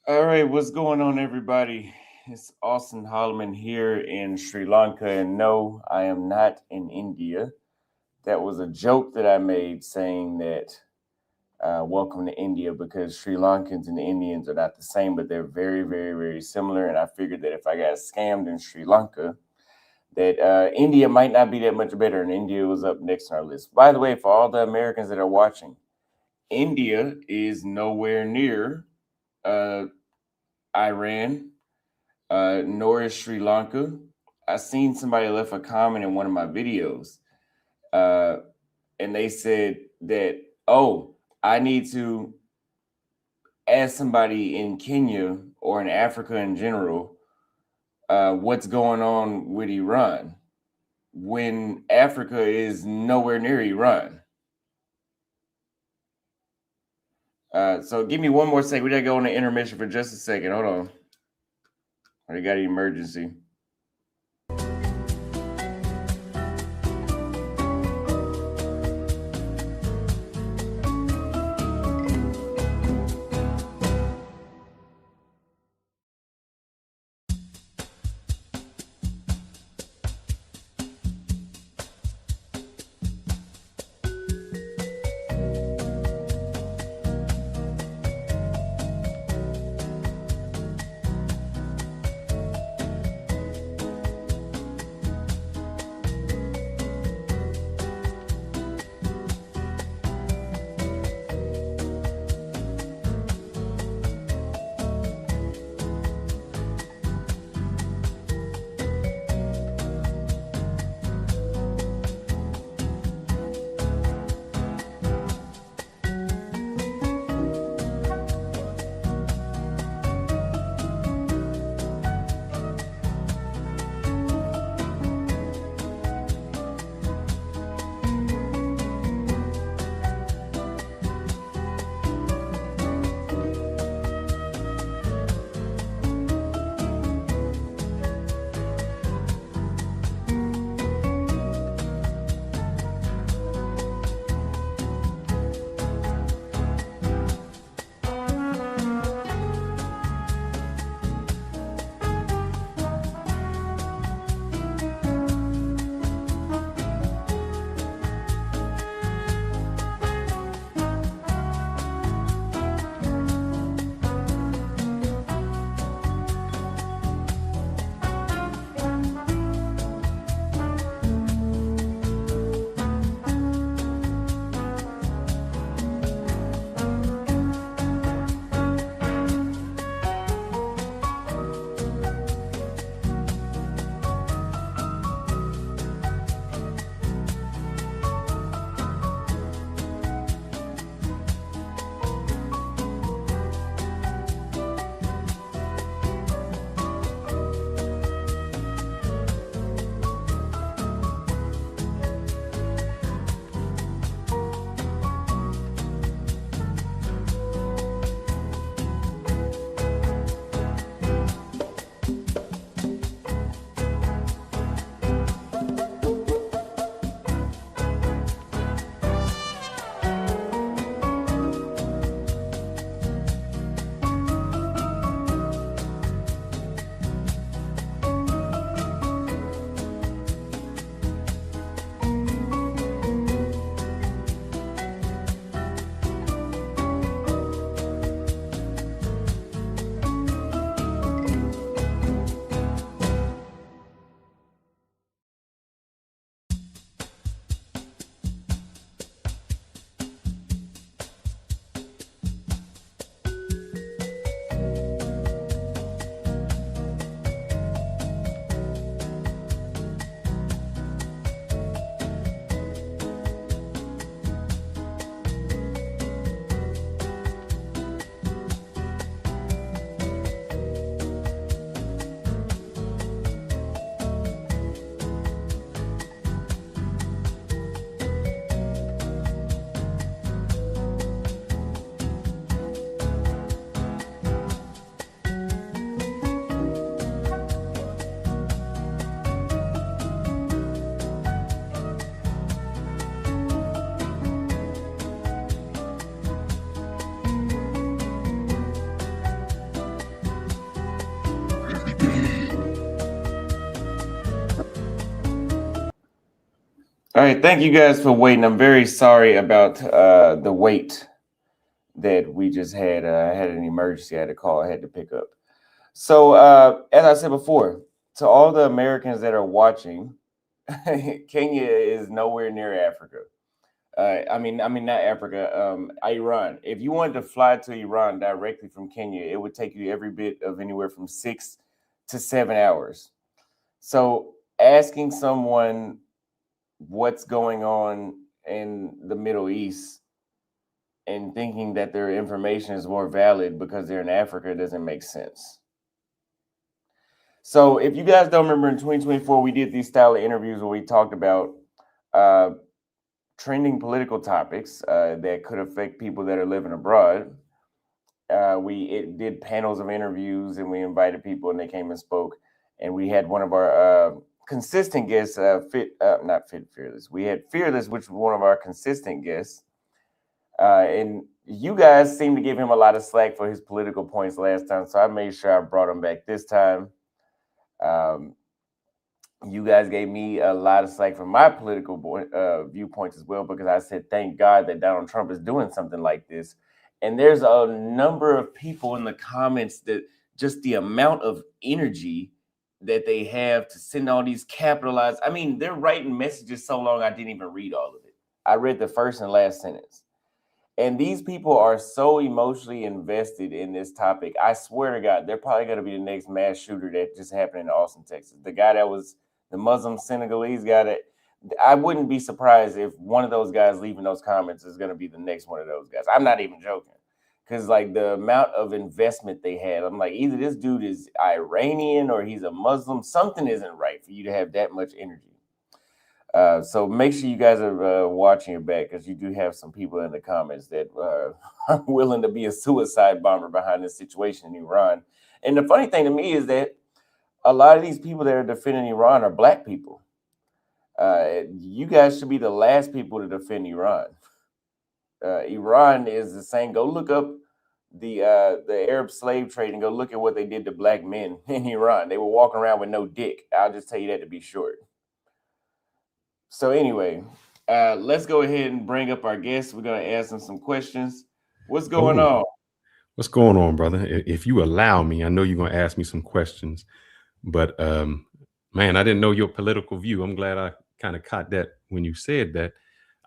All right, what's going on, everybody? It's Austin Holloman here in Sri Lanka, and no, I am not in India. That was a joke that I made saying that welcome to India because Sri Lankans and Indians are not the same, but they're very, very, very similar. And I figured that if I got scammed in Sri Lanka, that India might not be that much better, and India was up next on our list. By the way, for all the Americans that are watching, India is nowhere near uh, Iran, nor is Sri Lanka. I seen somebody left a comment in one of my videos, uh, and they said that, oh, I need to ask somebody in Kenya or in Africa in general what's going on with Iran when Africa is nowhere near Iran. So give me one more second. We gotta go on the intermission for just a second. Hold on. I got an emergency. All right, thank you guys for waiting. I'm very sorry about the wait that we just had. I had an emergency I had to call, I had to pick up. So, as I said before, to all the Americans that are watching, Kenya is nowhere near Africa. I mean, not Africa. Iran. If you wanted to fly to Iran directly from Kenya, it would take you every bit of anywhere from 6 to 7 hours. So, asking someone what's going on in the Middle East and thinking that their information is more valid because they're in Africa doesn't make sense. So, if you guys don't remember, in 2024, we did these style of interviews where we talked about uh, trending political topics that could affect people that are living abroad. We did panels of interviews and we invited people and they came and spoke. And we had one of our consistent guests, not Fit Fearless. We had Fearless, which was one of our consistent guests. And you guys seemed to give him a lot of slack for his political points last time. So I made sure I brought him back this time. Um, you guys gave me a lot of slack from my political viewpoints as well, because I said, thank God that Donald Trump is doing something like this. And there's a number of people in the comments that just the amount of energy that they have to send all these capitalized. I mean, they're writing messages so long I didn't even read all of it. I read the first and last sentence. And these people are so emotionally invested in this topic. I swear to God, they're probably going to be the next mass shooter that just happened in Austin, Texas. The guy that was the Muslim Senegalese guy, that I wouldn't be surprised if one of those guys leaving those comments is going to be the next one of those guys. I'm not even joking. Because like the amount of investment they had, I'm like, either this dude is Iranian or he's a Muslim. Something isn't right for you to have that much energy. So make sure you guys are watching your back, because you do have some people in the comments that are willing to be a suicide bomber behind this situation in Iran. And the funny thing to me is that a lot of these people that are defending Iran are black people. You guys should be the last people to defend Iran. Iran is the same. Go look up the Arab slave trade and go look at what they did to black men in Iran. They were walking around with no dick. I'll just tell you that to be short. So anyway, let's go ahead and bring up our guests. We're going to ask them some questions. What's going on? What's going on, brother? If you allow me, I know you're going to ask me some questions, but man, I didn't know your political view. I'm glad I kind of caught that when you said that.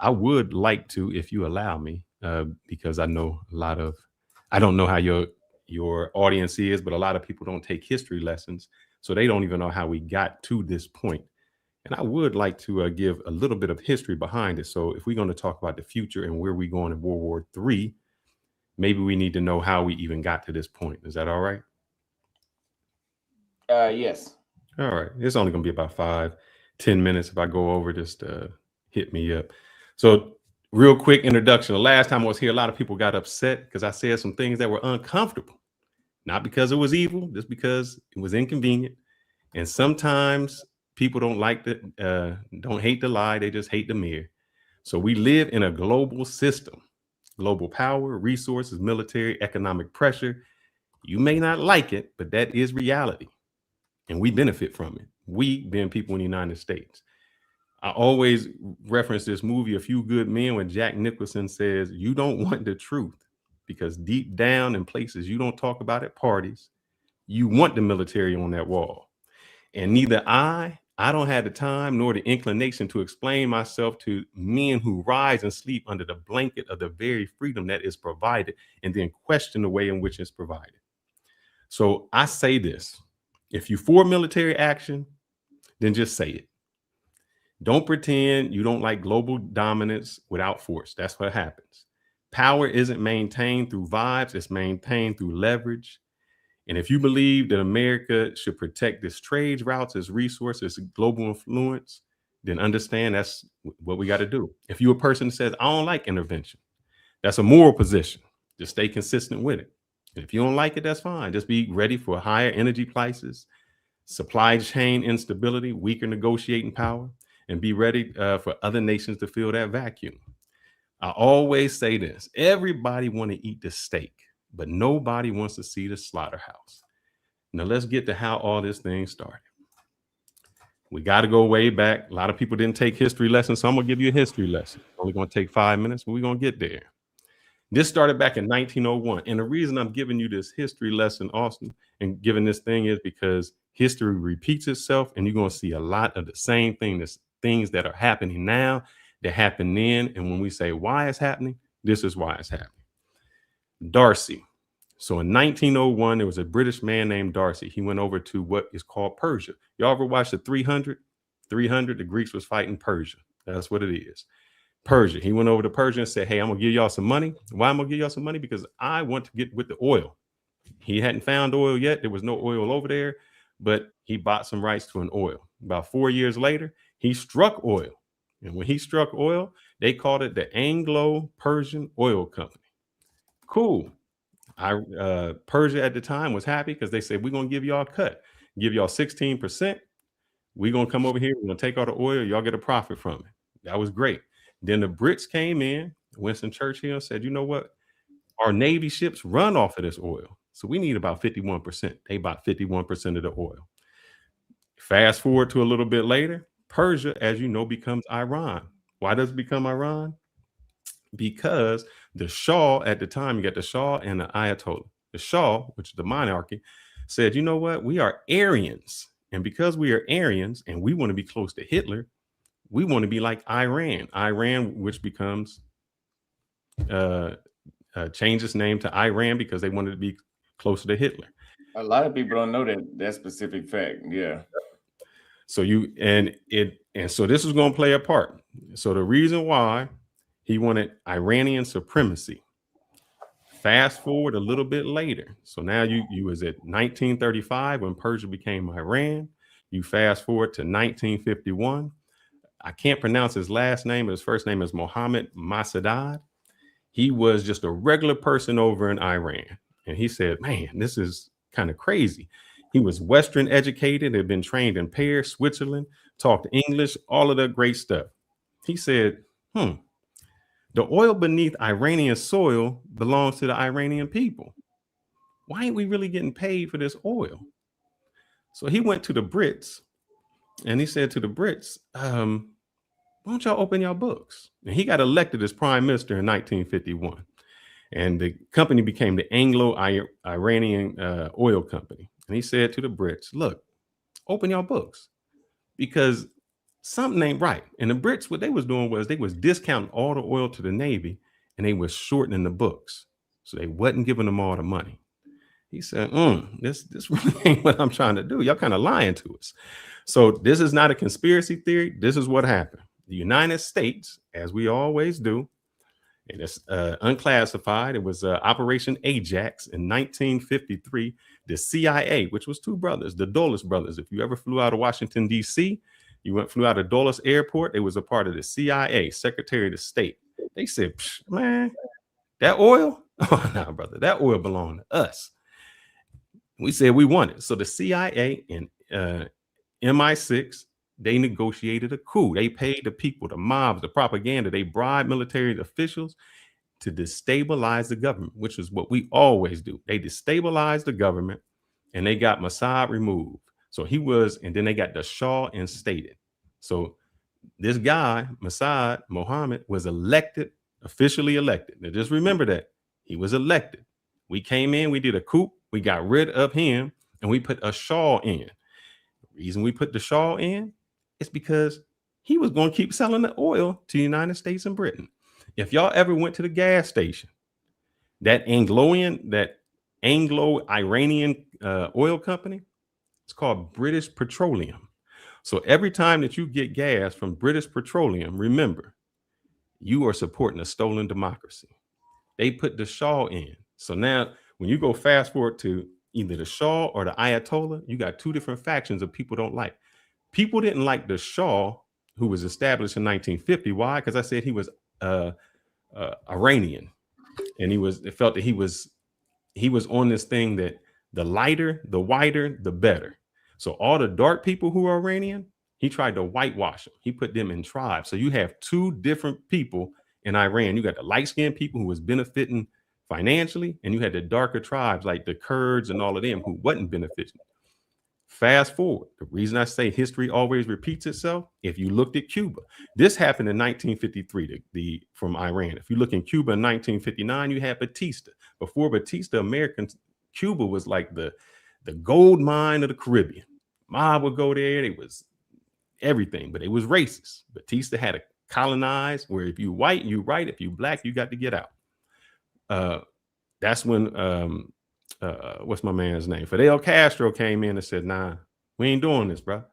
I would like to, if you allow me, because I know I don't know how your audience is, but a lot of people don't take history lessons, so they don't even know how we got to this point. And I would like to give a little bit of history behind it. So if we're going to talk about the future and where we're going in World War III, maybe we need to know how we even got to this point. Is that all right? Yes. All right. It's only going to be about 5, 10 minutes. If I go over, just hit me up. So, real quick introduction. The last time I was here, a lot of people got upset because I said some things that were uncomfortable. Not because it was evil, just because it was inconvenient. And sometimes people don't hate the lie, they just hate the mirror. So we live in a global system, global power, resources, military, economic pressure. You may not like it, but that is reality. And we benefit from it. We being people in the United States. I always reference this movie, A Few Good Men, when Jack Nicholson says, you don't want the truth because deep down in places you don't talk about at parties, you want the military on that wall. And neither I don't have the time nor the inclination to explain myself to men who rise and sleep under the blanket of the very freedom that is provided and then question the way in which it's provided. So I say this: if you for military action, then just say it. Don't pretend you don't like global dominance without force. That's what happens. Power isn't maintained through vibes, it's maintained through leverage. And if you believe that America should protect its trade routes, its resources, global influence, then understand that's what we got to do. If you're a person that says, I don't like intervention, that's a moral position. Just stay consistent with it. And if you don't like it, that's fine. Just be ready for higher energy prices, supply chain instability, weaker negotiating power, and be ready for other nations to fill that vacuum. I always say this: everybody want to eat the steak, but nobody wants to see the slaughterhouse. Now let's get to how all this thing started. We got to go way back. A lot of people didn't take history lessons, so I'm going to give you a history lesson. Only going to take 5 minutes, but we're going to get there. This started back in 1901. And the reason I'm giving you this history lesson, Austin, and giving this thing is because history repeats itself, and you're going to see a lot of the same things that are happening now that happened then. And when we say why it's happening, this is why it's happening. Darcy. So in 1901, there was a British man named Darcy. He went over to what is called Persia. Y'all ever watched the 300? 300, the Greeks was fighting Persia. That's what it is. Persia. He went over to Persia and said, hey, I'm going to give y'all some money. Why I'm going to give y'all some money? Because I want to get with the oil. He hadn't found oil yet. There was no oil over there, but he bought some rights to an oil. About 4 years later, he struck oil. And when he struck oil, they called it the Anglo-Persian Oil Company. Cool. Persia at the time was happy because they said, we're going to give y'all a cut, give y'all 16%. We're going to come over here. We're going to take all the oil. Y'all get a profit from it. That was great. Then the Brits came in. Winston Churchill said, you know what? Our Navy ships run off of this oil. So we need about 51%. They bought 51% of the oil. Fast forward to a little bit later, Persia, as you know, becomes Iran. Why does it become Iran? Because the Shah at the time, you got the Shah and the Ayatollah. The Shah, which is the monarchy, said, you know what? We are Aryans. And because we are Aryans and we want to be close to Hitler, we want to be like Iran. Iran, which becomes changed its name to Iran because they wanted to be closer to Hitler. A lot of people don't know that specific fact. Yeah. So so this is going to play a part. So the reason why he wanted Iranian supremacy. Fast forward a little bit later. So now you was at 1935 when Persia became Iran. You fast forward to 1951. I can't pronounce his last name. His first name is Mohammed Massadad. He was just a regular person over in Iran. And he said, man, this is kind of crazy. He was Western educated, had been trained in Paris, Switzerland, talked English, all of that great stuff. He said, the oil beneath Iranian soil belongs to the Iranian people. Why ain't we really getting paid for this oil? So he went to the Brits and he said to the Brits, why don't y'all open your books? And he got elected as prime minister in 1951. And the company became the Anglo-Iranian Oil Company. And he said to the Brits, look, open your books because something ain't right. And the Brits, what they was doing was they was discounting all the oil to the Navy and they was shortening the books. So they wasn't giving them all the money. He said, this really ain't what I'm trying to do. Y'all kind of lying to us. So this is not a conspiracy theory. This is what happened. The United States, as we always do, and it's unclassified. It was Operation Ajax in 1953. The CIA, which was two brothers, the Dulles brothers. If you ever flew out of Washington, D.C., flew out of Dulles Airport, they was a part of the CIA, Secretary of State. They said, man, that oil? Oh, no, brother, that oil belonged to us. We said we want it. So the CIA and MI6, they negotiated a coup. They paid the people, the mobs, the propaganda. They bribed military officials to destabilize the government, which is what we always do. They destabilized the government and they got Mossad removed. So and then they got the Shah instated. So this guy, Mossad Mohammed, was officially elected. Now just remember that he was elected. We came in, we did a coup, we got rid of him, and we put a Shah in. The reason we put the Shah in is because he was going to keep selling the oil to the United States and Britain. If y'all ever went to the gas station, that Anglo-Iranian oil company, it's called British Petroleum. So every time that you get gas from British Petroleum, remember, you are supporting a stolen democracy. They put the Shah in. So now when you go fast forward to either the Shah or the Ayatollah, you got two different factions of people don't like. People didn't like the Shah, who was established in 1950. Why? Because I said he was Iranian, and they felt that he was on this thing that the lighter, the whiter, the better. So all the dark people who are Iranian, he tried to whitewash them. He put them in tribes. So you have two different people in Iran. You got the light-skinned people who was benefiting financially, and you had the darker tribes like the Kurds and all of them who wasn't benefiting. Fast forward. The reason I say history always repeats itself, if you looked at Cuba, this happened in 1953 from Iran. If you look in Cuba in 1959, you had Batista. Before Batista, Cuba was like the gold mine of the Caribbean. Mob would go there. It was everything, but it was racist. Batista had to colonize where if you white, you right. If you black, you got to get out. That's when what's my man's name? Fidel Castro came in and said, nah, we ain't doing this, bro.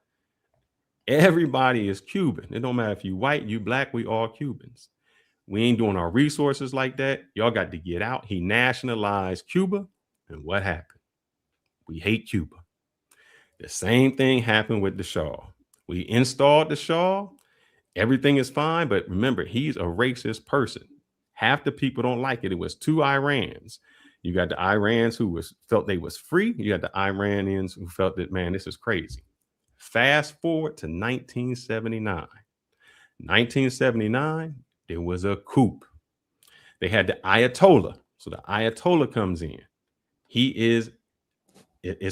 Everybody is Cuban. It don't matter if you white, you black, we all Cubans. We ain't doing our resources like that. Y'all got to get out. He nationalized Cuba. And what happened? We hate Cuba. The same thing happened with the Shah. We installed the Shah. Everything is fine. But remember, he's a racist person. Half the people don't like it. It was two Irans. You got the Iranians who felt they was free. You got the Iranians who felt that, man, this is crazy. Fast forward to 1979. 1979, there was a coup. They had the Ayatollah. So the Ayatollah comes in. It's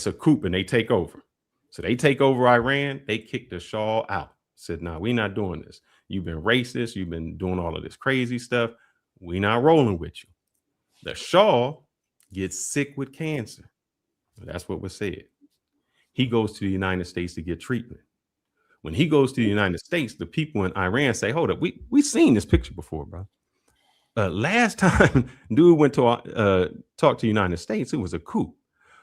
a coup and they take over. So they take over Iran. They kick the Shah out. Said, nah, we're not doing this. You've been racist. You've been doing all of this crazy stuff. We're not rolling with you. The Shah gets sick with cancer. That's what was said. He goes to the United States to get treatment. When he goes to the United States, the people in Iran say, hold up, we seen this picture before, bro. Last time dude went to talk to the United States, it was a coup.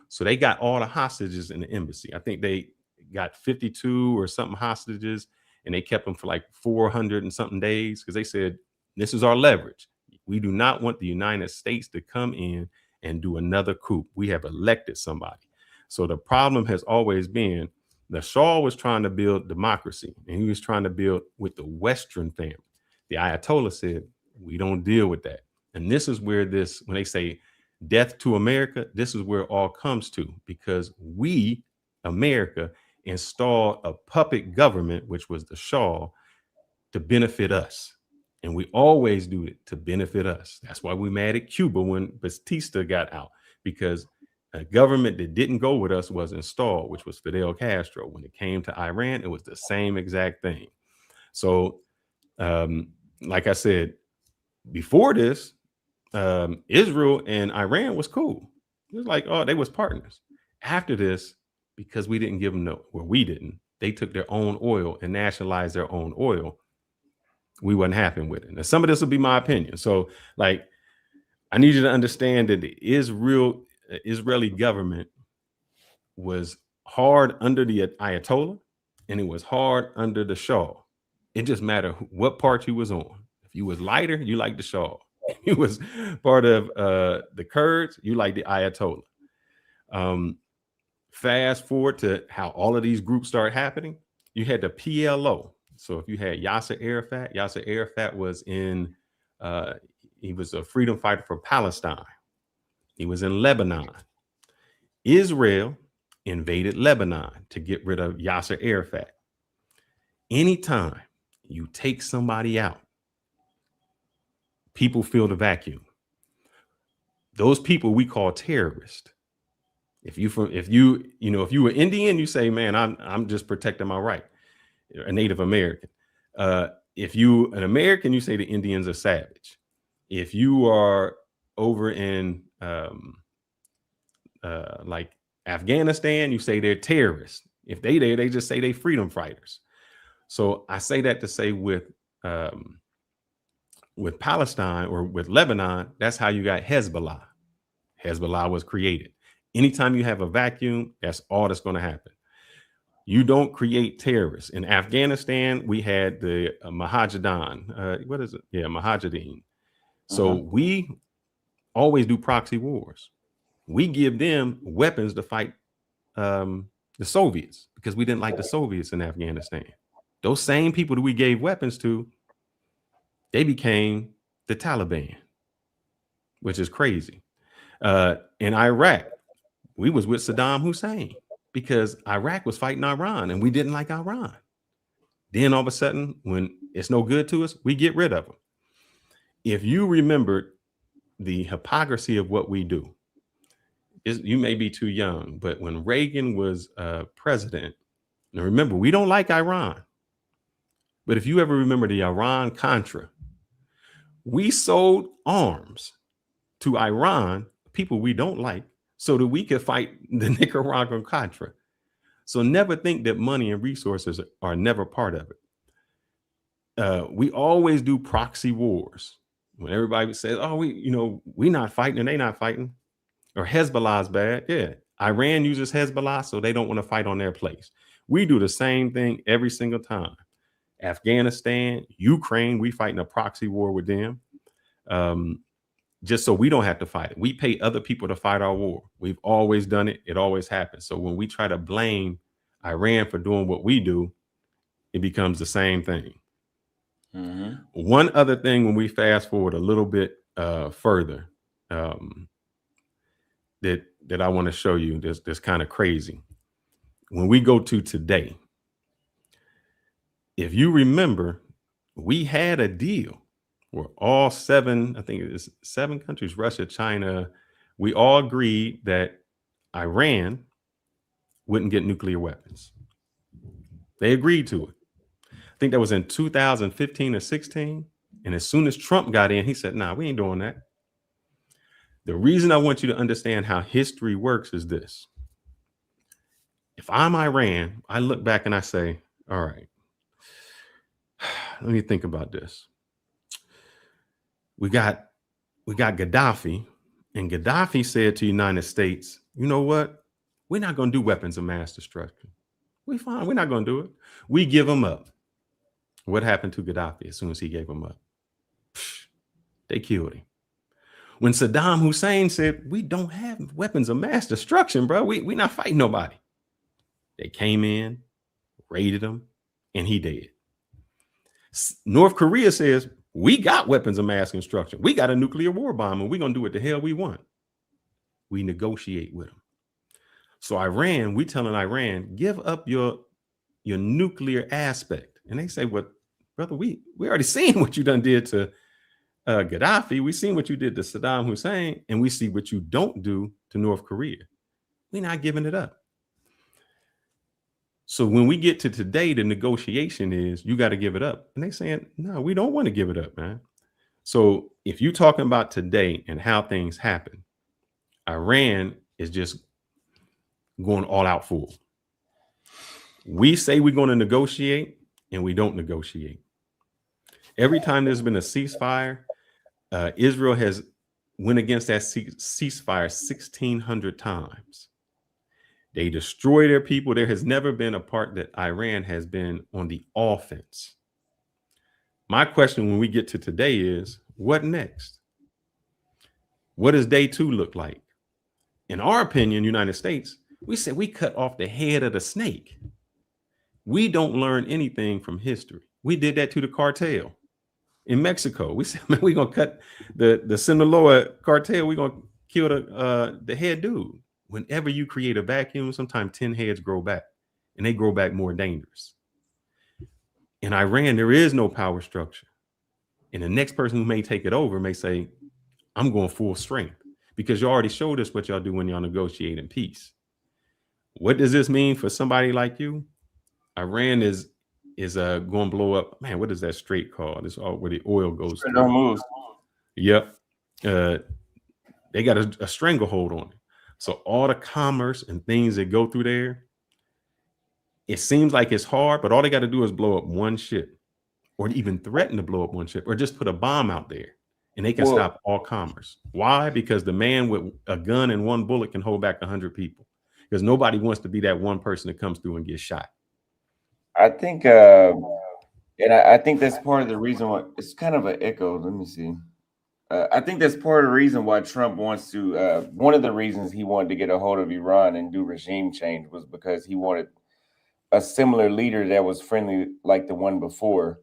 So they got all the hostages in the embassy. I think they got 52 or something hostages, and they kept them for like 400 and something days because they said, this is our leverage. We do not want the United States to come in and do another coup. We have elected somebody. So the problem has always been the Shah was trying to build democracy, and he was trying to build with the Western family. The Ayatollah said, we don't deal with that. And this is where when they say death to America, this is where it all comes to, because we, America, installed a puppet government, which was the Shah, to benefit us. And we always do it to benefit us. That's why we mad at Cuba when Batista got out, because a government that didn't go with us was installed, which was Fidel Castro. When it came to Iran, it was the same exact thing. So, like I said, before this, Israel and Iran was cool. It was like, oh, they was partners. After this, because we didn't give them they took their own oil and nationalized their own oil. We wasn't happy with it. Now, some of this will be my opinion. So, like, I need you to understand that the Israeli government was hard under the Ayatollah, and it was hard under the Shah. It just mattered what part you was on. If you was lighter, you like the Shah. If you was part of the Kurds, you like the Ayatollah. Fast forward to how all of these groups started happening. You had the PLO. So if you had Yasser Arafat was he was a freedom fighter for Palestine. He was in Lebanon. Israel invaded Lebanon to get rid of Yasser Arafat. Anytime you take somebody out, people feel the vacuum. Those people we call terrorists. If you were Indian, you say, man, I'm just protecting my right. A Native American. If you an American, you say the Indians are savage. If you are over in like Afghanistan, you say they're terrorists. If they just say they freedom fighters. So I say that to say with Palestine or with Lebanon, that's how you got Hezbollah. Hezbollah was created. Anytime you have a vacuum, that's all that's going to happen. You don't create terrorists. In Afghanistan, we had the Mujahideen. What is it? Yeah, Mujahideen. So we always do proxy wars. We give them weapons to fight the Soviets because we didn't like the Soviets in Afghanistan. Those same people that we gave weapons to, they became the Taliban, which is crazy. In Iraq, we was with Saddam Hussein because Iraq was fighting Iran and we didn't like Iran. Then all of a sudden, when it's no good to us, we get rid of them. If you remember the hypocrisy of what we do, You may be too young, but when Reagan was president, now remember, we don't like Iran, but if you ever remember the Iran Contra, we sold arms to Iran, people we don't like, so that we could fight the Nicaraguan Contra. So never think that money and resources are never part of it. We always do proxy wars. When everybody says, "Oh, we not fighting and they not fighting," or Hezbollah's bad, yeah. Iran uses Hezbollah, so they don't want to fight on their place. We do the same thing every single time. Afghanistan, Ukraine, we fighting a proxy war with them. Just so we don't have to fight it. We pay other people to fight our war. We've always done it. It always happens. So when we try to blame Iran for doing what we do, it becomes the same thing. Mm-hmm. One other thing, when we fast forward a little bit further, that I want to show you, that's kind of crazy. When we go to today, if you remember, we had a deal where all seven, I think it is 7 countries, Russia, China, we all agreed that Iran wouldn't get nuclear weapons. They agreed to it. I think that was in 2015 or 16. And as soon as Trump got in, he said, "Nah, we ain't doing that." The reason I want you to understand how history works is this. If I'm Iran, I look back and I say, all right, let me think about this. We got Gaddafi, and Gaddafi said to the United States, "You know what? We're not going to do weapons of mass destruction. We fine. We're not going to do it." We give them up. What happened to Gaddafi as soon as he gave them up? They killed him. When Saddam Hussein said, "We don't have weapons of mass destruction, bro. We not fighting nobody," they came in, raided him, and he dead. North Korea says, "We got weapons of mass destruction. We got a nuclear war bomb, and we're going to do what the hell we want." We negotiate with them. So Iran, we telling Iran, give up your nuclear aspect. And they say, "Well, brother, we already seen what you done did to Gaddafi. We seen what you did to Saddam Hussein, and we see what you don't do to North Korea. We're not giving it up." So when we get to today, the negotiation is you got to give it up. And they saying, "No, we don't want to give it up, man." So if you're talking about today and how things happen, Iran is just going all out full. We say we're going to negotiate and we don't negotiate. Every time there's been a ceasefire, Israel has went against that ceasefire 1,600 times. They destroy their people. There has never been a part that Iran has been on the offense. My question when we get to today is, what next? What does day 2 look like? In our opinion, United States, we said we cut off the head of the snake. We don't learn anything from history. We did that to the cartel in Mexico. We said, "Man, we're going to cut the Sinaloa cartel. We're going to kill the head dude." Whenever you create a vacuum, sometimes 10 heads grow back, and they grow back more dangerous. In Iran, there is no power structure. And the next person who may take it over may say, "I'm going full strength," because you already showed us what y'all do when y'all negotiate in peace. What does this mean for somebody like you? Iran is going to blow up. Man, what is that strait called? It's all where the oil goes through. Yep. They got a stranglehold on it. So all the commerce and things that go through there, it seems like it's hard, but all they got to do is blow up one ship, or even threaten to blow up one ship, or just put a bomb out there, and they can stop all commerce. Why? Because the man with a gun and one bullet can hold back 100 people, because nobody wants to be that one person that comes through and gets shot. I think, and I think that's part of the reason why it's kind of an echo. Let me see. I think that's part of the reason why Trump wants to, one of the reasons he wanted to get a hold of Iran and do regime change was because he wanted a similar leader that was friendly like the one before,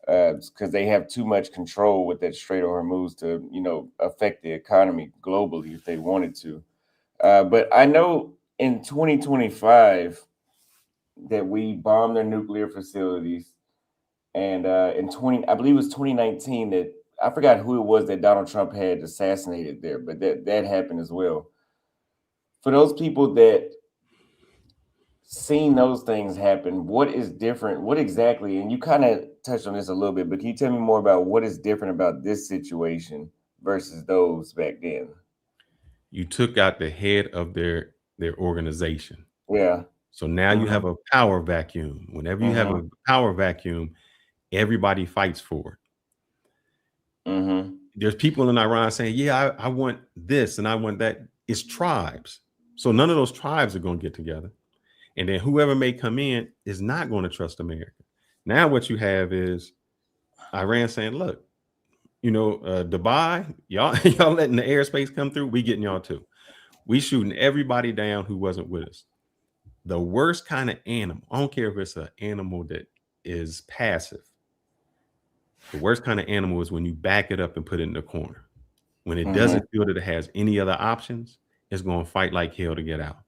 because they have too much control with that Strait of Hormuz to, affect the economy globally if they wanted to. But I know in 2025 that we bombed their nuclear facilities. And I believe it was 2019 that I forgot who it was that Donald Trump had assassinated there, but that happened as well. for those people that seen those things happen, what is different? What exactly? And you kind of touched on this a little bit, but can you tell me more about what is different about this situation versus those back then? You took out the head of their organization. Yeah. So now you Mm-hmm. have a power vacuum. Whenever you have Mm-hmm. a power vacuum, everybody fights for it. Mm-hmm. There's people in Iran saying, yeah, I want this and I want that. It's tribes. So none of those tribes are going to get together. And then whoever may come in is not going to trust America. Now what you have is Iran saying, look, Dubai, y'all, y'all letting the airspace come through. We getting y'all too. We shooting everybody down who wasn't with us. The worst kind of animal, I don't care if it's an animal that is passive. The worst kind of animal is when you back it up and put it in the corner. When it Mm-hmm. doesn't feel that it has any other options, it's going to fight like hell to get out.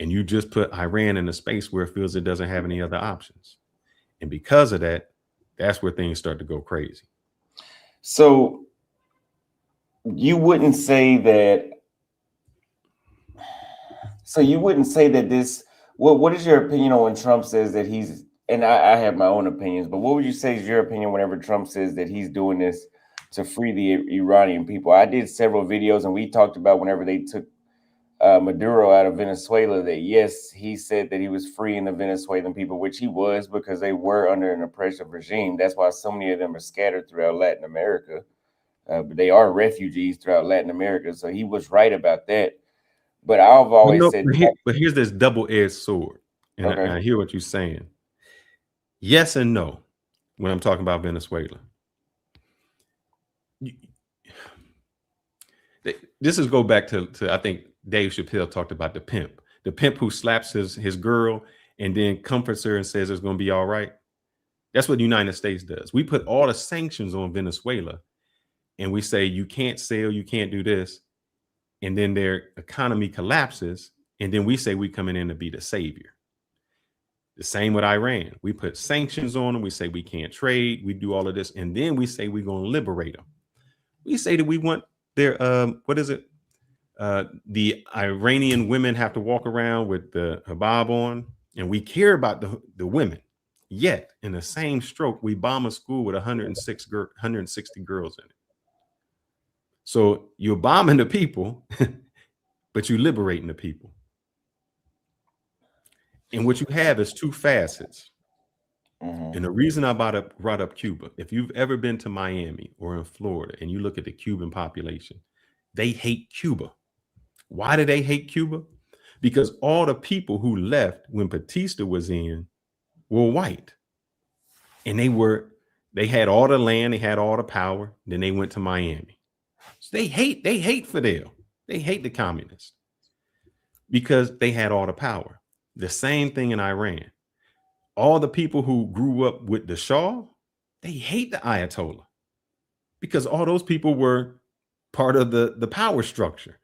And you just put Iran in a space where it feels it doesn't have any other options. And because of that, that's where things start to go crazy. So you wouldn't say that. So you wouldn't say that this. What is your opinion on when Trump says that he's? And I have my own opinions, but what would you say is your opinion whenever Trump says that he's doing this to free the Iranian people? I did several videos, and we talked about whenever they took Maduro out of Venezuela, that yes, he said that he was freeing the Venezuelan people, which he was, because they were under an oppressive regime. That's why so many of them are scattered throughout Latin America. But they are refugees throughout Latin America. So he was right about that. But I've But always no, said, but here's this double-edged sword. And okay, I hear what you're saying. Yes and no when I'm talking about Venezuela. This is go back to I think Dave Chappelle talked about the pimp who slaps his girl and then comforts her and says it's going to be all right. That's what the United States does. We put all the sanctions on Venezuela and we say you can't sell, you can't do this, and then their economy collapses, and then we say we coming in to be the savior. The same with Iran. We put sanctions on them. We say we can't trade. We do all of this, and then we say we're going to liberate them. We say that we want their what is it? The Iranian women have to walk around with the hijab on, and we care about the women. Yet, in the same stroke, we bomb a school with 160 girls in it. So you're bombing the people, but you're liberating the people. And what you have is two facets. mm-hmm. And the reason I brought up Cuba, if you've ever been to Miami or in Florida and you look at the Cuban population, they hate Cuba. Why do they hate Cuba? Because all the people who left when Batista was in were white. And they had all the land, they had all the power. Then they went to Miami. So they hate Fidel. They hate the communists because they had all the power. The same thing in Iran. All the people who grew up with the Shah, they hate the Ayatollah because all those people were part of the power structure.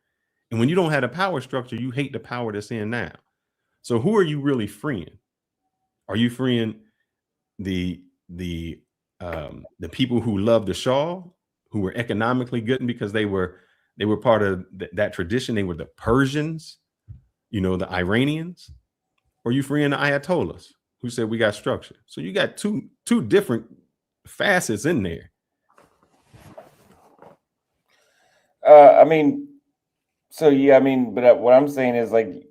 And when you don't have a power structure, you hate the power that's in now. So who are you really freeing? Are you freeing the people who love the Shah, who were economically good because they were part of that tradition? They were the Persians, the Iranians. Or are you freeing the Ayatollahs who said we got structure? So you got two different facets in there. I mean, so yeah, I mean, but what I'm saying is like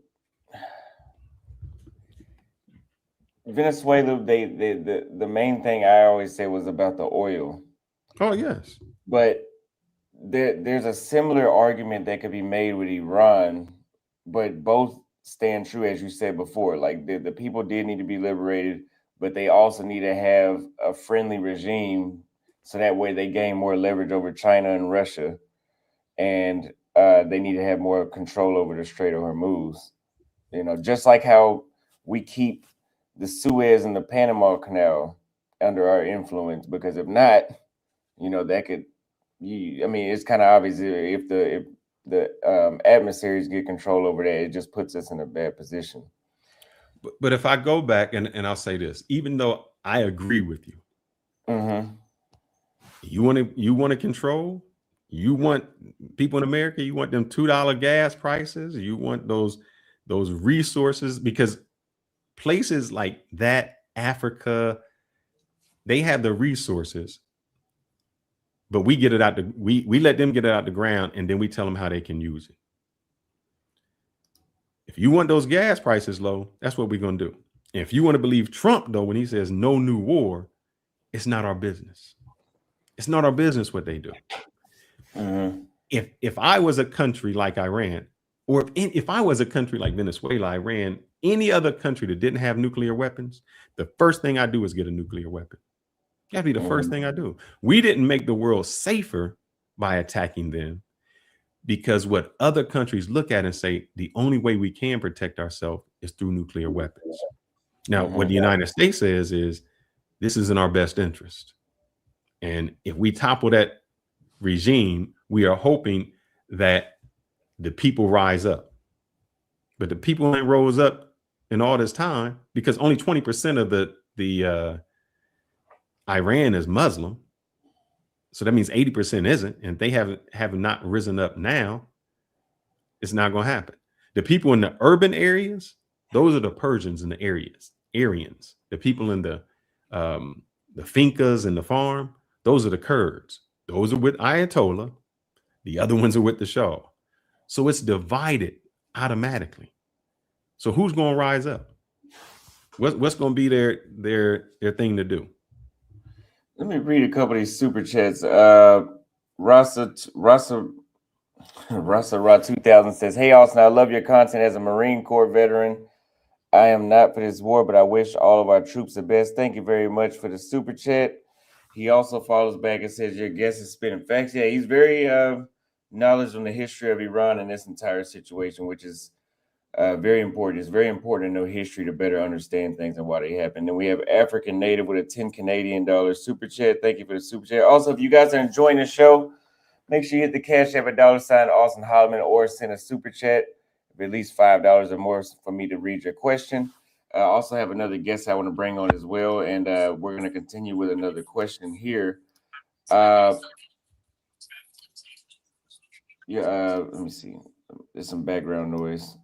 Venezuela, the main thing I always say was about the oil. Oh yes, but there's a similar argument that could be made with Iran, but both stand true as you said before. Like the people did need to be liberated, but they also need to have a friendly regime so that way they gain more leverage over China and Russia, and they need to have more control over the Strait of Hormuz. Just like how we keep the Suez and the Panama Canal under our influence, because if not, that could. I mean, it's kind of obvious if the adversaries get control over that, it just puts us in a bad position. but if I go back and I'll say this, even though I agree with you, Mm-hmm. you want to control. You want people in America, you want them $2 gas prices, you want those resources, because places like that, Africa, they have the resources, but we get it out we let them get it out the ground, and then we tell them how they can use it. If you want those gas prices low, that's what we're going to do. And if you want to believe Trump, though, when he says no new war, it's not our business. It's not our business what they do. Mm-hmm. If I was a country like Iran, or if I was a country like Venezuela, Iran, any other country that didn't have nuclear weapons, the first thing I do is get a nuclear weapon. That'd be the first thing I do. We didn't make the world safer by attacking them, because what other countries look at and say, the only way we can protect ourselves is through nuclear weapons. Now, what the United States says is, this is in our best interest. And if we topple that regime, we are hoping that the people rise up. But the people ain't rose up in all this time, because only 20% of the Iran is Muslim. So that means 80% isn't, and they have not risen up now. It's not going to happen. The people in the urban areas, those are the Persians in the areas, Aryans. The people in the fincas and the farm, those are the Kurds. Those are with Ayatollah. The other ones are with the Shah. So it's divided automatically. So who's going to rise up? What's going to be their thing to do? Let me read a couple of these super chats. Rasa Ra 2000 says, "Hey Austin, I love your content as a Marine Corps veteran. I am not for this war, but I wish all of our troops the best. Thank you very much for the super chat." He also follows back and says, "Your guest is spitting facts." Yeah, he's very knowledgeable on the history of Iran and this entire situation, which is very important. It's very important to know history to better understand things and why they happen. Then we have African Native with a 10 Canadian dollars super chat. Thank you for the super chat. Also, if you guys are enjoying the show, make sure you hit the Cash App at $ Austin Holloman, or send a super chat of at least $5 or more for me to read your question. I also have another guest I want to bring on as well, and we're going to continue with another question here. Let me see. There's some background noise.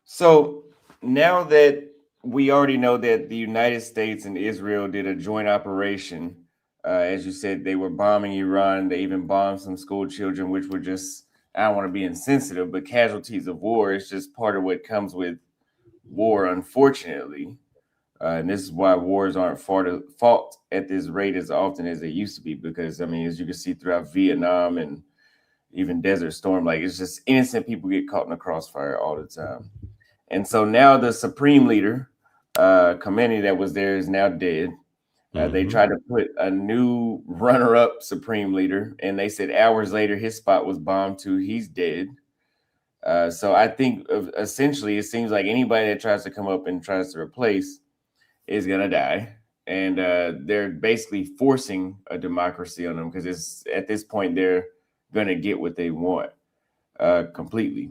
So now that we already know that the United States and Israel did a joint operation, as you said, they were bombing Iran. They even bombed some school children, which were just, I don't want to be insensitive, but casualties of war. It's just part of what comes with war, unfortunately. And this is why wars aren't fought at this rate as often as they used to be, because, I mean, as you can see throughout Vietnam and even Desert Storm, like, it's just innocent people get caught in the crossfire all the time. And so now the supreme leader, Khomeini, that was there, is now dead. They tried to put a new runner-up supreme leader, and they said hours later his spot was bombed too. He's dead. So I think essentially it seems like anybody that tries to come up and tries to replace is gonna die, and they're basically forcing a democracy on them, because it's at this point they're gonna get what they want completely.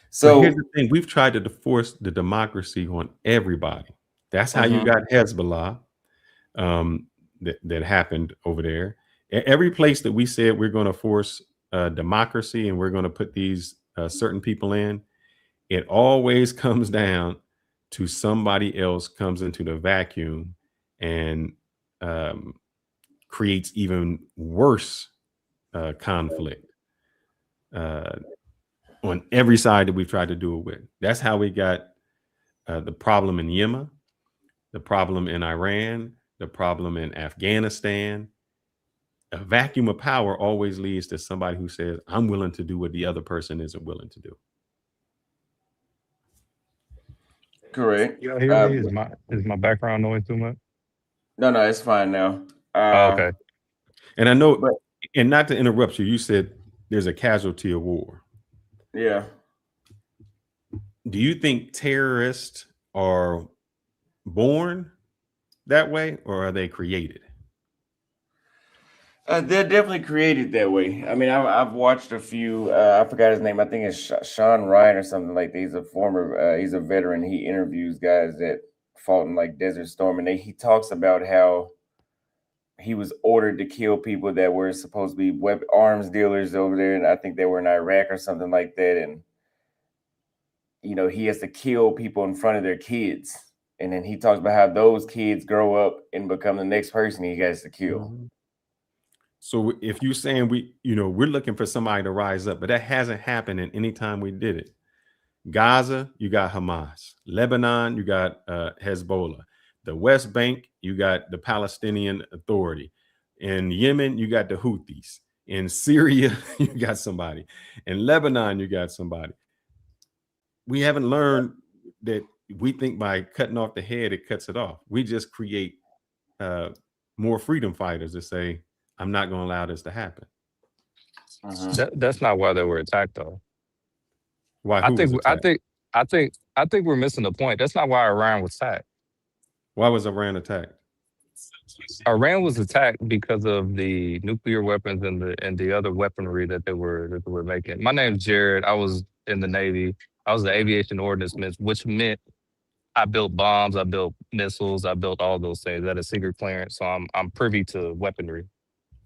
So here's the thing: we've tried to force the democracy on everybody. That's how you got Hezbollah. That happened over there. Every place that we said we're going to force democracy and we're going to put these certain people in, it always comes down to somebody else comes into the vacuum and creates even worse conflict on every side that we've tried to do it with. That's how we got the problem in Yemen, the problem in Iran, the problem in Afghanistan. A vacuum of power always leads to somebody who says, I'm willing to do what the other person isn't willing to do. correct. You hear me? Is my background noise too much? No, it's fine now. Okay. And I know, and not to interrupt you, you said there's a casualty of war. Yeah. Do you think terrorists are born that way, or are they created? They're definitely created that way. I mean, I've watched a few. I forgot his name. I think it's Sean Ryan or something like that. He's a former. He's a veteran. He interviews guys that fought in like Desert Storm, and he talks about how he was ordered to kill people that were supposed to be arms dealers over there, and I think they were in Iraq or something like that. And he has to kill people in front of their kids, and then he talks about how those kids grow up and become the next person he has to kill. Mm-hmm. So if you're saying we're looking for somebody to rise up, but that hasn't happened in any time we did it. Gaza, you got Hamas. Lebanon, you got Hezbollah. The West Bank, you got the Palestinian Authority. In Yemen, you got the Houthis. In Syria, you got somebody. In Lebanon, you got somebody. We haven't learned that we think by cutting off the head, it cuts it off. We just create more freedom fighters to say, I'm not going to allow this to happen. That's not why they were attacked, though. Why? I think we're missing the point. That's not why Iran was attacked. Why was Iran attacked? Iran was attacked because of the nuclear weapons and the other weaponry that they were making. My name's Jared. I was in the Navy. I was the aviation ordnance, which meant I built bombs, I built missiles, I built all those things. That is secret clearance, so I'm privy to weaponry.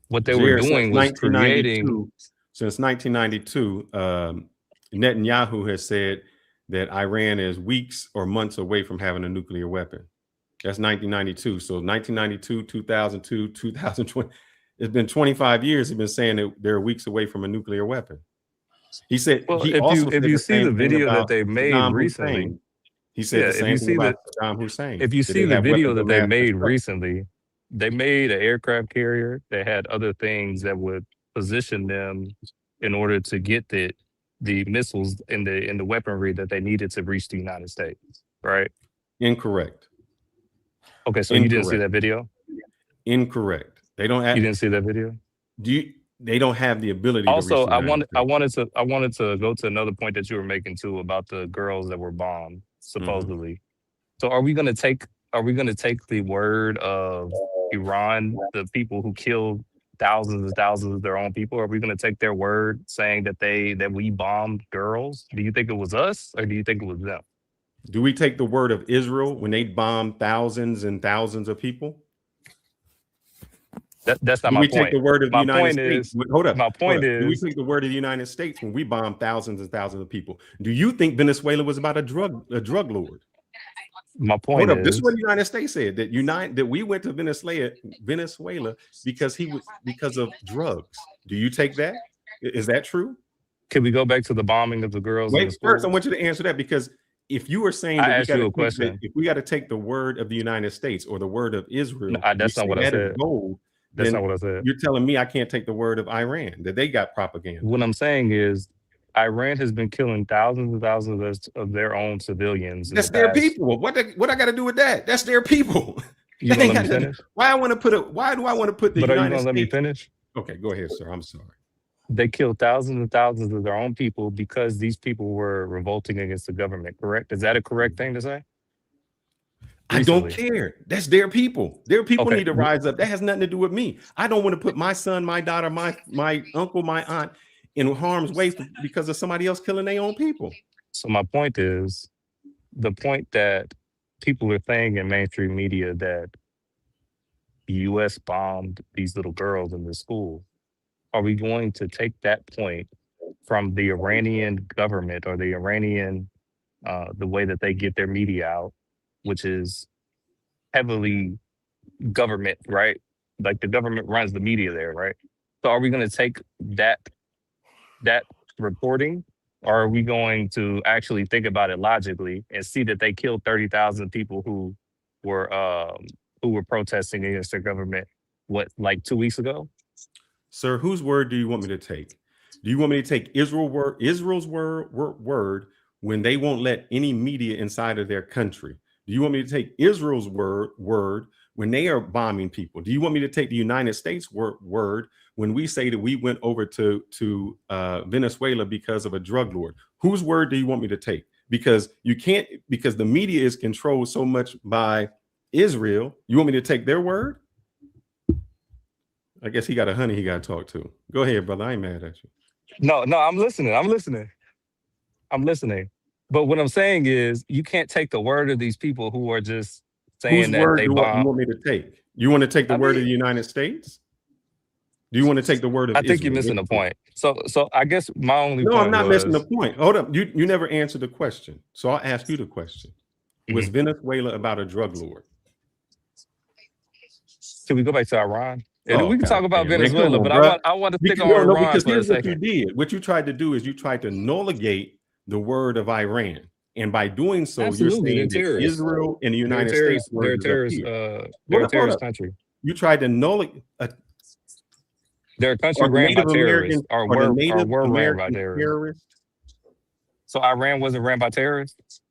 What they were doing was creating. Since 1992, Netanyahu has said that Iran is weeks or months away from having a nuclear weapon. That's 1992. So 1992, 2002, 2020. It's been 25 years. He's been saying that they're weeks away from a nuclear weapon. He said, well, if you see the video that they made recently, he said the same thing about Saddam Hussein. If you see the video that they made recently, they made an aircraft carrier that had other things that would position them in order to get the missiles and the weaponry that they needed to reach the United States, right? Incorrect. Okay, so you didn't see that video? Incorrect. They don't have. You didn't see that video? They don't have the ability. Also, to reach I wanted to go to another point that you were making too about the girls that were bombed supposedly. Mm-hmm. So are we gonna take the word of Iran, the people who killed thousands and thousands of their own people? Are we going to take their word saying that we bombed girls? Do you think it was us or do you think it was them? Do we take the word of Israel when they bombed thousands and thousands of people? That's not my point. Do we take the word of the United States? Hold up. My point is, do we take the word of the United States when we bombed thousands and thousands of people? Do you think Venezuela was about a drug lord? My point is, this is what the United States said, that we went to Venezuela because of drugs. Do you take that? Is that true? Can we go back to the bombing of the girls? Wait, first I want you to answer that, because if you were saying that if we got to take the word of the United States or the word of Israel, that's not what I said. That's not what I said. You're telling me I can't take the word of Iran, that they got propaganda. What I'm saying is, Iran has been killing thousands and thousands of their own civilians. That's their people. What I got to do with that? That's their people. You gonna let me finish? Why do I want to put the United States? Are you gonna let me finish? Okay, go ahead, sir. I'm sorry. They killed thousands and thousands of their own people because these people were revolting against the government. Correct? Is that a correct thing to say? I don't care. That's their people. Their people need to rise up. That has nothing to do with me. I don't want to put my son, my daughter, my uncle, my aunt in harm's way because of somebody else killing their own people. So my point is, the point that people are saying in mainstream media that the U.S. bombed these little girls in the school, are we going to take that point from the Iranian government or the Iranian, the way that they get their media out, which is heavily government, right? Like the government runs the media there, right? So are we going to take that reporting, or are we going to actually think about it logically and see that they killed 30,000 people who were protesting against their government, like 2 weeks ago? Sir, whose word do you want me to take? Do you want me to take Israel's word when they won't let any media inside of their country? Do you want me to take Israel's word when they are bombing people? Do you want me to take the United States word when we say that we went over to Venezuela because of a drug lord? Whose word do you want me to take? Because you can't, because the media is controlled so much by Israel. You want me to take their word? I guess he got a honey he got to talk to. Go ahead, brother. I ain't mad at you. No, I'm listening. But what I'm saying is, you can't take the word of these people who are just saying that they bombed. You want me to take? You want to take the I word of mean, the United States? Do you want to take the word of I think you're Israel? missing the point. So I guess my only No, I'm point not missing the was, point. Hold up. You never answered the question. So I'll ask you the question. Was mhm. Venezuela about a drug lord? Should we go back to Iran? And Oh, we can talk God about damn, man. Come Venezuela, on, but bro. I want to stick Because, on no, Iran because for a here's what you second. did. What you tried to do is you tried to negate the word of Iran. And by doing so, you're Absolutely, they're saying that terrorists. Israel and the They're United States terrorists. word is up here. They're a Hold terrorist up. country. You tried to nullify They're a country or the ran by Native terrorists, American or the Native were ran by American terrorists. terrorist. So Iran wasn't ran by terrorists.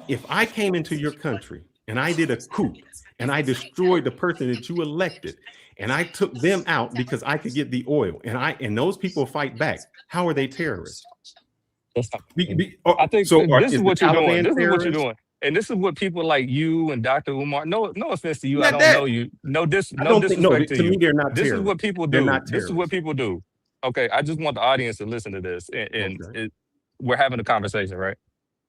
If I came into your country and I did a coup and I destroyed the person that you elected and I took them out because I could get the oil and those people fight back, how are they terrorists? That's not, I Or, think so this is is the what you're doing. Taliban This is what you're terrorists? doing. And this is what people like you and Dr. Umar. No offense to you. I Not don't that. know you. I No don't think, no, disrespect to to me, you. they're not This is what terrorists. people They're do. not This is what terrorists. people do. Okay, I just want the audience to listen to this, and Okay. we're having a conversation, right?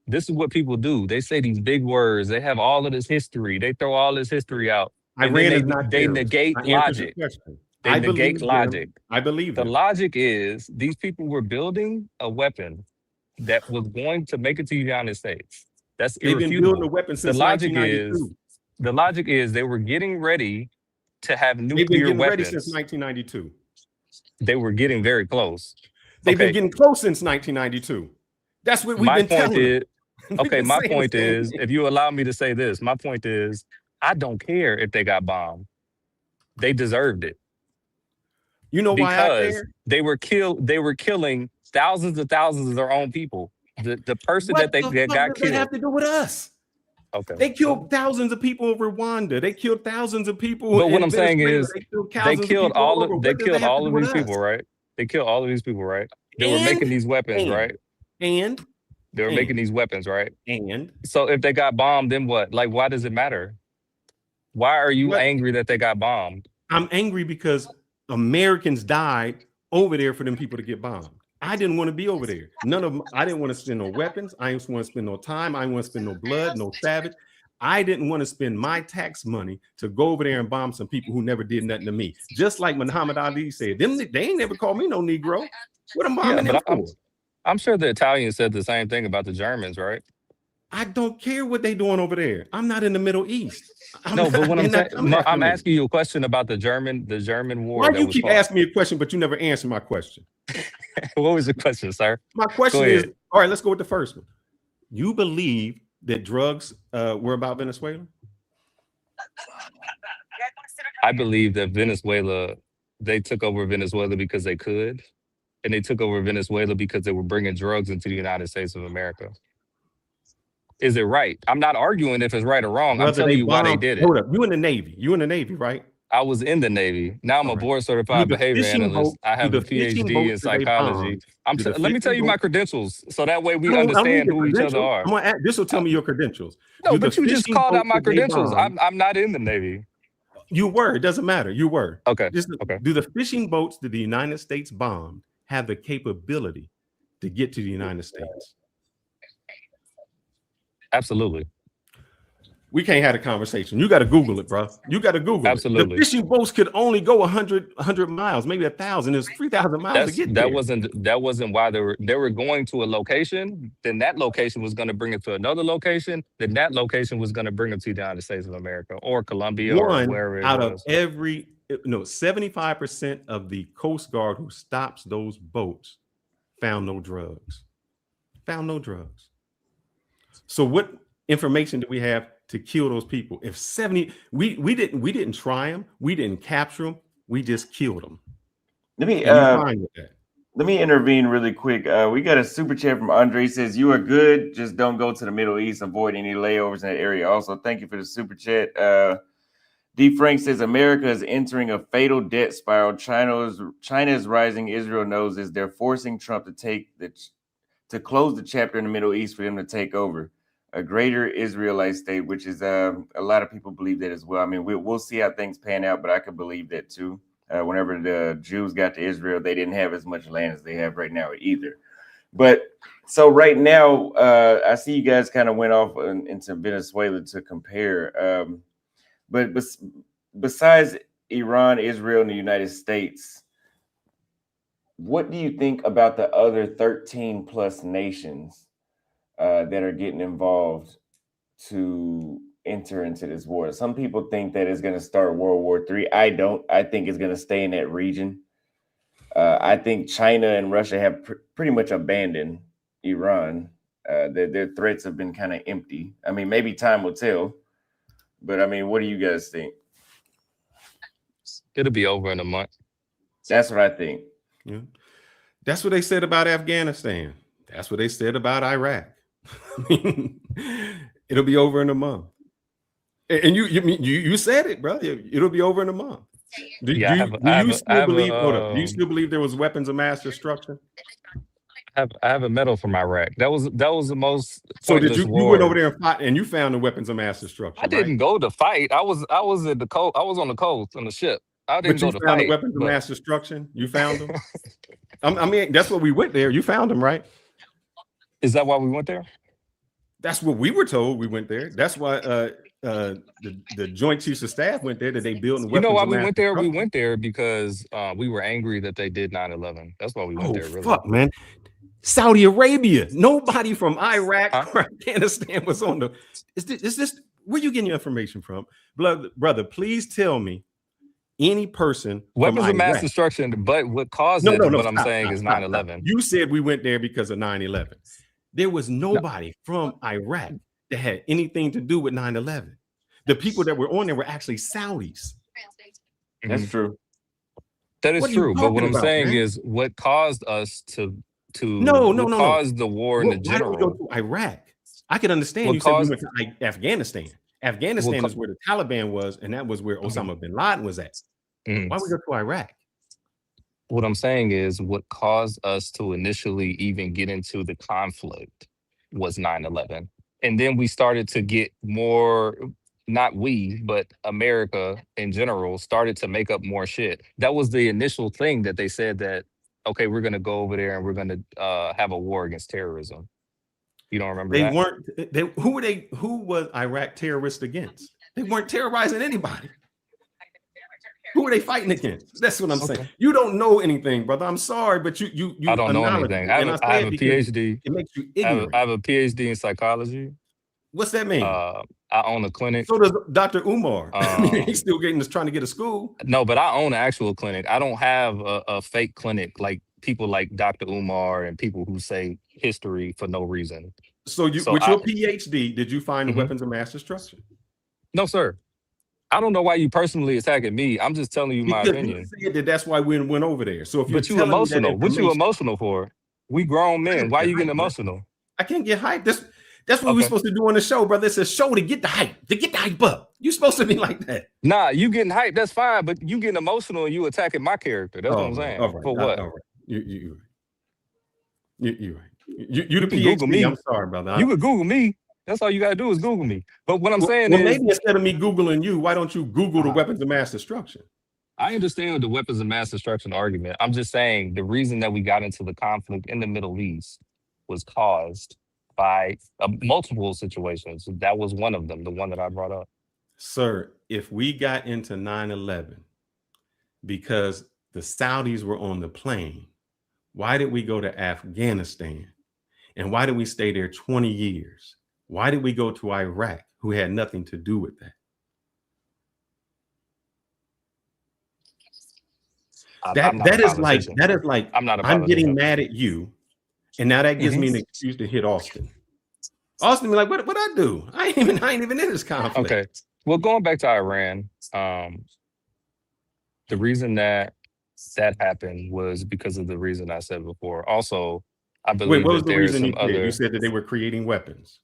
This is what people do. They say these big words. They have all of this history. They throw all this history out, and then Iran is not they terrorist. negate I answered your logic. question. They I negate believe logic. them. I believe The them. logic is these people were building a weapon that was going to make it to the United States. That's They've been building a irrefutable. weapon The since logic is 1992. the logic is they were getting ready to have They've been nuclear getting ready since weapons. 1992. They were getting very close. They've been Okay, getting close since 1992. That's what we've my been point telling them. is, We've been my saying the point same is, thing. if you allow me to say this, my point is, I don't care if they got bombed. They deserved it You know why I because care? they were killing thousands of their own people. The person What that they the that fuck got does that have killed. to do with us? Okay. They killed thousands of people in Rwanda. They killed thousands of people But what in I'm saying Venezuela. is They killed thousands of people all over. What does that have to do with these people, us? right? They killed all of these people, right? They were And making these weapons, right? and They were making these weapons, right? and So if they got bombed, then what? Like, why does it matter? Why are you what? angry that they got bombed? I'm angry because Americans died over there for them people to get bombed. I didn't want to be over there. None of them. I didn't want to spend no weapons. I didn't want to spend no time. I didn't want to spend no blood, no savage. I didn't want to spend my tax money to go over there and bomb some people who never did nothing to me. Just like Muhammad Ali said, they ain't never called me no Negro. What am I Yeah, bombing them but for? I'm sure the Italians said the same thing about the Germans, right? I don't care what they doing over there. I'm not in the Middle East. No, but what I'm saying, I'm me. asking you a question about the German war Why that you was keep fought. asking me a question, but you never answer my question? What was the question, sir? My question is, all right, let's go with the first one. You believe that drugs were about Venezuela? I believe that Venezuela, they took over Venezuela because they could, and they took over Venezuela because they were bringing drugs into the United States of America. Is it right? I'm not arguing if it's right or wrong. I'm telling you why they did it. Hold up, you in the Navy, right? I was in the Navy. Now I'm a board certified behavior analyst. I have a PhD in psychology. Let me tell you my credentials so that way we understand who each other are. This will tell me your credentials. No, but you just called out my credentials. I'm not in the Navy. You were. It doesn't matter. You were. Okay. Okay. Do the fishing boats that the United States bombed have the capability to get to the United States? Absolutely. We can't have a conversation. You got to Google it, bro. You got to Google Absolutely. it. The fishing boats could only go 100 miles, maybe 1,000. It's 3,000 miles to get there. That wasn't why they were going to a location. Then that location was going to bring it to another location. Then that location was going to bring it to the United States of America or Colombia or wherever it was. Out of 75% of the Coast Guard who stops those boats found no drugs. Found no drugs. So what information do we have to kill those people? If 70, we didn't try them, we didn't capture them, we just killed them. Let me intervene really quick. We got a super chat from Andre. He says, "You are good. Just don't go to the Middle East. Avoid any layovers in that area." Also, thank you for the super chat. D. Frank says, "America is entering a fatal debt spiral. China is rising. Israel knows this. They're forcing Trump to close the chapter in the Middle East for them to take over a greater Israelite state," which is a lot of people believe that as well. I mean, we'll see how things pan out, but I could believe that too. Whenever the Jews got to Israel, they didn't have as much land as they have right now either. But so right now, I see you guys kind of went off into Venezuela to compare. But besides Iran, Israel, and the United States, what do you think about the other 13 plus nations that are getting involved to enter into this war? Some people think that it's going to start World War III. I don't. I think it's going to stay in that region. I think China and Russia have pretty much abandoned Iran. Their threats have been kind of empty. I mean, maybe time will tell. But I mean, what do you guys think? It'll be over in a month. That's what I think. Yeah. That's what they said about Afghanistan. That's what they said about Iraq. I mean, it'll be over in a month. And you said it, bro. It'll be over in a month. Do you still believe there was weapons of mass destruction? I have a medal from Iraq. That was the most. So did you went over there and fought and you found the weapons of mass destruction? I didn't go to fight. I was at the coast. I was on the coast on the ship. I didn't go to fight. The weapons of mass destruction. You found them. I mean, that's what we went there. You found them, right? Is that why we went there? That's what we were told. We went there. That's why the Joint Chiefs of Staff went there. That they built. You know why we went there? We went there because we were angry that they did 9/11. That's why we went there. Really. Fuck, man. Saudi Arabia. Nobody from Iraq or Afghanistan was on the. Is this where you getting your information from, brother? Please tell me any person. Weapons of mass destruction, but what caused it? What I'm saying is 9/11. You said we went there because of 9/11. There was nobody from Iraq that had anything to do with 9/11. The people that were on there were actually Saudis. That's true. That is true. But what I'm saying is what caused us to caused the war in the general. Why don't we go to Iraq? I can understand you said we went to Afghanistan. Afghanistan is where the Taliban was, and that was where Osama bin Laden was at. Why we go to Iraq? What I'm saying is what caused us to initially even get into the conflict was 9/11. And then we started to get more, not we, but America in general started to make up more shit. That was the initial thing that they said that, okay, we're going to go over there and we're going to have a war against terrorism. You don't remember that? Who was Iraq terrorist against? They weren't terrorizing anybody. Who are they fighting against? That's what I'm saying. You don't know anything, brother. I'm sorry, but you I don't know anything. I have a PhD. It makes you ignorant. I have a PhD in psychology. What's that mean? I own a clinic. So does Dr. Umar. He's still trying to get a school. No, but I own an actual clinic. I don't have a fake clinic like people like Dr. Umar and people who say history for no reason. So with your PhD, did you find the weapons of mass destruction? No, sir. I don't know why you personally attacking me. I'm just telling you my opinion. You said that's why we went over there. So if but you emotional, what you emotional for? We grown men. Why you getting emotional? I can't get hyped. That's what we're supposed to do on the show, brother. It's a show to get the hype up. You're supposed to be like that. Nah, you getting hyped. That's fine, but you getting emotional and you attacking my character. That's what I'm saying. All right, for what? All right. You the PhD. I'm sorry, brother. You could Google me. That's all you gotta do is Google me. But what I'm saying is, maybe instead of me Googling you, why don't you Google the weapons of mass destruction? I understand the weapons of mass destruction argument. I'm just saying the reason that we got into the conflict in the Middle East was caused by multiple situations. That was one of them, the one that I brought up. Sir, if we got into 9/11 because the Saudis were on the plane, why did we go to Afghanistan? And why did we stay there 20 years? Why did we go to Iraq, who had nothing to do with that? That is like I'm getting mad at you, and now that gives me an excuse to hit Austin. Austin be like, what I do? I ain't even in this conflict. Okay. Well, going back to Iran, the reason that happened was because of the reason I said before. Also, I believe what was that the there's reason some other. You said that they were creating weapons.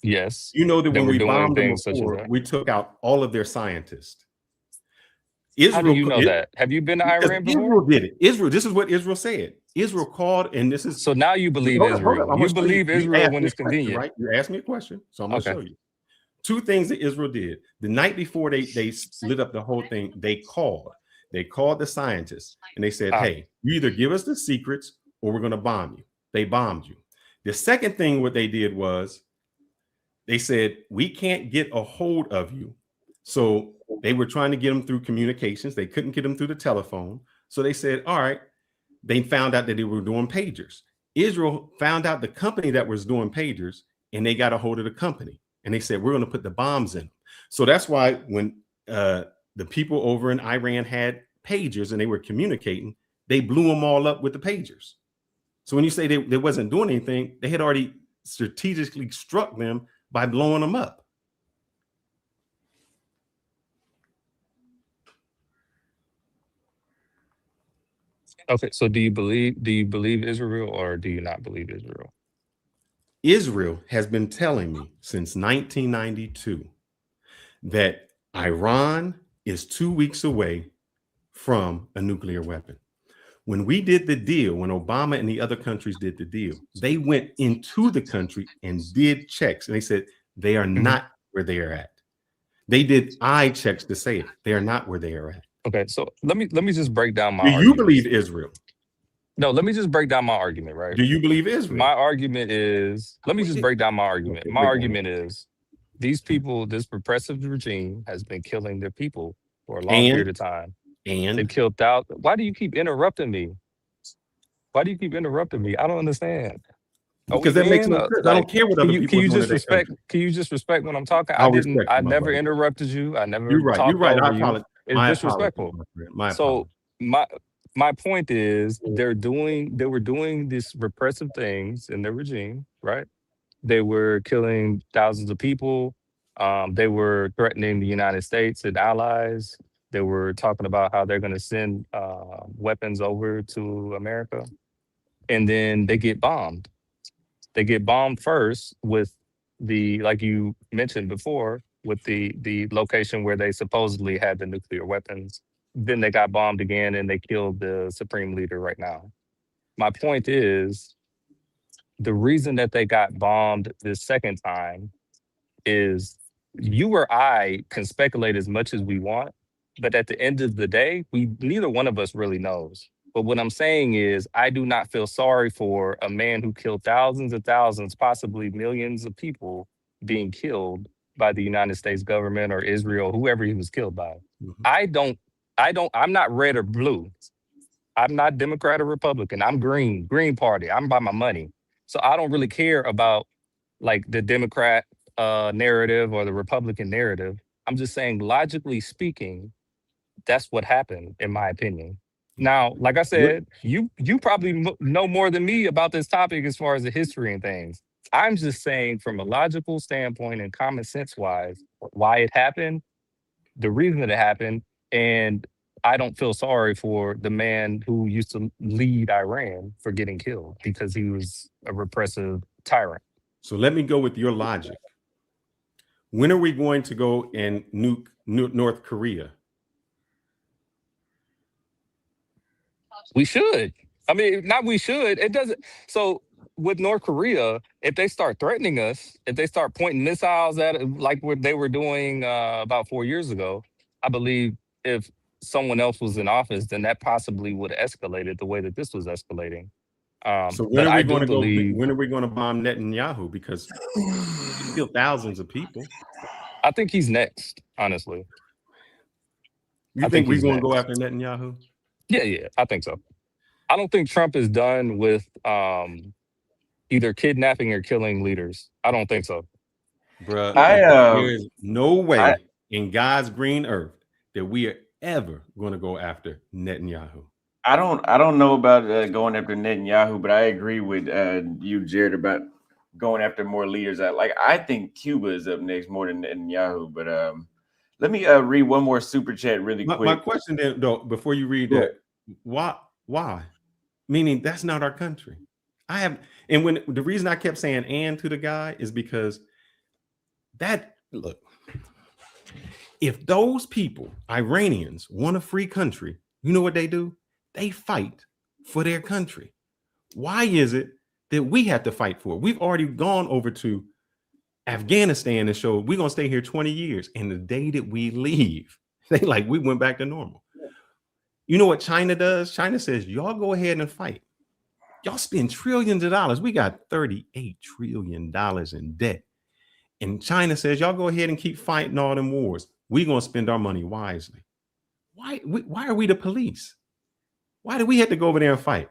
Yes. You know that when we bombed them before, we took out all of their scientists. How do you know that? Have you been to Iran before? Israel did it. Israel. This is what Israel said. Israel called, and this is so now you believe Israel. You believe Israel when it's convenient, right? You asked me a question, so I'm going to show you. Two things that Israel did the night before they lit up the whole thing. They called the scientists, and they said, "Hey, you either give us the secrets, or we're going to bomb you." They bombed you. The second thing, what they did was, they said, "We can't get a hold of you So they were trying to get them through communications. They couldn't get them through the telephone. So they said, all right, they found out that they were doing pagers. Israel found out the company that was doing pagers, and they got a hold of the company. And they said, we're going to put the bombs in them. So that's why when the people over in Iran had pagers and they were communicating, they blew them all up with the pagers. So when you say they wasn't doing anything, they had already strategically struck them by blowing them up. Okay, so do you believe Israel or do you not believe Israel? Israel has been telling me since 1992 that Iran is 2 weeks away from a nuclear weapon. When we did the deal, when Obama and the other countries did the deal, they went into the country and did checks. And they said they are not where they are at. They did eye checks to say it. They are not where they are at. Okay, so let me just break down my Do you argument. believe Israel? No, let me just break down my argument, right? Do you believe Israel? My argument is, let me just break down my argument. My argument is these people, this repressive regime has been killing their people for a long period of time. And they killed thousands. Why do you keep interrupting me? Why do you keep interrupting me? I don't understand. Because that makes no sense. I don't care what other people can you are doing just respect? Can you just respect when I'm talking? I never interrupted you. I never You're right. talked You're right. over I you. apologize. It's disrespectful. So my point is they were doing these repressive things in their regime, right? They were killing thousands of people. They were threatening the United States and allies. They were talking about how they're going to send weapons over to America. And then they get bombed. They get bombed first with like you mentioned before, with the location where they supposedly had the nuclear weapons. Then they got bombed again and they killed the supreme leader right now. My point is, the reason that they got bombed this second time is you or I can speculate as much as we want, but at the end of the day, neither one of us really knows. But what I'm saying is, I do not feel sorry for a man who killed thousands and thousands, possibly millions of people being killed by the United States government or Israel, whoever he was killed by. I'm not red or blue. I'm not Democrat or Republican. I'm Green Party. I'm by my money. So I don't really care about like the Democrat narrative or the Republican narrative. I'm just saying, logically speaking, that's what happened, in my opinion. Now, like I said, you probably know more than me about this topic as far as the history and things. I'm just saying, from a logical standpoint and common sense wise, why it happened, the reason that it happened, and I don't feel sorry for the man who used to lead Iran for getting killed because he was a repressive tyrant. So let me go with your logic. When are we going to go and nuke North Korea? We should. I mean, not we should. It doesn't. So with North Korea, if they start threatening us, if they start pointing missiles at it, like what they were doing about 4 years ago, I believe if someone else was in office, then that possibly would have escalated the way that this was escalating. So when are we going to go? When are we going to bomb Netanyahu? Because he killed thousands of people. I think he's next. Honestly, you think we're going to go after Netanyahu? Yeah, I think so. I don't think Trump is done with either kidnapping or killing leaders. I don't think so. Bruh, there's no way in God's green earth that we are ever going to go after Netanyahu. I don't know about going after Netanyahu, but I agree with you, Jared, about going after more leaders. I think Cuba is up next more than Netanyahu. But let me read one more super chat really quick. My question then, though, before you read that, why? Meaning that's not our country. And when the reason I kept saying "and" to the guy is because look, if those people, Iranians, want a free country, you know what they do? They fight for their country. Why is it that we have to fight for it? We've already gone over to Afghanistan and showed we're gonna stay here 20 years. And the day that we leave, we went back to normal. You know what China does? China says, y'all go ahead and fight. Y'all spend trillions of dollars. We got $38 trillion in debt. And China says, y'all go ahead and keep fighting all them wars. we're going to spend our money wisely. Why are we the police? Why do we have to go over there and fight?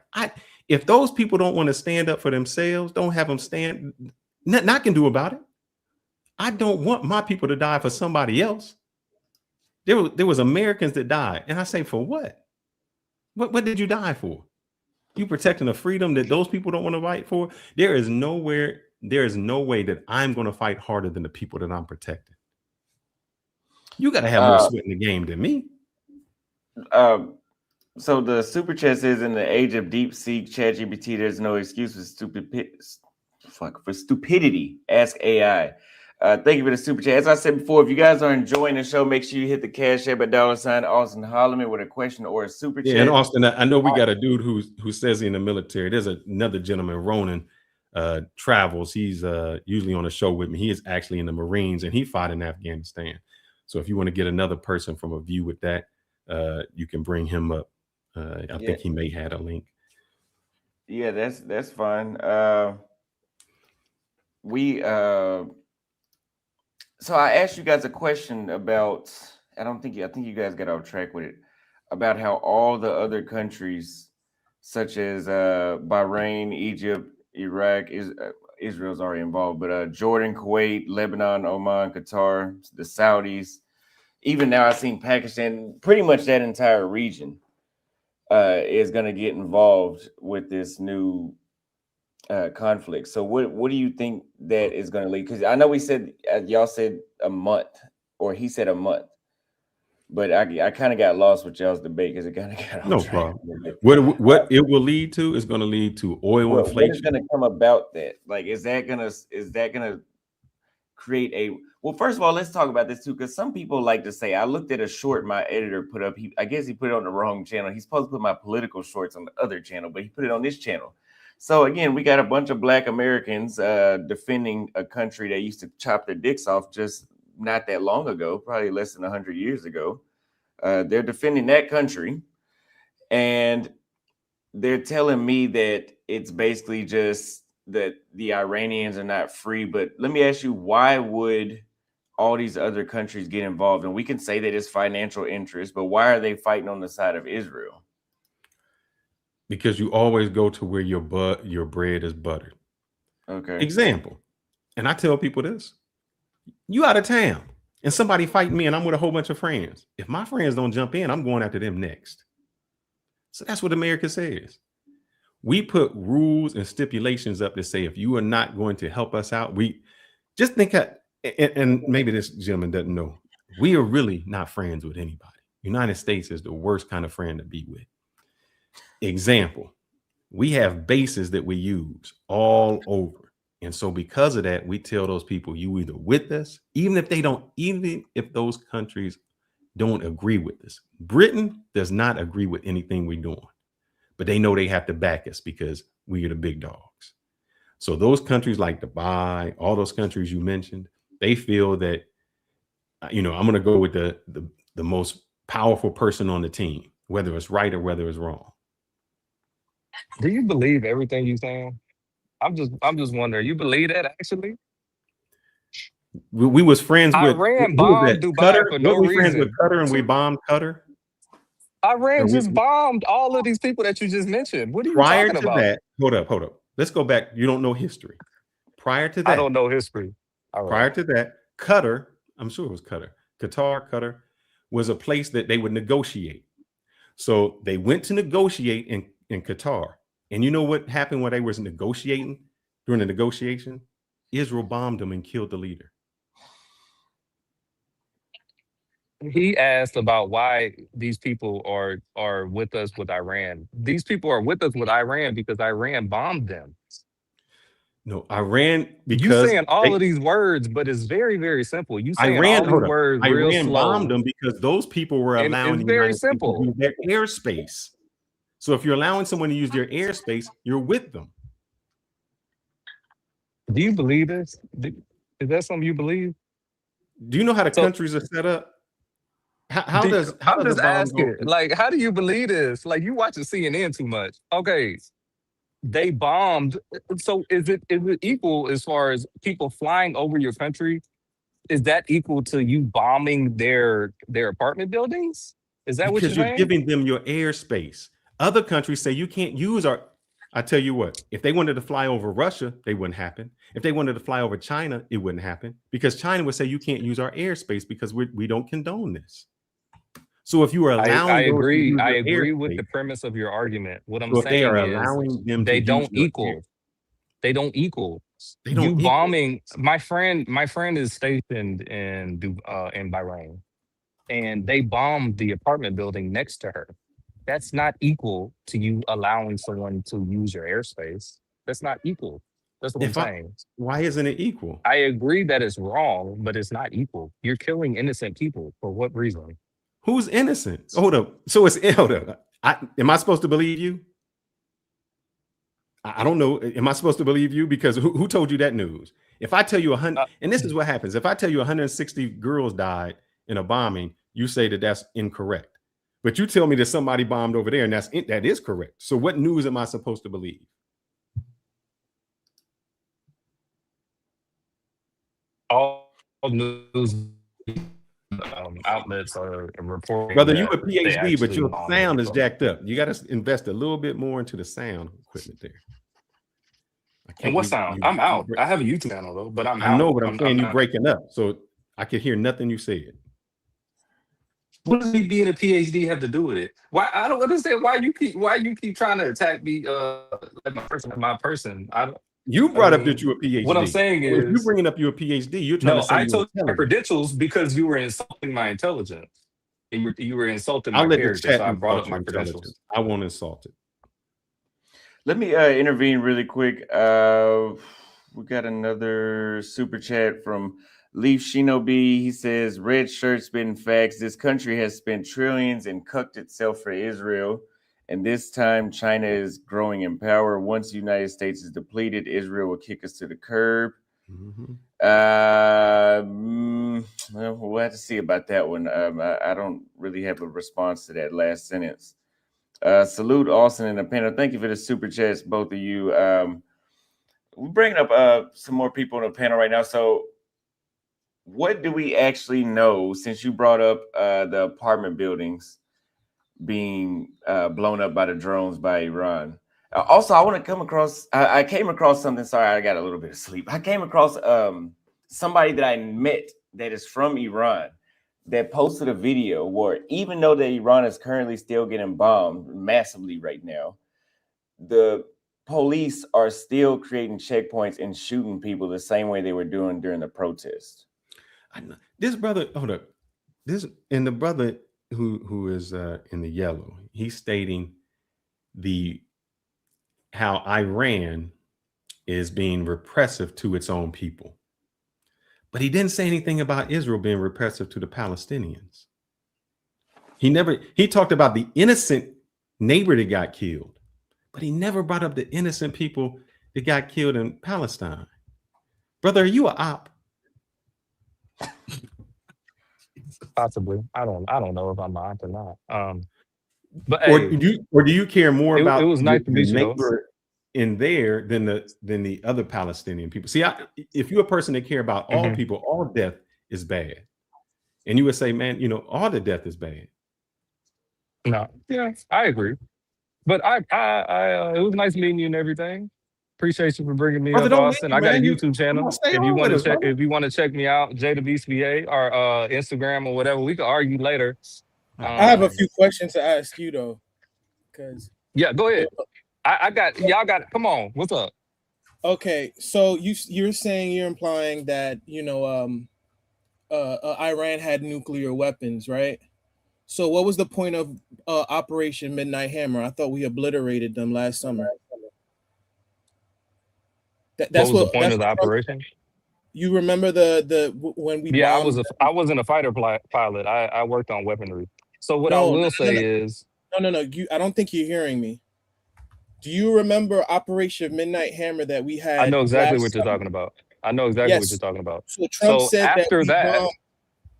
If those people don't want to stand up for themselves, don't have them stand. Nothing I can do about it. I don't want my people to die for somebody else. There was Americans that died, and I say, for what? What did you die for? You protecting a freedom that those people don't want to fight for? There is no way that I'm going to fight harder than the people that I'm protecting. You got to have more sweat in the game than me. So the super chat says, in the age of deep seek ChatGPT, there's no excuse for stupidity. Ask AI. Thank you for the super chat. As I said before, if you guys are enjoying the show, make sure you hit the Cash App at $ Austin Holloman with a question or a super chat. Yeah, and Austin, I know we got a dude who says he's in the military. There's another gentleman, Ronan, travels. He's usually on a show with me. He is actually in the Marines, and he fought in Afghanistan. So if you want to get another person from a view with that, you can bring him up. I think he may have a link. Yeah, that's fine. So I asked you guys a question about, I think you guys got off track with it, about how all the other countries, such as Bahrain, Egypt, Iraq, Israel's already involved, but Jordan, Kuwait, Lebanon, Oman, Qatar, the Saudis, even now I've seen Pakistan, pretty much that entire region is going to get involved with this new conflict. So what do you think that is going to lead? Because I know we said, y'all said a month, or he said a month, but I kind of got lost with y'all's debate because it kind of got no problem. What it will lead to is going to lead to oil inflation. What is going to come about that? Like, is that gonna create a? Well, first of all, let's talk about this too, because some people like to say, I looked at a short my editor put up. I guess he put it on the wrong channel. He's supposed to put my political shorts on the other channel, but he put it on this channel. So again, we got a bunch of Black Americans defending a country that used to chop their dicks off just not that long ago, probably less than 100 years ago. They're defending that country, and they're telling me that it's basically just that the Iranians are not free. But let me ask you, why would all these other countries get involved? And we can say that it's financial interest, but why are they fighting on the side of Israel? Because you always go to where your bread is buttered. Okay. Example, and I tell people this: you out of town and somebody fighting me, and I'm with a whole bunch of friends. If my friends don't jump in, I'm going after them next. So that's what America says. We put rules and stipulations up to say, if you are not going to help us out, we just think, and maybe this gentleman doesn't know, we are really not friends with anybody. United States is the worst kind of friend to be with. Example, we have bases that we use all over. And so because of that, we tell those people, you either with us, even if those countries don't agree with us. Britain does not agree with anything we're doing, but they know they have to back us because we are the big dogs. So those countries like Dubai, all those countries you mentioned, they feel that, I'm going to go with the most powerful person on the team, whether it's right or whether it's wrong. Do you believe everything you're saying? I'm just wondering. You believe that actually? We was friends with Iran bombed Dubai Qatar? for no reason. Friends with Qatar, and we bombed Qatar. Iran just bombed all of these people that you just mentioned. What are you talking about? Prior to that, hold up. Let's go back. You don't know history. Prior to that, I don't know history. Prior to that, Qatar, I'm sure it was Qatar was a place that they would negotiate. So they went to negotiate in Qatar. And you know what happened when they was negotiating during the negotiation? Israel bombed them and killed the leader. He asked about why these people are with us with Iran. These people are with us with Iran because Iran bombed them. No, Iran, because you saying all of these words, but it's very, very simple. You saying Iran, all these words real Iran slow. bombed them because those people were allowing it's very simple. to use their airspace. So if you're allowing someone to use their airspace, you're with them. Do you believe this? Is that something you believe? Do you know how the countries are set up? How does I'm just asking, like, how do you believe this? Like, you watching CNN too much. Okay, they bombed. So is it equal as far as people flying over your country is that equal to you bombing their apartment buildings? Is that what you're Because you're saying? giving them your airspace. Other countries say you can't use our. I tell you what, if they wanted to fly over Russia, they wouldn't happen. If they wanted to fly over China, it wouldn't happen because China would say you can't use our airspace because we don't condone this. So if you are I allowing those to agree. use I your agree with the airspace, premise of your argument. What I'm so if they are saying is allowing them to they use don't your air, equal. They don't equal. they You don't equal. bombing my friend is stationed in Bahrain, and they bombed the apartment building next to her. That's not equal to you allowing someone to use your airspace. That's not equal. That's what I'm If I, saying. why isn't it equal? I agree that it's wrong, but it's not equal. You're killing innocent people for what reason? Who's innocent? Hold up. So it's hold up. Am I supposed to believe you? I don't know. Am I supposed to believe you? Because who told you that news? If I tell you 100, Uh, and this is what happens. If I tell you 160 girls died in a bombing, you say that that's incorrect. But you tell me that somebody bombed over there, and that is correct. So what news am I supposed to believe? all news outlets are reporting Brother, you that a they PhD, but actually your bombed sound is the jacked up. You got to invest a little bit more into the sound equipment there. I And can't. what sound? I'm out. I have a YouTube channel though, but I'm I know, out. but I'm saying I'm you not. breaking up, so I could hear nothing you said. What does me being a PhD have to do with it? Why I don't understand why you keep trying to attack me like my person. You I brought up that mean, you a what I'm PhD. saying So if you're is bringing up you're a PhD, you're trying to no. say I you're told you my intelligent. credentials because you were insulting my intelligence. You were insulting I'll my let the character, so chat I brought up insult my your intelligence. credentials. I won't insult it. Let me intervene really quick. We got another super chat from Leaf Shinobi. He says, "Red shirt spitting facts. This country has spent trillions and cucked itself for Israel, and this time China is growing in power. Once the United States is depleted, Israel will kick us to the curb." Mm-hmm. Well, we'll have to see about that one. I don't really have a response to that last sentence. Salute Austin and the panel. Thank you for the super chats, both of you. We're bringing up some more people on the panel right now. So, what do we actually know since you brought up the apartment buildings being blown up by the drones by Iran? Also, I want to come across. I came across something. Sorry, I got a little bit of sleep. I came across somebody that I met that is from Iran that posted a video where even though that Iran is currently still getting bombed massively right now, the police are still creating checkpoints and shooting people the same way they were doing during the protest. I know. This brother, hold up. This and the brother who is in the yellow, he's stating how Iran is being repressive to its own people. But he didn't say anything about Israel being repressive to the Palestinians. He talked about the innocent neighbor that got killed, but he never brought up the innocent people that got killed in Palestine. Brother, are you a op? Possibly. I don't know if I'm out or not. But Or hey, do you care more it about was nice to your meet you though. neighbor in there than the other Palestinian people? See, if you're a person that care about all Mhm. people, all death is bad. And you would say, man, all the death is bad. No, yeah, I agree. But it was nice meeting you and everything. Appreciate you for bringing me Brother, up, don't Austin. leave, I got a man. YouTube Come on, channel. stay on with us, brother. If you want to check me out, JWSBA or Instagram or whatever, we can argue later. I have a few questions to ask you though, because Yeah, go ahead. I got y'all got. Come on, what's up? okay, so you're implying that Iran had nuclear weapons, right? So what was the point of Operation Midnight Hammer? I thought we obliterated them last summer. What was the point That's of the what Trump. operation? You remember when we Yeah, bombed? I wasn't a fighter pilot. I worked on weaponry. So what I No, will say is, no. I don't think you're hearing me. Do you remember Operation Midnight Hammer that we I had know exactly what last you're summer? talking about. I know exactly what you're Yes. talking about. So Trump So said that we bombed.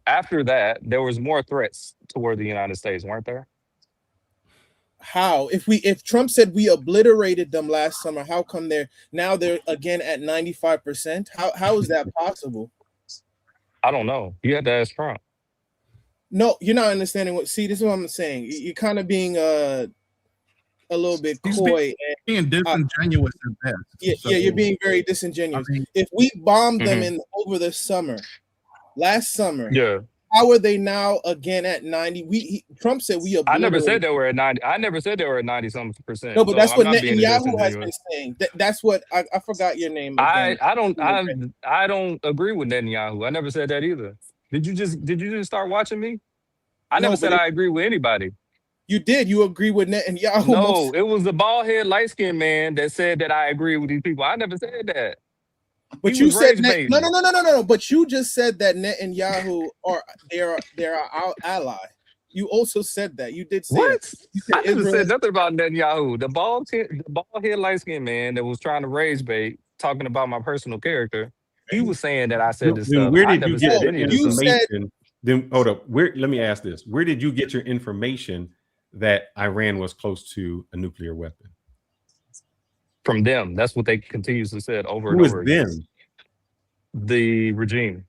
after that, there was more threats toward the United States, weren't there? How? If Trump said we obliterated them last summer, how come they're again at 95%? How is that possible? I don't know. You had to ask Trump. No, you're not understanding what. See, this is what I'm saying. You're kind of being a little bit He's coy. being disingenuous at best. Yeah, So, yeah, you're being very disingenuous. I mean, If we bombed them Mhm. over the summer, last summer, Yeah. how are they now again at 90? Trump said we I never said obliterated. they were at 90. I never said they were at 90-something percent. No, but So that's I'm what not being Netanyahu has been disingenuous. saying. That's what I forgot your name again. I don't agree with Netanyahu. I never said that either. Did you just start watching me? I No, never but said I agree with anybody. you did. You agree with Netanyahu. No, it was the bald head, light skinned man that said that I agree with these people. I never said that. But He you was said rage no. baiting. But you just said that Netanyahu they're our ally. You also said that. You did say that. What? You said I never Israel said is- nothing about Netanyahu. The bald head, light skinned man that was trying to rage bait, talking about my personal character. He was saying that I said this Then stuff. where I did never you get said your any of this you stuff. information? Then hold up. Let me ask this. Where did you get your information that Iran was close to a nuclear weapon? From them. That's what they continuously said over Who and is over again. them? The regime.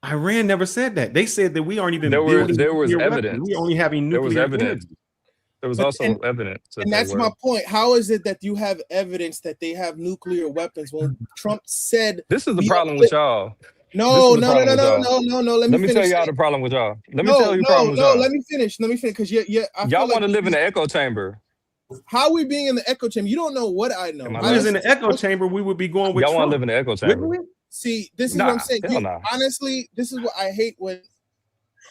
Iran never said that. They said that we aren't even There building was nuclear weapons. evidence. We only having There was nuclear evidence. energy. There was But- also evidence. and that's my point. How is it that you have evidence that they have nuclear weapons when Trump said This is the we problem are- with y'all. No. This is the problem with y'all. Let me Let me tell finish. y'all the problem with y'all. Let me No, tell you the problem with y'all. let me finish. Because I Y'all feel want like to live in the echo chamber. how we being in the echo chamber. You don't know what I know. Am I If we was in the echo chamber, we would be going with Y'all want Trump. to live in the echo Wouldn't chamber. we? See, this is Nah, what I'm saying. hell nah. Honestly, this is what I hate when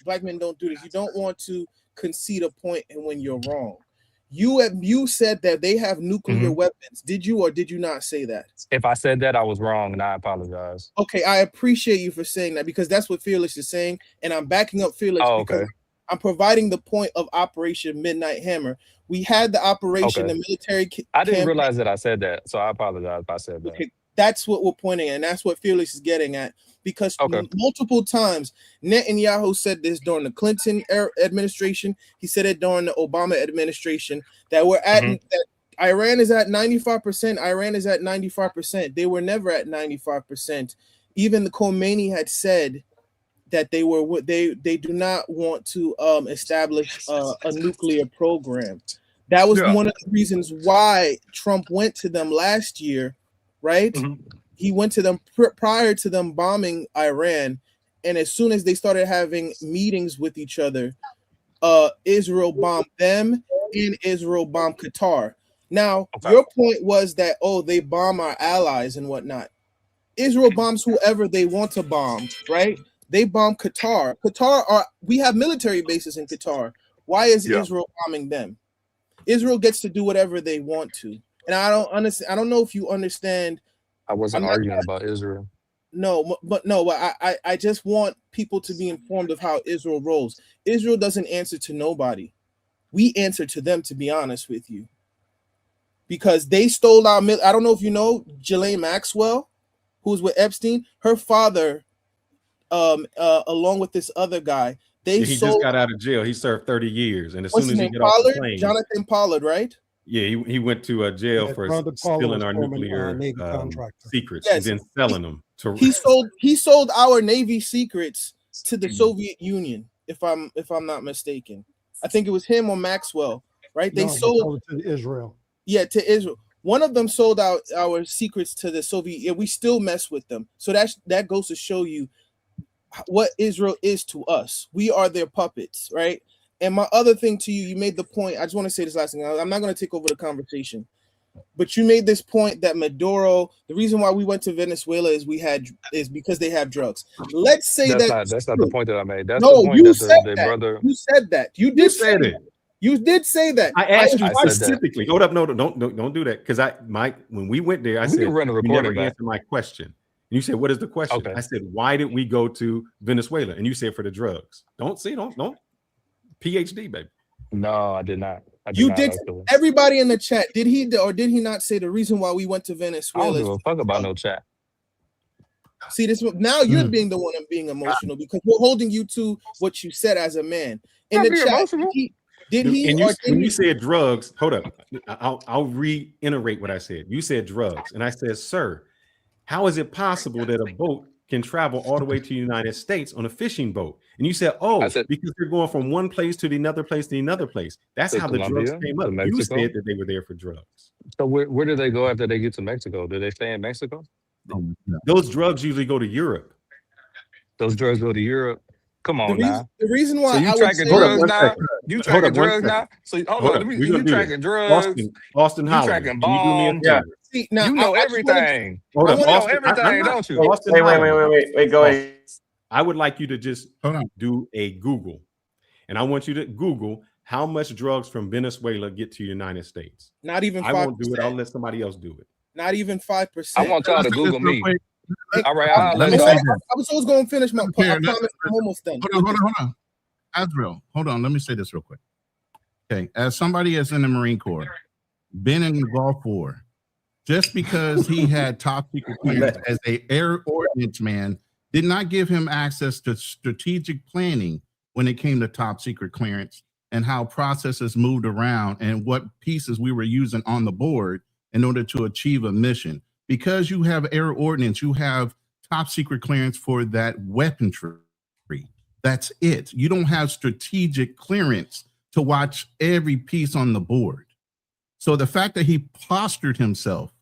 black men don't do this. You don't want to concede a point and when you're wrong. You said that they have nuclear Mhm. weapons. Did you or did you not say that? If I said that, I was wrong, and I apologize. Okay, I appreciate you for saying that because that's what Fearless is saying, and I'm backing up Fearless Oh, because okay. I'm providing the point of Operation Midnight Hammer. We had the operation, Okay. the military. I didn't campaign. realize that I said that, so I apologize if I said that. Okay, that's what we're pointing at, and that's what Fearless is getting at. Because Okay. multiple times Netanyahu said this during the Clinton administration. He said it during the Obama administration that we're at Mhm. that Iran is at 95%. Iran is at 95%. They were never at 95%. Even the Khomeini had said that they do not want to establish a nuclear program. That was Yeah. one of the reasons why Trump went to them last year, right? Mhm. He went to them prior to them bombing Iran, and as soon as they started having meetings with each other, Israel bombed them and Israel bombed Qatar. Now, Okay. your point was that they bomb our allies and whatnot. Israel bombs whoever they want to bomb, right? They bomb Qatar. We have military bases in Qatar. Why is Yeah. Israel bombing them? Israel gets to do whatever they want to. And I don't understand. I don't know if you understand. I wasn't I'm not- arguing about Israel. But I just want people to be informed of how Israel rolls. Israel doesn't answer to nobody. We answer to them, to be honest with you. Because they stole our I don't know if you know Ghislaine Maxwell, who's with Epstein. Her father, along with this other guy, they He sold. just got out of jail. He served 30 years, and as What's soon his as he name? get off the Pollard? plane, Jonathan Pollard, right? yeah, he went to jail for Brother Paul stealing was our former, nuclear Navy contractor. secrets Yes. and then selling them to. He sold our Navy secrets to the Soviet Union, if I'm not mistaken. I think it was him or Maxwell, right? They No, he sold it to Israel. to Israel. One of them sold out our secrets to the Soviet. Yeah, we still mess with them. So that goes to show you what Israel is to us. We are their puppets, right? And my other thing to you, you made the point. I just want to say this last thing. I'm not going to take over the conversation, but you made this point that Maduro. The reason why we went to Venezuela is because they have drugs. Let's say That's not the point that I made. That's No, the point you that said the that. brother. You said that. You You did say said that. it. You did say that. I asked you I said that. specifically. Hold up, no, don't do that. Because when we went there, I We said can run a you recording never back. answered my question. And you said, "What is the question?" Okay. I said, "Why did we go to Venezuela?" And you said, "For the drugs." Don't PhD, baby. No, I did not. You did. Actually. Everybody in the chat, did he or did he not say the reason why we went to I don't Venezuela? give a fuck about no chat. See this now you're being the one and being emotional because we're holding you to what you said as a man in Not the being chat. emotional. Did he And or when did you he? said drugs, hold up. I'll reiterate what I said. You said drugs, and I said, "Sir, how is it possible that a boat can travel all the way to the United States on a fishing boat. And you said, oh, because they're going from one place to another place to another place. That's how the drugs came up. You said that they were there for drugs. So where do they go after they get to Mexico? Do they stay in Mexico? Those drugs usually go to Europe. Those drugs go to Europe. Come on now. The reason why so you tracking drugs now? You tracking drugs now? So hold on. You tracking drugs? Austin Holland. You tracking bombs? Yeah. See, now, you know everything. You know everything, don't you? Wait. Go ahead. I would like you to just do a Google, and I want you to Google how much drugs from Venezuela get to the United States. Not even 5%. I won't do it. I'll let somebody else do it. Not even 5%. I want y'all to Google me. All right, I was always going to finish my point. I promise I'm almost done. Hold on. Azrael, hold on. Let me say this real quick. Okay, as somebody that's in the Marine Corps, been in the Gulf War, just because he had top secret clearance as a air ordnance man did not give him access to strategic planning when it came to top secret clearance and how processes moved around and what pieces we were using on the board in order to achieve a mission. Because you have air ordnance, you have top secret clearance for that weaponry. That's it. You don't have strategic clearance to watch every piece on the board. So the fact that he postured himself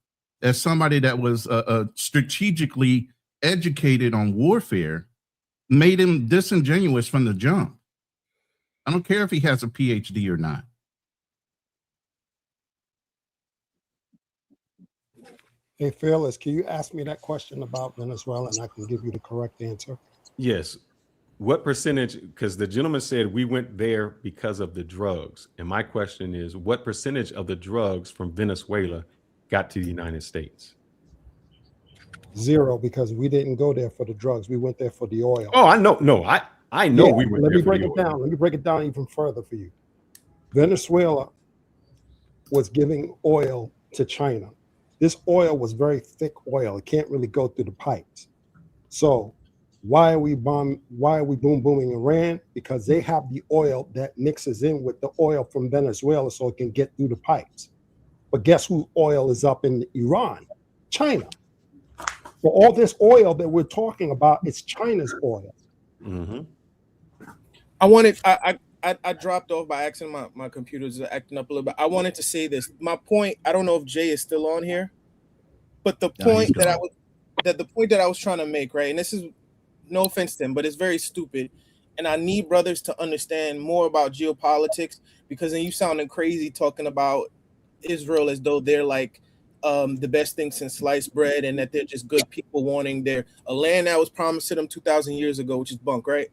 as somebody that was strategically educated on warfare made him disingenuous from the jump. I don't care if he has a PhD or not. Hey, Fearless, can you ask me that question about Venezuela and I can give you the correct answer? Yes. What percentage, because the gentleman said we went there because of the drugs. And my question is, what percentage of the drugs from Venezuela got to the United States? 0, because we didn't go there for the drugs. We went there for the oil. Oh, I know. No, I know we went there. Let me break it down. Let me break it down even further for you. Venezuela was giving oil to China. This oil was very thick oil. It can't really go through the pipes. So why are we booming Iran? Because they have the oil that mixes in with the oil from Venezuela so it can get through the pipes. But guess who oil is up in Iran? China. So all this oil that we're talking about, it's China's oil. Mm-hmm. I dropped off by accident. My computer's acting up a little bit. I wanted to say this. My point, I don't know if Jay is still on here, but the point that I was trying to make, right? And this is no offense to him, but it's very stupid. And I need brothers to understand more about geopolitics, because then you sounding crazy talking about Israel as though they're like the best thing since sliced bread and that they're just good people wanting a land that was promised to them 2,000 years ago, which is bunk, right?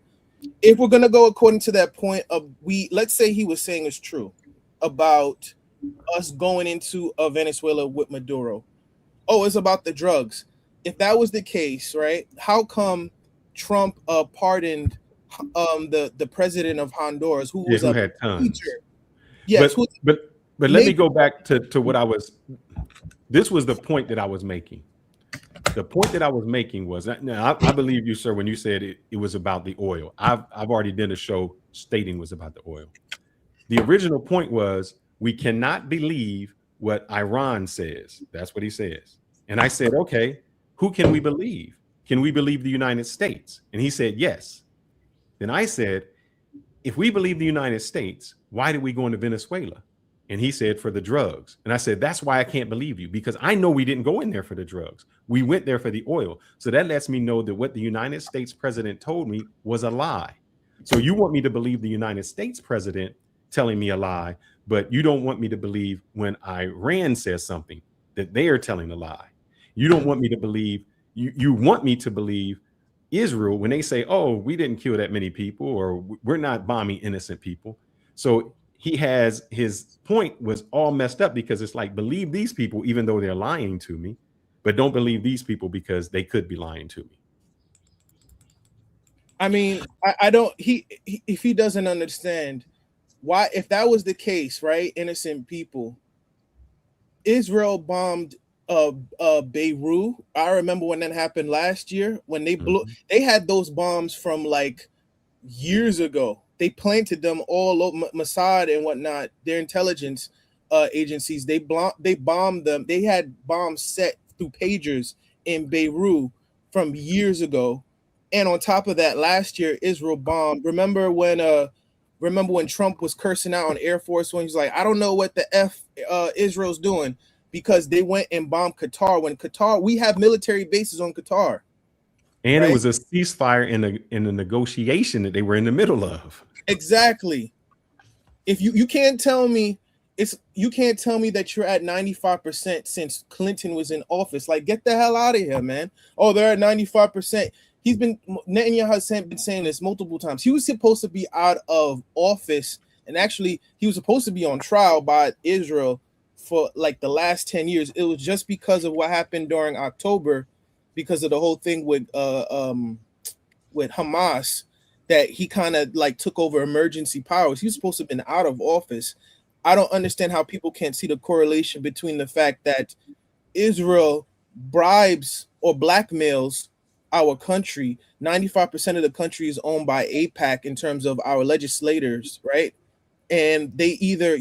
If we're going to go according to that point of let's say he was saying is true about us going into Venezuela with Maduro. Oh, it's about the drugs. If that was the case, right? How come Trump pardoned the president of Honduras, who was had tons. Teacher? Yes, but let me go back to what I was. This was the point that I was making. The point that I was making was that now I believe you, sir, when you said it was about the oil. I've already done a show stating it was about the oil. The original point was we cannot believe what Iran says. That's what he says. And I said, okay, who can we believe? Can we believe the United States? And he said, yes. Then I said, if we believe the United States, why did we go into Venezuela? And he said, for the drugs. And I said, that's why I can't believe you, because I know we didn't go in there for the drugs. We went there for the oil. So that lets me know that what the United States president told me was a lie. So you want me to believe the United States president telling me a lie, but you don't want me to believe when Iran says something that they are telling a lie. You don't want me to believe, you want me to believe Israel when they say, oh, we didn't kill that many people, or we're not bombing innocent people. So his point was all messed up, because it's like, believe these people even though they're lying to me, but don't believe these people because they could be lying to me. I mean, I don't. If he doesn't understand why, if that was the case, right? Innocent people. Israel bombed Beirut. I remember when that happened last year when they blew. Mm-hmm. They had those bombs from like years ago. They planted them all over Mossad and whatnot. Their intelligence agencies. They bombed them. They had bombs set through pagers in Beirut from years ago. And on top of that, last year Israel bombed. Remember when Trump was cursing out on Air Force One? He's like, I don't know what the F Israel's doing, because they went and bombed Qatar. When Qatar, we have military bases on Qatar. And right? it was a ceasefire in the negotiation that they were in the middle of. Exactly. If you can't tell me you can't tell me that you're at 95% since Clinton was in office. Like, get the hell out of here, man. Oh, they're at 95%. Netanyahu has been saying this multiple times. He was supposed to be out of office, and actually he was supposed to be on trial by Israel for like the last 10 years. It was just because of what happened during October, because of the whole thing with Hamas, that he kind of like took over emergency powers. He was supposed to have been out of office. I don't understand how people can't see the correlation between the fact that Israel bribes or blackmails our country. 95% of the country is owned by AIPAC in terms of our legislators, right? And they either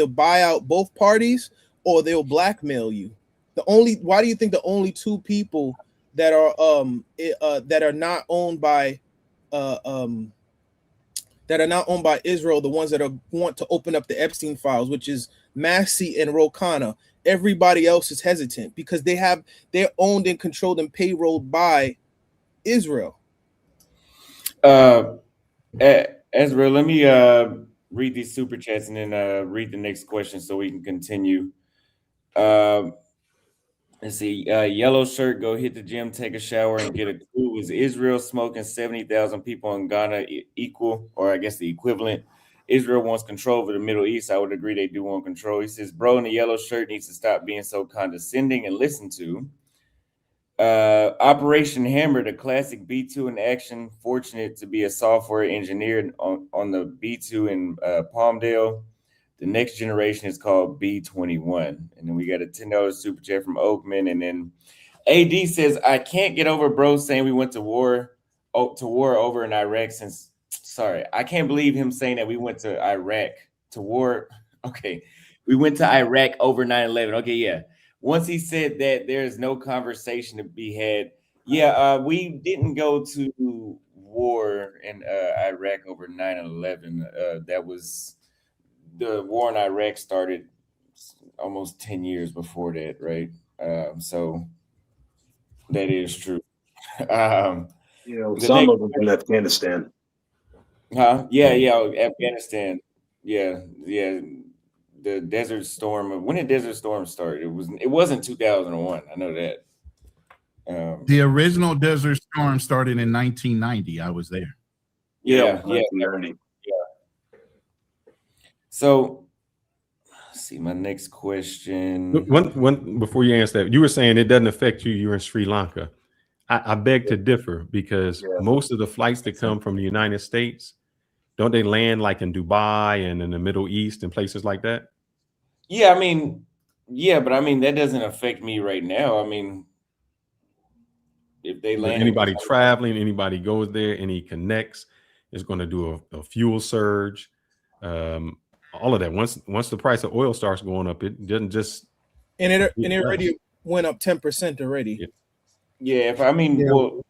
buy out both parties, or they'll blackmail you. Why do you think the only two people that are not owned by Israel, the ones that want to open up the Epstein files, which is Massey and Ro Khanna? Everybody else is hesitant because they're owned and controlled and payrolled by Israel. Ezra, let me read these super chats and then read the next question so we can continue. Let's see. Yellow shirt, go hit the gym, take a shower, and get a clue. Is Israel smoking 70,000 people in Ghana equal, or I guess the equivalent? Israel wants control over the Middle East. I would agree they do want control. He says, bro in the yellow shirt needs to stop being so condescending and listen to. Operation Hammer, the classic B2 in action. Fortunate to be a software engineer on the B2 in Palmdale. The next generation is called B21. And then we got a $10 super chat from Oakman. And then AD says, I can't get over bro saying we went to war over in Iraq since. Sorry, I can't believe him saying that we went to Iraq to war. Okay, we went to Iraq over 9/11. Okay, yeah. Once he said that there's no conversation to be had. Yeah, we didn't go to war in Iraq over 9/11. That was the war in Iraq started almost 10 years before that, right? So that is true. Some of them in Afghanistan. Huh? Yeah, Afghanistan. Yeah. The Desert Storm. When did Desert Storm start? It wasn't 2001. I know that. The original Desert Storm started in 1990. I was there. Yeah. 1990. So, let's see. My next question. One before you answer that, you were saying it doesn't affect you. You're in Sri Lanka. I beg to differ, because most of the flights that come from the United States, don't they land like in Dubai and in the Middle East and places like that? Yeah, I mean, but I mean that doesn't affect me right now. I mean, if they land, anybody traveling, anybody goes there and he connects, is going to do a fuel surge. All of that. Once the price of oil starts going up, it doesn't just. And it already went up 10% already. Yeah. Well,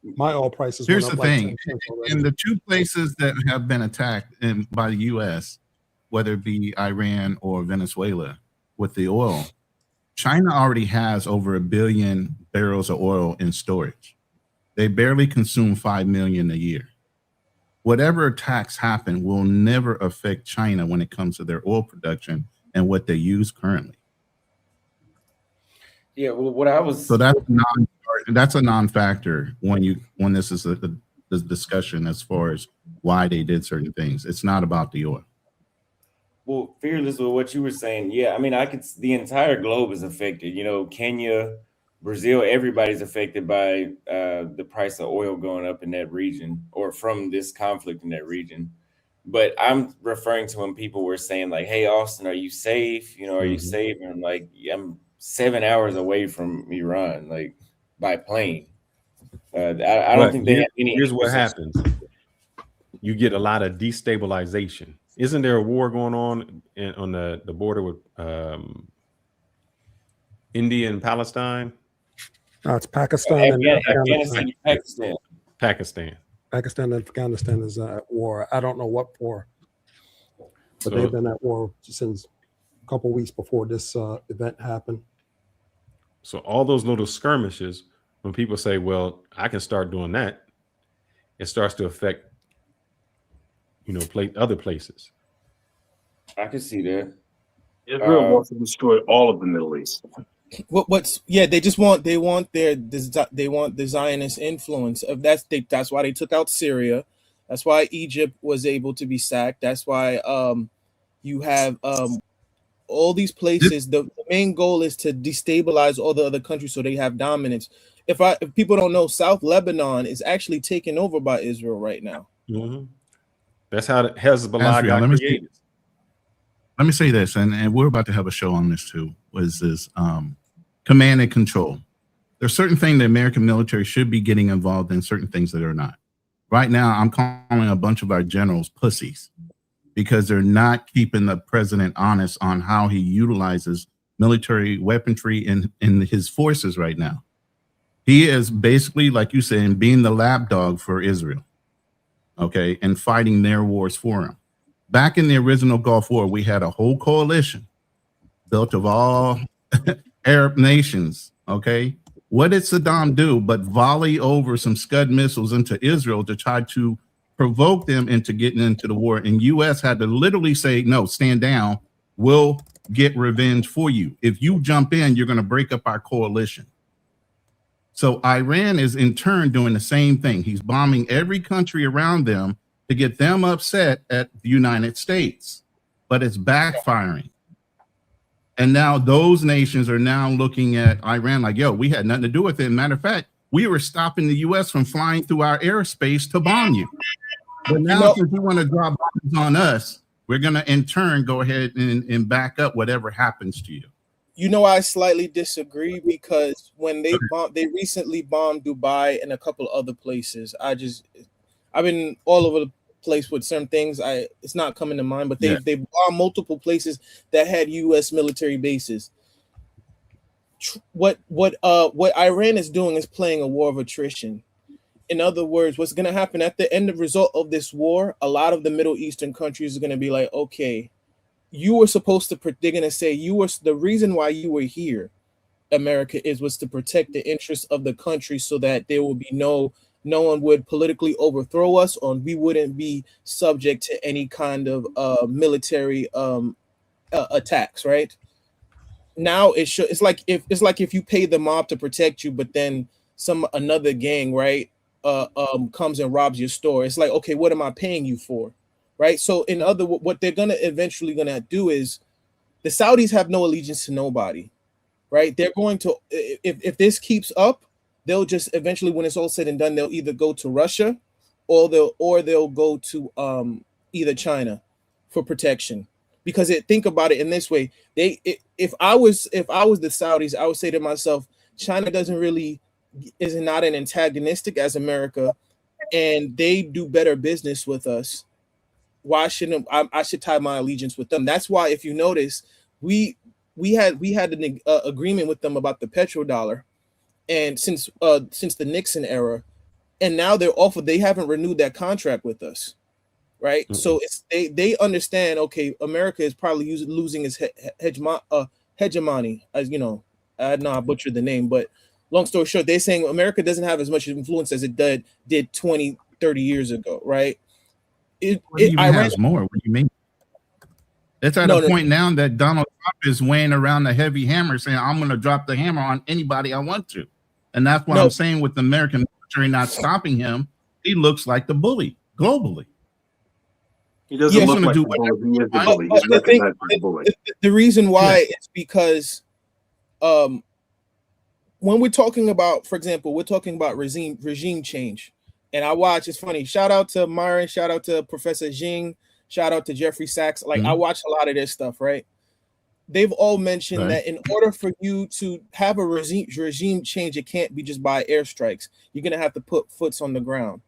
my oil prices. Here's the thing: in the two places that have been attacked by the U.S., whether it be Iran or Venezuela, with the oil, China already has over 1 billion barrels of oil in storage. They barely consume 5 million a year. Whatever attacks happen will never affect China when it comes to their oil production and what they use currently. Yeah, well, what I was so that's a non-factor when this is the discussion as far as why they did certain things. It's not about the oil. Well, Fearless, with what you were saying, yeah, I mean, the entire globe is affected. Kenya, Brazil, everybody's affected by the price of oil going up in that region, or from this conflict in that region. But I'm referring to when people were saying like, "Hey, Austin, are you safe? Are you safe?" And I'm like, I'm 7 hours away from Iran, like by plane. I don't think they have any. Here's what happens: you get a lot of destabilization. Isn't there a war going on on the border with India and Palestine? It's Pakistan and Afghanistan and Pakistan. Pakistan and Afghanistan is at war. I don't know what for, but they've been at war since a couple weeks before this event happened. So all those little skirmishes, when people say, well, I can start doing that, it starts to affect, other places. I can see that. Israel wants to destroy all of the Middle East. They want the Zionist influence. That's why they took out Syria. That's why Egypt was able to be sacked. That's why you have all these places. The main goal is to destabilize all the other countries so they have dominance. If people don't know, South Lebanon is actually taken over by Israel right now. Mm-hmm. That's how Hezbollah got created. Let me say this, and we're about to have a show on this too, was this command and control. There's certain things the American military should be getting involved in, certain things that are not. Right now, I'm calling a bunch of our generals pussies because they're not keeping the president honest on how he utilizes military weaponry in his forces right now. He is basically, like you said, being the lapdog for Israel, okay, and fighting their wars for him. Back in the original Gulf War, we had a whole coalition built of all Arab nations, okay? What did Saddam do but volley over some Scud missiles into Israel to try to provoke them into getting into the war? And U.S. had to literally say, no, stand down. We'll get revenge for you. If you jump in, you're going to break up our coalition. So Iran is in turn doing the same thing. He's bombing every country around them to get them upset at the United States, but it's backfiring. And now those nations are now looking at Iran like, yo, we had nothing to do with it. Matter of fact, we were stopping the U.S. from flying through our airspace to bomb you. But now, since you want to drop bombs on us, we're going to in turn go ahead and back up whatever happens to you. I slightly disagree because when they recently bombed Dubai and a couple other places. I've been all over the place with certain things. It's not coming to mind, but they bombed multiple places that had U.S. military bases. What Iran is doing is playing a war of attrition. In other words, what's going to happen at the end of result of this war, a lot of the Middle Eastern countries are going to be like, okay, you were supposed to. They're going to say the reason why you were here, America, was to protect the interests of the country so that there will be no one would politically overthrow us, or we wouldn't be subject to any kind of military attacks. Right now, it's like if you pay the mob to protect you, but then another gang, right, comes and robs your store. It's like, okay, what am I paying you for, right? So what they're eventually gonna do is the Saudis have no allegiance to nobody, right? They're going to if this keeps up. They'll just eventually, when it's all said and done, they'll either go to Russia or they'll go to either China for protection. Because think about it in this way: if I was the Saudis, I would say to myself, China is not an antagonistic as America, and they do better business with us. Why shouldn't I should tie my allegiance with them? That's why, if you notice, we had an agreement with them about the petrodollar. And since the Nixon era, and now they haven't renewed that contract with us, right? Mm-hmm. So they understand. Okay, America is probably losing its hegemony. As you know, I know I butchered the name, but long story short, they're saying America doesn't have as much influence as it did 20, 30 years ago, right? Iran has more. What do you mean? It's at a point now that Donald Trump is weighing around the heavy hammer, saying, "I'm going to drop the hammer on anybody I want to." And that's what I'm saying with the American military not stopping him. He looks like the bully globally. He doesn't look like the bully. He is the bully. He's recognized as the bully. The reason why is because when we're talking about, for example, we're talking about regime change. And it's funny. Shout out to Myron. Shout out to Professor Jing. Shout out to Jeffrey Sachs. I watch a lot of this stuff, right? They've all mentioned that in order for you to have a regime change, it can't be just by airstrikes. You're going to have to put foots on the ground.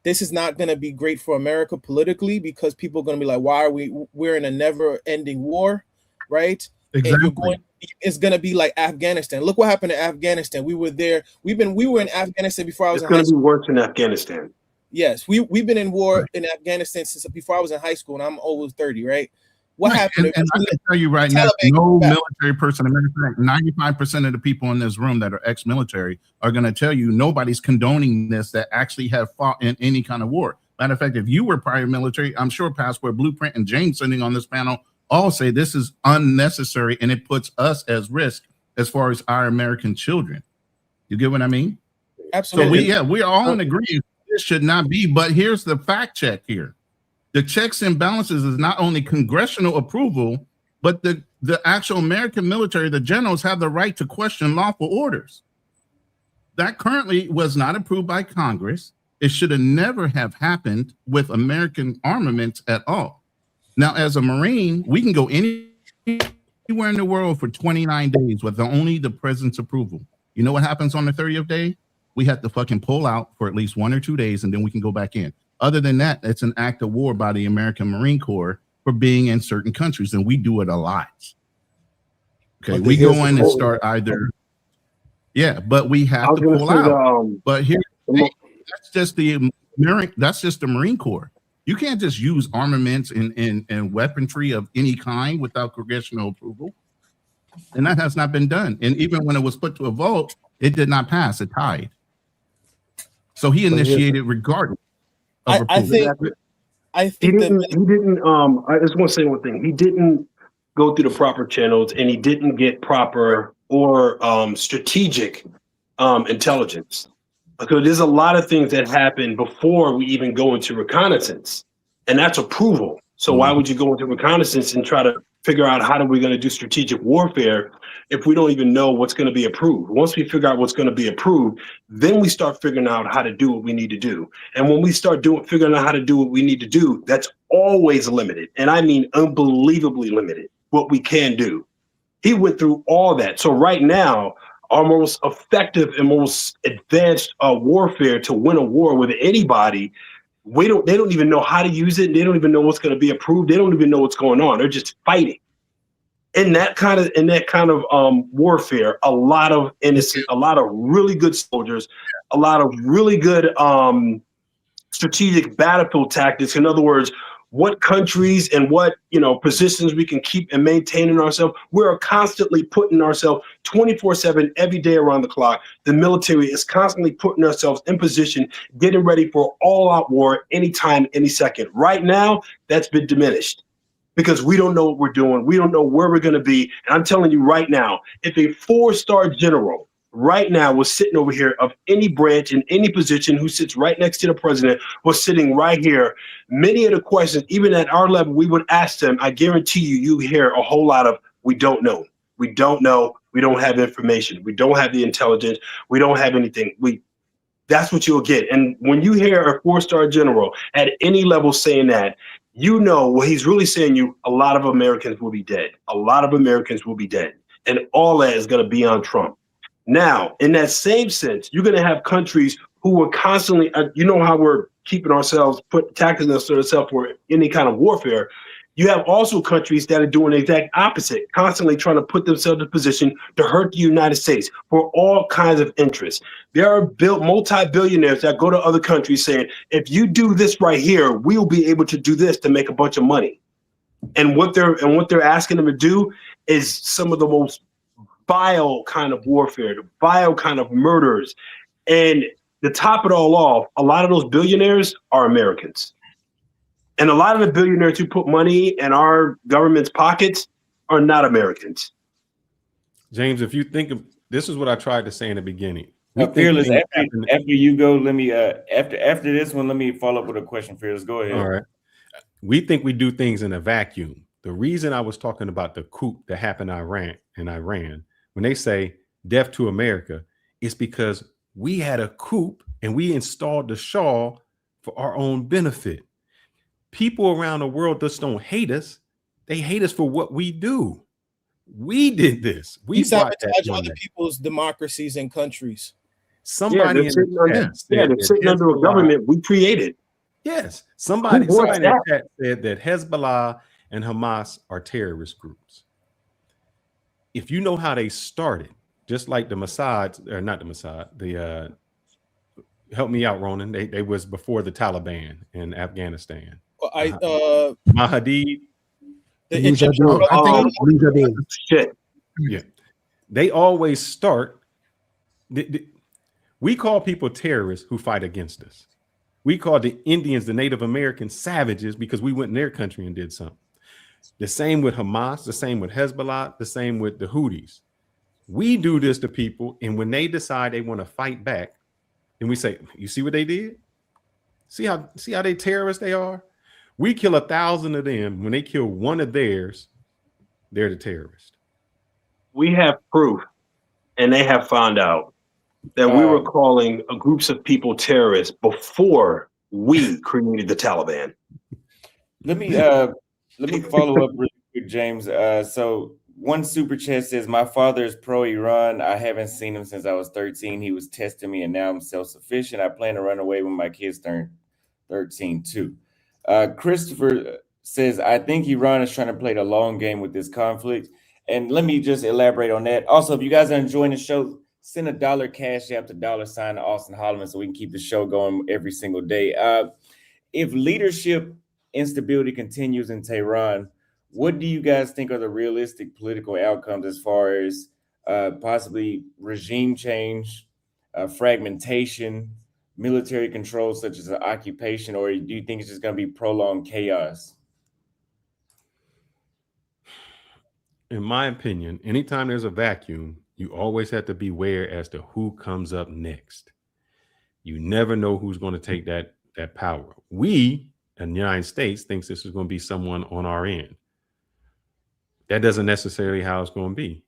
This is not going to be great for America politically because people are going to be like, why are we're in a never ending war, right? Exactly. And it's gonna be like Afghanistan. Look what happened to Afghanistan. We were there. We were in Afghanistan before I was It's in high going to be school. worse in Afghanistan. Yes, we've been in war in Afghanistan since before I was in high school, and I'm over 30, right? What happened? And I can tell you right now, no military person, 95% of the people in this room that are ex-military are going to tell you nobody's condoning this that actually have fought in any kind of war. Matter of fact, if you were prior military, I'm sure Passport Blueprint and James sitting on this panel all say this is unnecessary and it puts us as risk as far as our American children. You get what I mean? Absolutely. So we are all in agreement. This should not be, but here's the fact check here. The checks and balances is not only congressional approval, but the actual American military, the generals have the right to question lawful orders. That currently was not approved by Congress. It should have never have happened with American armaments at all. Now, as a Marine, we can go anywhere in the world for 29 days with only the president's approval. You know what happens on the 30th day? We have to fucking pull out for at least 1 or 2 days, and then we can go back in. Other than that, it's an act of war by the American Marine Corps for being in certain countries, and we do it a lot. Okay, we go in and start either, but we have to pull out. But here, that's just the Marine Corps. You can't just use armaments and weaponry of any kind without congressional approval, and that has not been done. And even when it was put to a vote, it did not pass; it tied. So he initiated regardless. I think he didn't. I just want to say one thing. He didn't go through the proper channels, and he didn't get proper or strategic intelligence. Because there's a lot of things that happen before we even go into reconnaissance, and that's approval. So why would you go into reconnaissance and try to figure out how are we going to do strategic warfare if we don't even know what's going to be approved? Once we figure out what's going to be approved, then we start figuring out how to do what we need to do. And when we start figuring out how to do what we need to do, that's always limited. And I mean unbelievably limited, what we can do. He went through all that. So right now, our most effective and most advanced warfare to win a war with anybody, they don't even know how to use it. They don't even know what's going to be approved. They don't even know what's going on. They're just fighting. In that kind of warfare, a lot of innocent, a lot of really good soldiers, a lot of really good strategic battlefield tactics. In other words, what countries and what positions we can keep and maintain in ourselves. We're constantly putting ourselves 24/7 every day around the clock. The military is constantly putting ourselves in position, getting ready for all-out war anytime, any second. Right now, that's been diminished because we don't know what we're doing. We don't know where we're going to be. And I'm telling you right now, if a 4-star general right now was sitting over here of any branch in any position who sits right next to the president was sitting right here, many of the questions, even at our level, we would ask them. I guarantee you hear a whole lot of, we don't know. We don't know. We don't have information. We don't have the intelligence. We don't have anything. That's what you'll get. And when you hear a 4-star general at any level saying that, what he's really saying, a lot of Americans will be dead. A lot of Americans will be dead. And all that is going to be on Trump. Now, in that same sense, you're going to have countries who are constantly, how we're keeping ourselves, taxing ourselves for any kind of warfare. You have also countries that are doing the exact opposite, constantly trying to put themselves in a position to hurt the United States for all kinds of interests. There are multi-billionaires that go to other countries saying, if you do this right here, we'll be able to do this to make a bunch of money. And what they're asking them to do is some of the most vile kind of warfare, the vile kind of murders. And to top it all off, a lot of those billionaires are Americans. And a lot of the billionaires who put money in our government's pockets are not Americans. James, if you think of this, is what I tried to say in the beginning. Fearless, after you go, let me after this one, let me follow up with a question. Fearless, go ahead. All right. We think we do things in a vacuum. The reason I was talking about the coup that happened in Iran, when they say death to America, it's because we had a coup and we installed the Shah for our own benefit. People around the world just don't hate us. They hate us for what we do. We did this. We sabotage other people's democracies and countries. Somebody they're sitting under a government we created. Yes. Somebody in the chat said that Hezbollah and Hamas are terrorist groups. if you know how they started, just like the Mossad, or not the Mossad, the help me out, Ronan. They was before the Taliban in Afghanistan. The Mahdi. Egyptian Oh, I think Mujahideen. Shit. Yeah, they always start. We call people terrorists who fight against us. We call the Indians, the Native Americans, savages because we went in their country and did something. The same with Hamas, the same with Hezbollah, the same with the Houthis. We do this to people, and when they decide they want to fight back, and we say, "You see what they did? See how they terrorists they are? We kill 1,000 of them. When they kill one of theirs, they're the terrorist." We have proof, and they have found out that we were calling groups of people terrorists before we created the Taliban. Let me follow up really quick, James. So one super chat says, "My father is pro-Iran. I haven't seen him since I was 13. He was testing me, and now I'm self-sufficient. I plan to run away when my kids turn 13 too." Christopher says, "I think Iran is trying to play the long game with this conflict." And let me just elaborate on that. Also, if you guys are enjoying the show, send $1 Cash App to $ Austin Holloman so we can keep the show going every single day. If leadership instability continues in Tehran, what do you guys think are the realistic political outcomes as far as possibly regime change, fragmentation, military control such as an occupation, or do you think it's just going to be prolonged chaos? In my opinion, anytime there's a vacuum, you always have to beware as to who comes up next. You never know who's going to take that power. We in the United States thinks this is going to be someone on our end. That doesn't necessarily how it's going to be.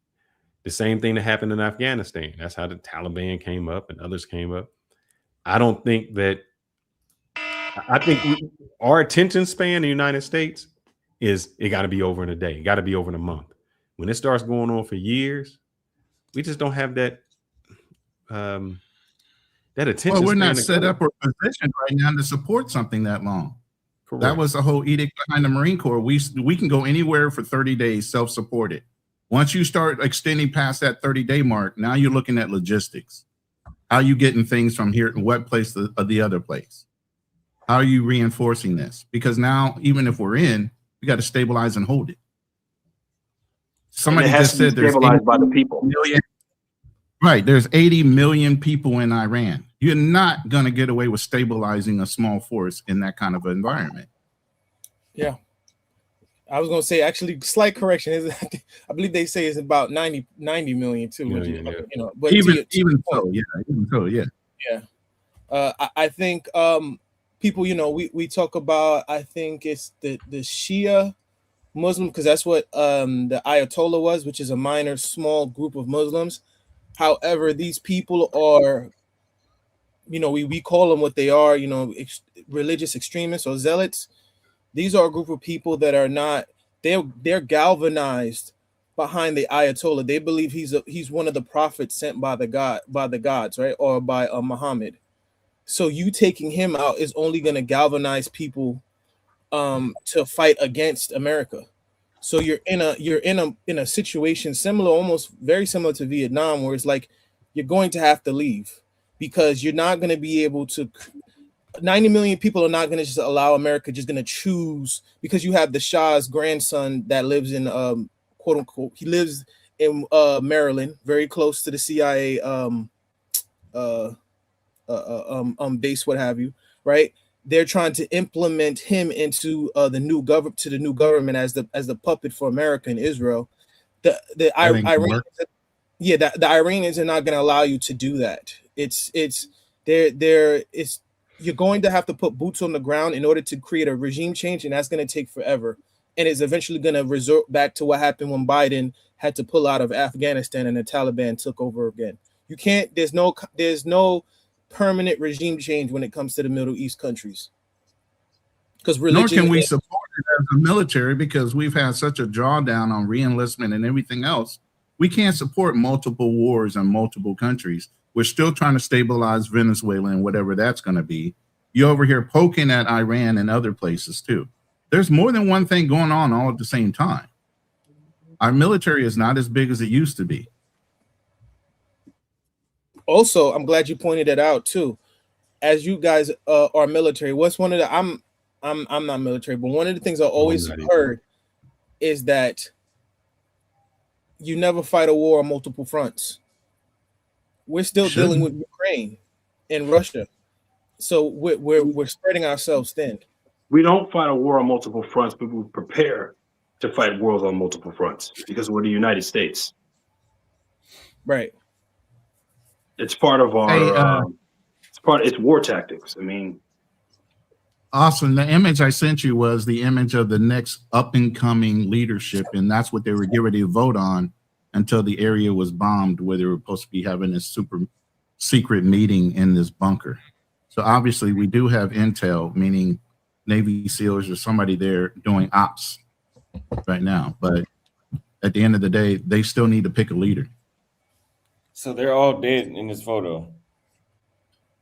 The same thing that happened in Afghanistan. That's how the Taliban came up and others came up. I don't think that. I think our attention span in the United States is it got to be over in a day. It got to be over in a month. When it starts going on for years, we just don't have that that attention. Well, we're not set up or positioned right now to support something that long. Correct. That was the whole edict behind the Marine Corps. We can go anywhere for 30 days self-supported. Once you start extending past that 30-day mark, now you're looking at logistics. How are you getting things from here to what place to the other place? How are you reinforcing this? Because now, even if we're in, we got to stabilize and hold it. Somebody just said there's stabilized by the people. Million. Right, there's 80 million people in Iran. You're not going to get away with stabilizing a small force in that kind of environment. Yeah. I was going to say, actually, slight correction is, I believe they say it's about 90 million too. Million, you know, but even so, yeah. Yeah. I think people, you know, we talk about, I think it's the Shia Muslim, because that's what the Ayatollah was, which is a minor, small group of Muslims. However, these people are, you know, we call them what they are, you know, religious extremists or zealots. These are a group of people that are not, they're galvanized behind the Ayatollah. They believe he's one of the prophets sent by the gods, right? Or by Muhammad. So you taking him out is only going to galvanize people to fight against America. So you're in a situation similar, almost very similar to Vietnam, where it's like you're going to have to leave because you're not going to be able to. 90 million people are not going to just allow America just going to choose, because you have the Shah's grandson that lives in quote unquote, he lives in Maryland, very close to the CIA base, what have you, right? They're trying to implement him into the new government as the puppet for America and Israel. The Iranians are not going to allow you to do that. You're going to have to put boots on the ground in order to create a regime change, and that's going to take forever. And it's eventually going to resort back to what happened when Biden had to pull out of Afghanistan and the Taliban took over again. You can't. There's no permanent regime change when it comes to the Middle East countries. Because nor can we support it as a military, because we've had such a drawdown on re-enlistment and everything else. We can't support multiple wars in multiple countries. We're still trying to stabilize Venezuela and whatever that's going to be. You're over here poking at Iran and other places too. There's more than one thing going on all at the same time. Our military is not as big as it used to be. Also, I'm glad you pointed that out too. As you guys are military, what's one of the I'm not military, but one of the things I always heard is that you never fight a war on multiple fronts. We're still dealing with Ukraine and Russia, so we're spreading ourselves thin. We don't fight a war on multiple fronts, but we prepare to fight wars on multiple fronts because we're the United States. Right. It's part of our. It's war tactics. I mean, Austin, the image I sent you was the image of the next up and coming leadership, and that's what they were getting ready to vote on until the area was bombed, where they were supposed to be having this super secret meeting in this bunker. So obviously, we do have intel, meaning Navy SEALs or somebody there doing ops right now. But at the end of the day, they still need to pick a leader. So they're all dead in this photo.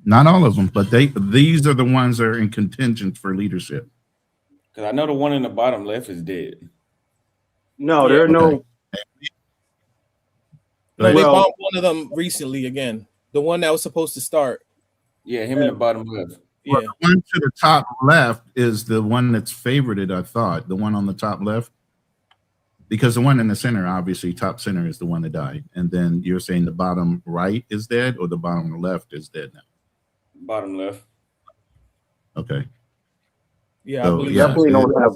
Not all of them, but these are the ones that are in contingent for leadership. Because I know the one in the bottom left is dead. no, there are no. They bombed one of them recently again. The one that was supposed to start. Yeah, him in the bottom left. Yeah. Well, the one to the top left is the one that's favorited, I thought. The one on the top left. Because the one in the center, obviously, top center is the one that died. And then you're saying the bottom right is dead or the bottom left is dead now? Bottom left. Okay. Yeah, So, I believe Definitely don't have.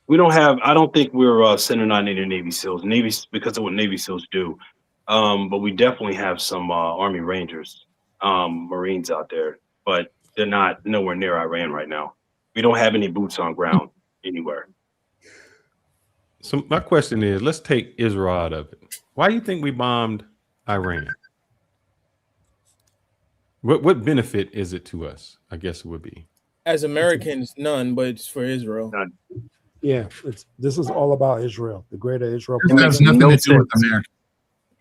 We don't have. I don't think we're sending out any Navy SEALs. Because of what Navy SEALs do. But we definitely have some Army Rangers, Marines out there. But they're not nowhere near Iran right now. We don't have any boots on ground anywhere. So my question is, let's take Israel out of it. Why do you think we bombed Iran? What benefit is it to us? I guess it would be. as Americans, none, but it's for Israel. None. Yeah, this is all about Israel, the greater Israel. This has nothing to do with America.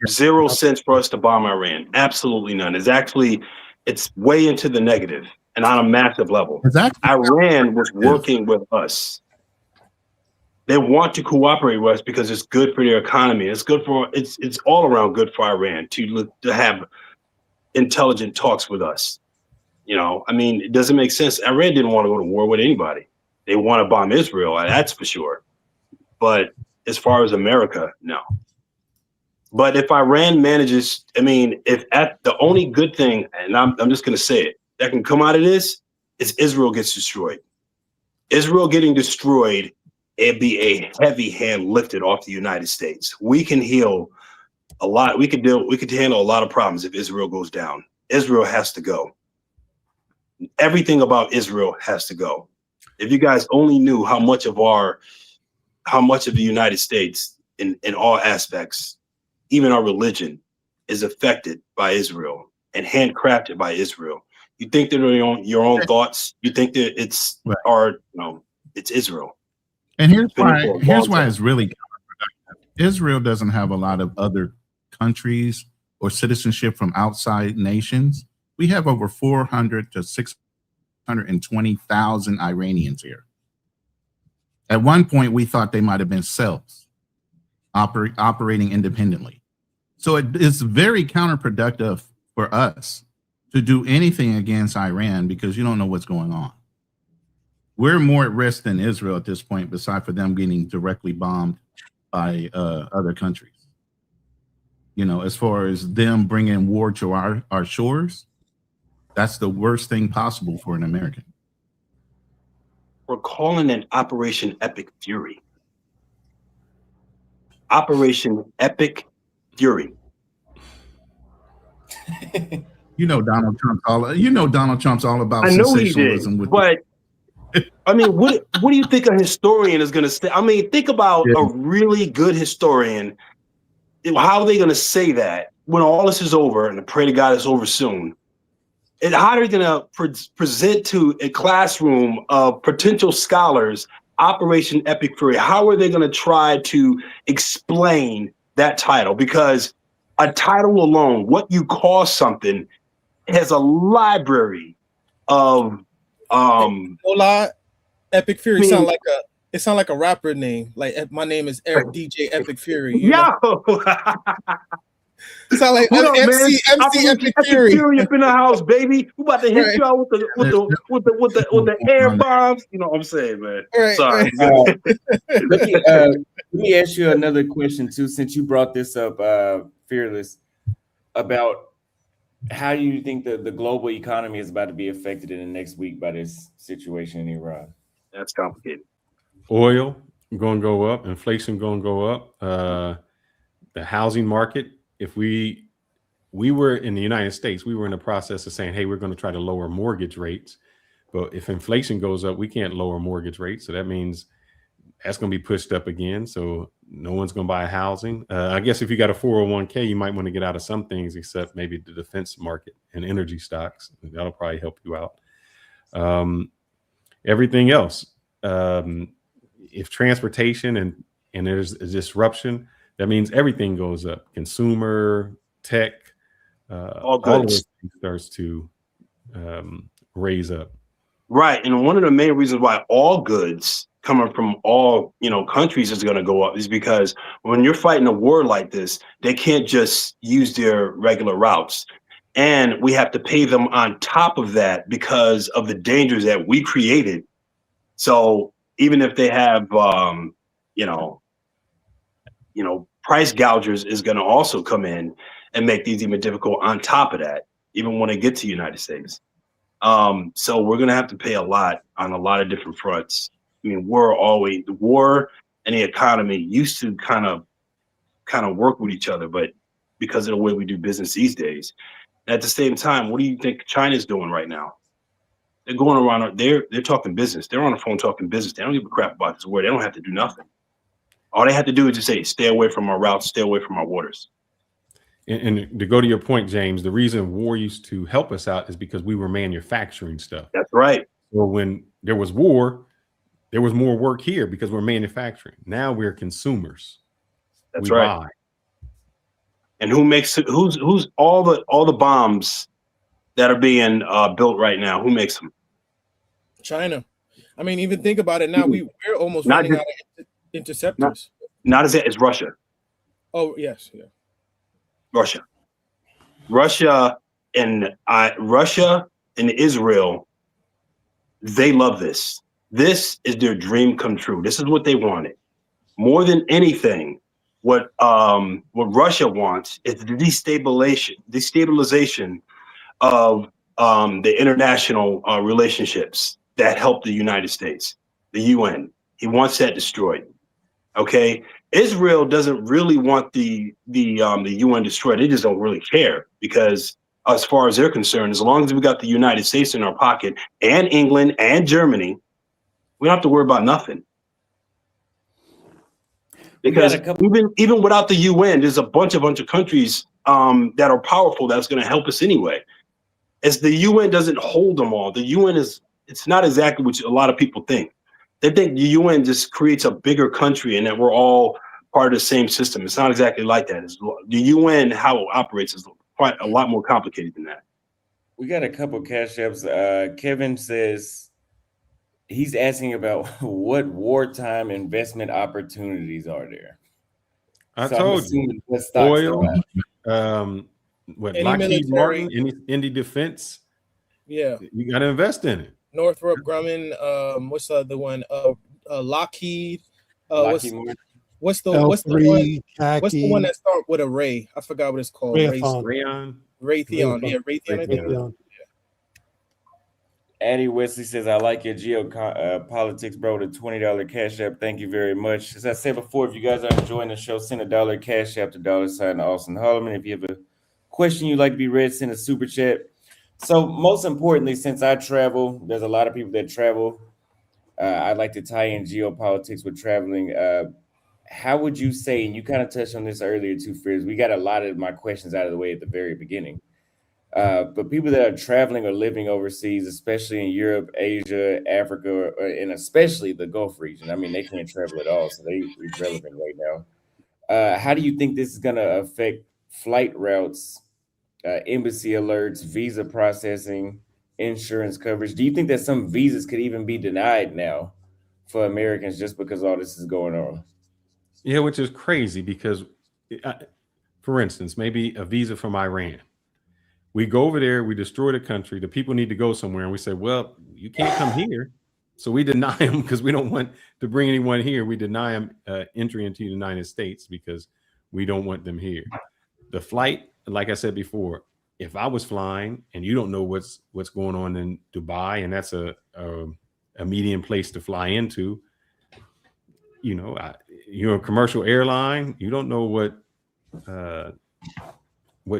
0 cents for us to bomb Iran. Absolutely none. It's way into the negative and on a massive level. Iran was working with us. They want to cooperate with us because it's good for their economy. It's all around good for Iran to have intelligent talks with us. You know, I mean, it doesn't make sense. Iran didn't want to go to war with anybody. They want to bomb Israel, that's for sure. But as far as America, no. But if Iran manages, I mean, the only good thing, and I'm just going to say it, that can come out of this is Israel gets destroyed. Israel getting destroyed, it'd be a heavy hand lifted off the United States. We can heal a lot. We could handle a lot of problems if Israel goes down. Israel has to go. Everything about Israel has to go. If you guys only knew how much of the United States in all aspects, even our religion, is affected by Israel and handcrafted by Israel. You think they're your own thoughts. You think that it's Israel. And here's why it's really counterproductive. Israel doesn't have a lot of other countries or citizenship from outside nations. We have over 400 to 620,000 Iranians here. At one point, we thought they might have been cells operating independently. So it's very counterproductive for us to do anything against Iran because you don't know what's going on. We're more at risk than Israel at this point, besides for them getting directly bombed by other countries. You know, as far as them bringing war to our shores, that's the worst thing possible for an American. We're calling it Operation Epic Fury. Operation Epic Fury. You know Donald Trump's all about I know sensationalism. he did, but I mean, what do you think a historian is going to say? I mean, think about a really good historian. How are they going to say that when all this is over, and I pray to God it's over soon? And how are they going to present to a classroom of potential scholars Operation Epic Fury? How are they going to try to explain that title? Because a title alone, what you call something, has a library of Hola, Epic Fury I mean, sound like a rapper name. Like my name is DJ Epic Fury. You yo, know? Sound like what up, man? MC Epic Fury. Fury up in the house, baby. We about to hit Right. you out with the air bombs. You know what I'm saying, man? Right, Sorry. right. Let me ask you another question too, since you brought this up, Fearless, about how you think the global economy is about to be affected in the next week by this situation in Iran. That's complicated. Oil going to go up, inflation going to go up, the housing market. If we were in the United States, we were in the process of saying, hey, we're going to try to lower mortgage rates. But if inflation goes up, we can't lower mortgage rates. So that means that's going to be pushed up again. So no one's going to buy housing. I guess if you got a 401k, you might want to get out of some things, except maybe the defense market and energy stocks. That'll probably help you out. Everything else, if transportation and there's a disruption, that means everything goes up. Consumer, tech, all of those things starts to raise up. Right. And one of the main reasons why all goods coming from all, countries is going to go up is because when you're fighting a war like this, they can't just use their regular routes. And we have to pay them on top of that because of the dangers that we created. So even if they have, price gougers is going to also come in and make these even difficult on top of that, even when they get to the United States. So we're going to have to pay a lot on a lot of different fronts. I mean, the war and the economy used to kind of work with each other, but because of the way we do business these days, at the same time, what do you think China's doing right now? They're going around, they're talking business. They're on the phone talking business. They don't give a crap about this war. They don't have to do nothing. All they have to do is just say, stay away from our routes, stay away from our waters. And to go to your point, James, the reason war used to help us out is because we were manufacturing stuff. That's right. So when there was war, there was more work here because we're manufacturing. Now we're consumers. That's right. Buy. And who's all the bombs that are being built right now? Who makes them? China. I mean, even think about it now. We're almost running out of interceptors. Not as it's Russia. Oh yes, yeah. Russia and Israel, they love this. This is their dream come true. This is what they wanted. More than anything, what Russia wants is the destabilization of the international relationships that help the United States, the UN. He wants that destroyed. Okay. Israel doesn't really want the UN destroyed. They just don't really care because as far as they're concerned, as long as we got the United States in our pocket and England and Germany, we don't have to worry about nothing. Because even without the UN, there's a bunch of countries that are powerful that's going to help us anyway. As the UN doesn't hold them all. The UN it's not exactly what a lot of people think. They think the UN just creates a bigger country and that we're all part of the same system. It's not exactly like that. The UN, how it operates, is quite a lot more complicated than that. We got a couple cash apps. Kevin says he's asking about what wartime investment opportunities are there. I told you, oil, Lockheed Martin, Indy Defense. Yeah, you got to invest in it. Northrop Grumman. What's the other one? Lockheed. What's the one that starts with a Ray? I forgot what it's called. Raytheon. Yeah, Raytheon. Addie Wesley says, I like your geopolitics, bro. The $20 cash app. Thank you very much. As I said before, if you guys are enjoying the show, send $1 cash app to $ Austin Holloman. If you have a question you'd like to be read, send a super chat. So most importantly, since I travel, there's a lot of people that travel. I'd like to tie in geopolitics with traveling. How would you say, and you kind of touched on this earlier too, Frizz, we got a lot of my questions out of the way at the very beginning. But people that are traveling or living overseas, especially in Europe, Asia, Africa, and especially the Gulf region, I mean, they can't travel at all, so they're irrelevant right now. How do you think this is going to affect flight routes, embassy alerts, visa processing, insurance coverage. Do you think that some visas could even be denied now for Americans just because all this is going on? Yeah, which is crazy because, for instance, maybe a visa from Iran. We go over there, we destroy the country. The people need to go somewhere, and we say, "Well, you can't come here," so we deny them because we don't want to bring anyone here. We deny them entry into the United States because we don't want them here. The flight, like I said before, if I was flying and you don't know what's going on in Dubai, and that's a median place to fly into, you're a commercial airline, you don't know what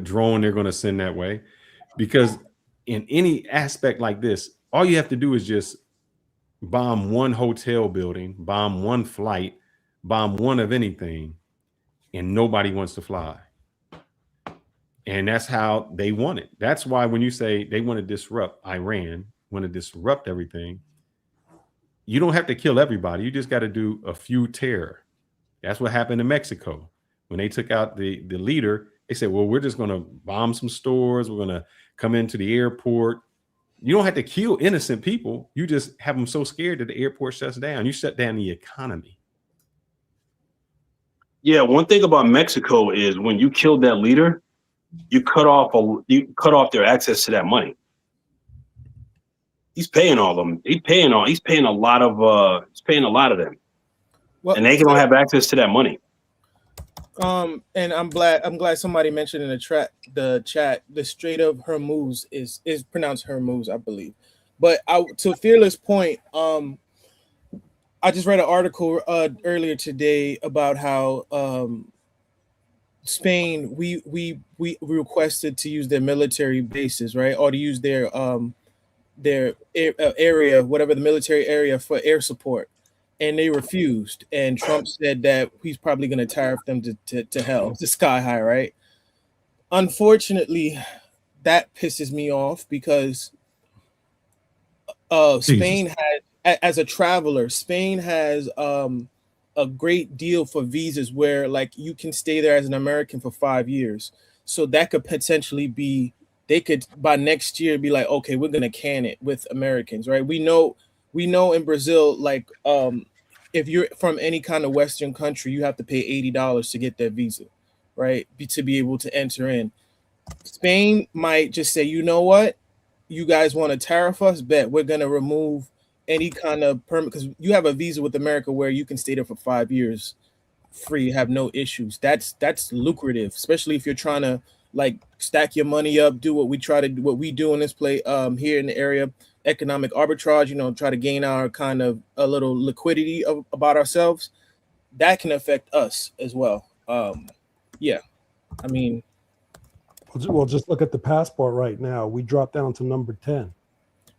drone they're going to send that way, because in any aspect like this, all you have to do is just bomb one hotel building, bomb one flight, bomb one of anything, and nobody wants to fly. And that's how they want it. That's why when you say they want to disrupt Iran, want to disrupt everything, you don't have to kill everybody. You just got to do a few terror. That's what happened in Mexico. When they took out the leader, they said, well, we're just going to bomb some stores. We're going to come into the airport. You don't have to kill innocent people. You just have them so scared that the airport shuts down. You shut down the economy. Yeah, one thing about Mexico is when you killed that leader, you cut off their access to that money. He's paying all of them. He's paying a lot of them. Well, and they don't have access to that money. And I'm glad somebody mentioned in the chat the Strait of Hormuz is pronounced Hormuz, I believe. But to Fearless' point, I just read an article earlier today about how Spain we requested to use their military bases, right, or to use their area, whatever the military area, for air support. And they refused. And Trump said that he's probably going to tariff them to hell, to sky high, right? Unfortunately, that pisses me off because Spain has, as a traveler, Spain has a great deal for visas where, like, you can stay there as an American for 5 years. So that could potentially be, they could by next year be like, okay, we're going to can it with Americans, right? We know in Brazil, like, if you're from any kind of Western country, you have to pay $80 to get that visa, right? To be able to enter in. Spain might just say, you know what? You guys want to tariff us? Bet we're going to remove any kind of permit, because you have a visa with America where you can stay there for 5 years free, have no issues. That's lucrative, especially if you're trying to, like, stack your money up, do what we do in this play here in the area. Economic arbitrage, try to gain our kind of a little liquidity about ourselves. That can affect us as well. Yeah, I mean, well, just look at the passport right now. We dropped down to number 10,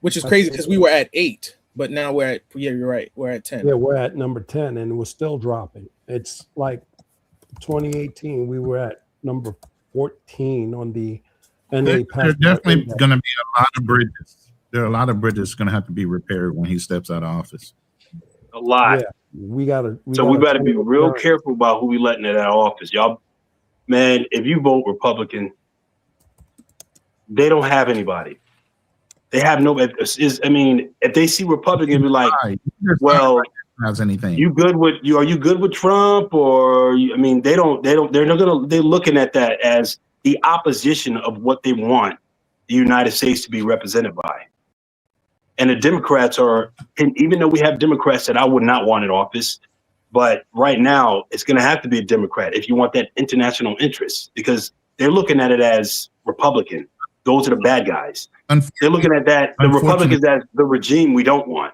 which is crazy because we were at 8, but now we're at, yeah, you're right, we're at 10. Yeah, we're at number 10, and we're still dropping. It's like 2018, we were at number 14 on the NA passport. There's definitely going to be a lot of bridges. There are a lot of bridges going to have to be repaired when he steps out of office. A lot. Yeah, we gotta be real careful about who we letting in that office, y'all. Man, if you vote Republican, they don't have anybody. They have no. If they see Republican, be like, well, has anything? You good with you? Are you good with Trump? Or they don't. They're not gonna. They're looking at that as the opposition of what they want the United States to be represented by. And the Democrats are, and even though we have Democrats that I would not want in office, but right now it's going to have to be a Democrat if you want that international interest, because they're looking at it as Republican. Those are the bad guys. They're looking at that, the Republicans, as the regime we don't want.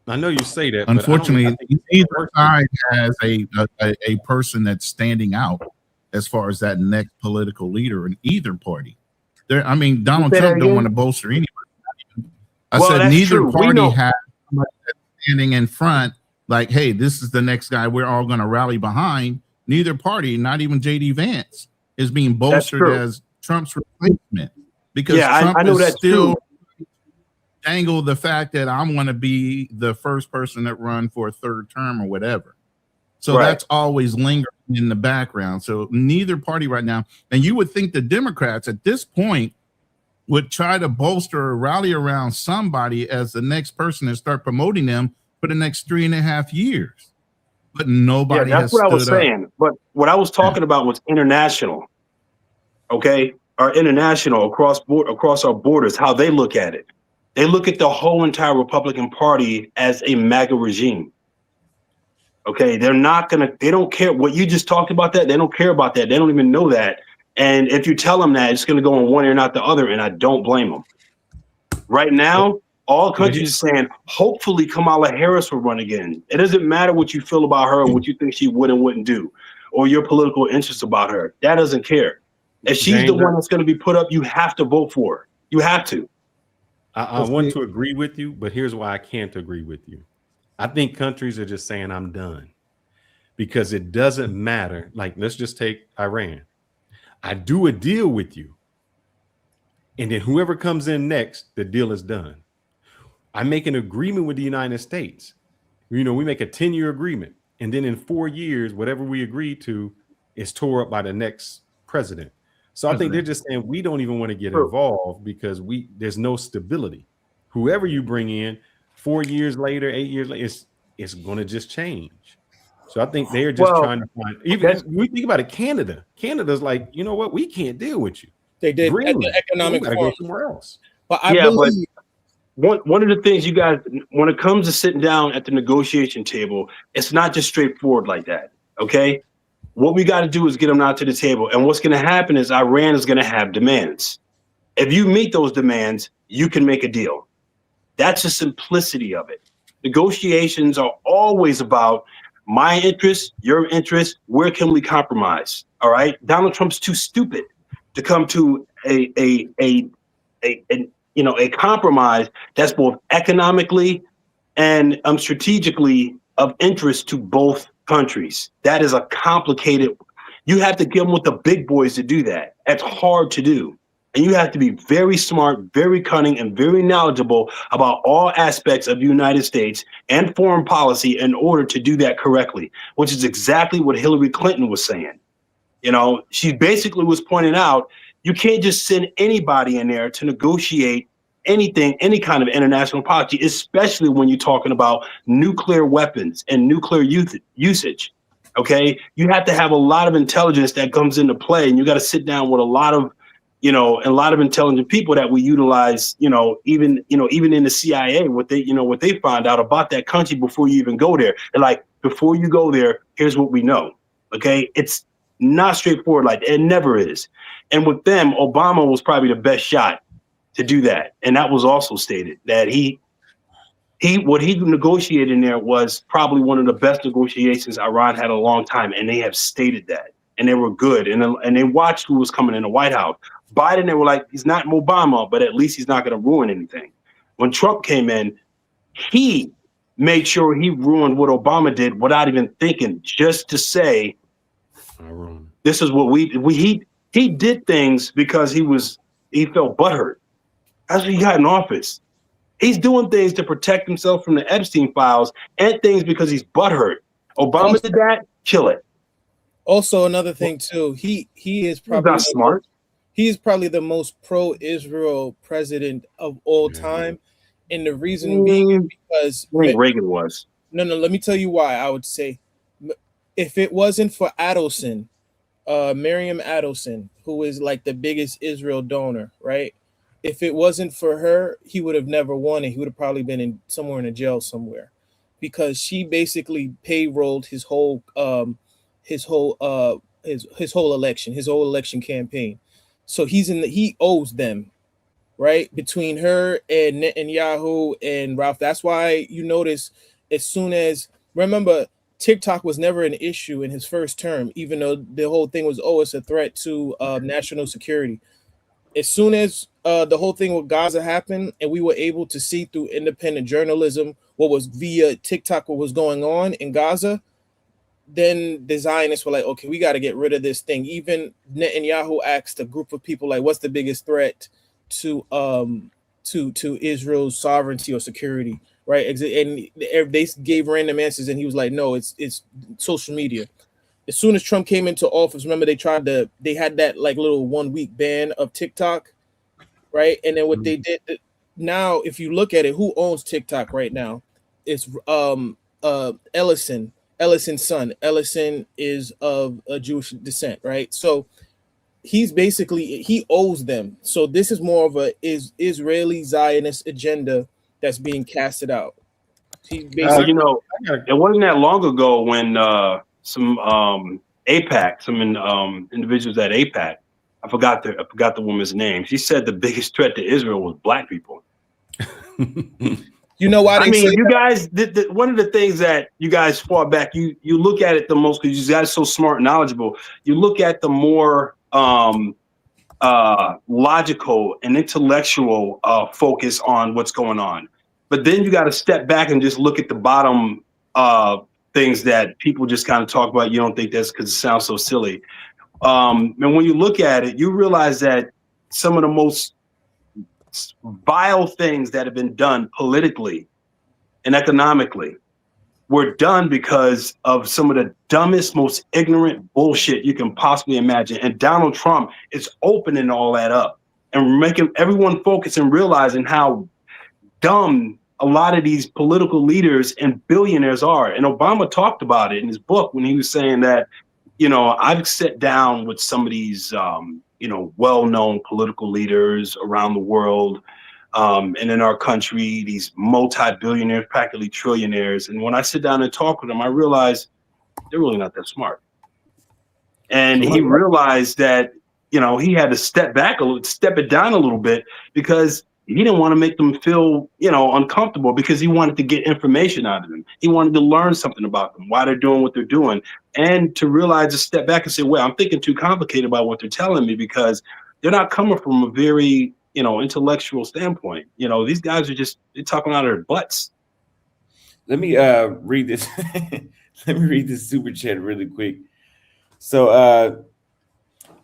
I know you say that. Unfortunately, either side has a person that's standing out as far as that next political leader in either party. Donald Trump don't want to bolster anybody. I said neither party has somebody that's standing in front, like, hey, this is the next guy we're all going to rally behind. Neither party, not even J.D. Vance, is being bolstered as Trump's replacement, because Trump I know is still dangle the fact that I want to be the first person that run for a third term or whatever. So that's always lingering in the background. So neither party right now, and you would think the Democrats at this point would try to bolster or rally around somebody as the next person and start promoting them for the next 3.5 years. But nobody that's has what I was stood up. saying. But what I was talking about was international. Okay, our international across our borders, how they look at it. They look at the whole entire Republican Party as a MAGA regime. Okay, they don't care what you just talked about that. They don't care about that. They don't even know that. And if you tell them that, it's going to go in one ear, not the other. And I don't blame them. Right now, all countries are saying, hopefully Kamala Harris will run again. It doesn't matter what you feel about her, or what you think she would and wouldn't do, or your political interest about her. That doesn't care. If she's the one that's going to be put up, you have to vote for her. You have to. I want to agree with you, but here's why I can't agree with you. I think countries are just saying I'm done because it doesn't matter. Like, let's just take Iran. I do a deal with you, and then whoever comes in next, the deal is done. I make an agreement with the United States. We make a 10-year agreement, and then in 4 years, whatever we agree to is tore up by the next president. So I think they're just saying we don't even want to get involved because there's no stability. Whoever you bring in, 4 years later, 8 years later, it's going to just change. So I think they're just trying to find. Even we think about it, Canada. Canada's like, you know what? We can't deal with you. They did Greenland, at the economic we gotta forum. go somewhere else. But I believe one of the things you guys, when it comes to sitting down at the negotiation table, it's not just straightforward like that. Okay, what we got to do is get them out to the table, and what's going to happen is Iran is going to have demands. If you meet those demands, you can make a deal. That's the simplicity of it. Negotiations are always about my interest, your interest. Where can we compromise? All right. Donald Trump's too stupid to come to a compromise that's both economically and strategically of interest to both countries. That is a complicated. You have to get them with the big boys to do that. That's hard to do. And you have to be very smart, very cunning, and very knowledgeable about all aspects of the United States and foreign policy in order to do that correctly, which is exactly what Hillary Clinton was saying. She basically was pointing out, you can't just send anybody in there to negotiate anything, any kind of international policy, especially when you're talking about nuclear weapons and nuclear usage. Okay, you have to have a lot of intelligence that comes into play, and you got to sit down with a lot of intelligent people that we utilize, even in the CIA, what they find out about that country before you even go there. They're like, before you go there, here's what we know. Okay, it's not straightforward like that. It never is. And with them, Obama was probably the best shot to do that. And that was also stated that what he negotiated in there was probably one of the best negotiations Iran had in a long time. And they have stated that. And they were good. And they watched who was coming in the White House. Biden, they were like, he's not Obama, but at least he's not going to ruin anything. When Trump came in, he made sure he ruined what Obama did without even thinking, just to say, this is what he did things because he felt butthurt. That's what he got in office. He's doing things to protect himself from the Epstein files and things because he's butthurt. Obama did that, kill it. Also, another thing too, he is probably not smart. He's probably the most pro-Israel president of all time. And the reason being is because I think Reagan was. No, let me tell you why. I would say if it wasn't for Adelson, Miriam Adelson, who is like the biggest Israel donor, right? If it wasn't for her, he would have never won it. He would have probably been somewhere in a jail somewhere, because she basically payrolled his whole election campaign. So he owes them, right? Between her and Netanyahu and Ralph. That's why you notice remember, TikTok was never an issue in his first term, even though the whole thing was, it's a threat to national security. As soon as the whole thing with Gaza happened, and we were able to see through independent journalism what was via TikTok, what was going on in Gaza, then the Zionists were like, okay, we got to get rid of this thing. Even Netanyahu asked a group of people, like, what's the biggest threat to Israel's sovereignty or security, right? And they gave random answers, and he was like, no, it's social media. As soon as Trump came into office, remember they had that like little 1 week ban of TikTok, right? And then what they did now, if you look at it, who owns TikTok right now? It's Ellison's son. Ellison is of a Jewish descent, right? So he owes them. So this is more of a Israeli Zionist agenda that's being casted out. He basically, You know, it wasn't that long ago when some APAC, individuals at APAC, I forgot the woman's name. She said the biggest threat to Israel was black people. you know why they I mean, say you that? guys, one of the things that you guys fought back, you look at it the most because you guys are so smart and knowledgeable. You look at the more logical and intellectual focus on what's going on. But then you got to step back and just look at the bottom things that people just kind of talk about. You don't think that's because it sounds so silly. And when you look at it, you realize that some of the most vile things that have been done politically and economically were done because of some of the dumbest, most ignorant bullshit you can possibly imagine. And Donald Trump is opening all that up and making everyone focus and realizing how dumb a lot of these political leaders and billionaires are. And Obama talked about it in his book when he was saying that, you know, I've sat down with some of these, you know, well-known political leaders around the world, and in our country, these multi-billionaires, practically trillionaires. And when I sit down and talk with them, I realize they're really not that smart. And he realized that, you know, he had to step it down a little bit because he didn't want to make them feel, you know, uncomfortable because he wanted to get information out of them. He wanted to learn something about them, why they're doing what they're doing, and to realize to step back and say, well, I'm thinking too complicated about what they're telling me because they're not coming from a very, you know, intellectual standpoint. You know, these guys are they're talking out of their butts. Let me read this. Let me read this super chat really quick. So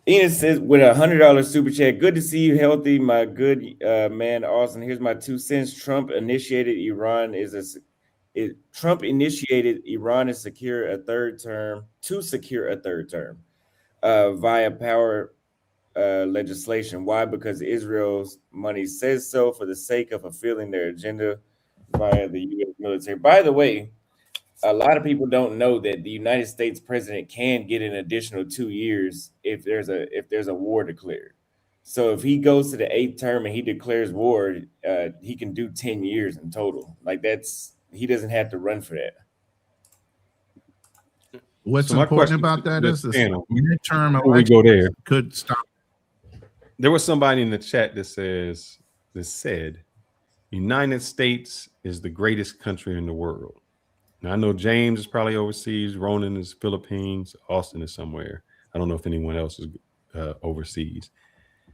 Ian says with $100 super chat, good to see you healthy, my good man, Austin. Here's my 2 cents. Trump initiated Iran to secure a third term via power legislation. Why? Because Israel's money says so for the sake of fulfilling their agenda via the U.S. military. By the way, a lot of people don't know that the United States president can get an additional 2 years if there's a war declared. So if he goes to the 8th term and he declares war, he can do 10 years in total. Like he doesn't have to run for that. What's So my important question about that to is the this panel, midterm before we go there, could stop. there was somebody in the chat that said, United States is the greatest country in the world. Now, I know James is probably overseas. Ronan is Philippines. Austin is somewhere. I don't know if anyone else is overseas.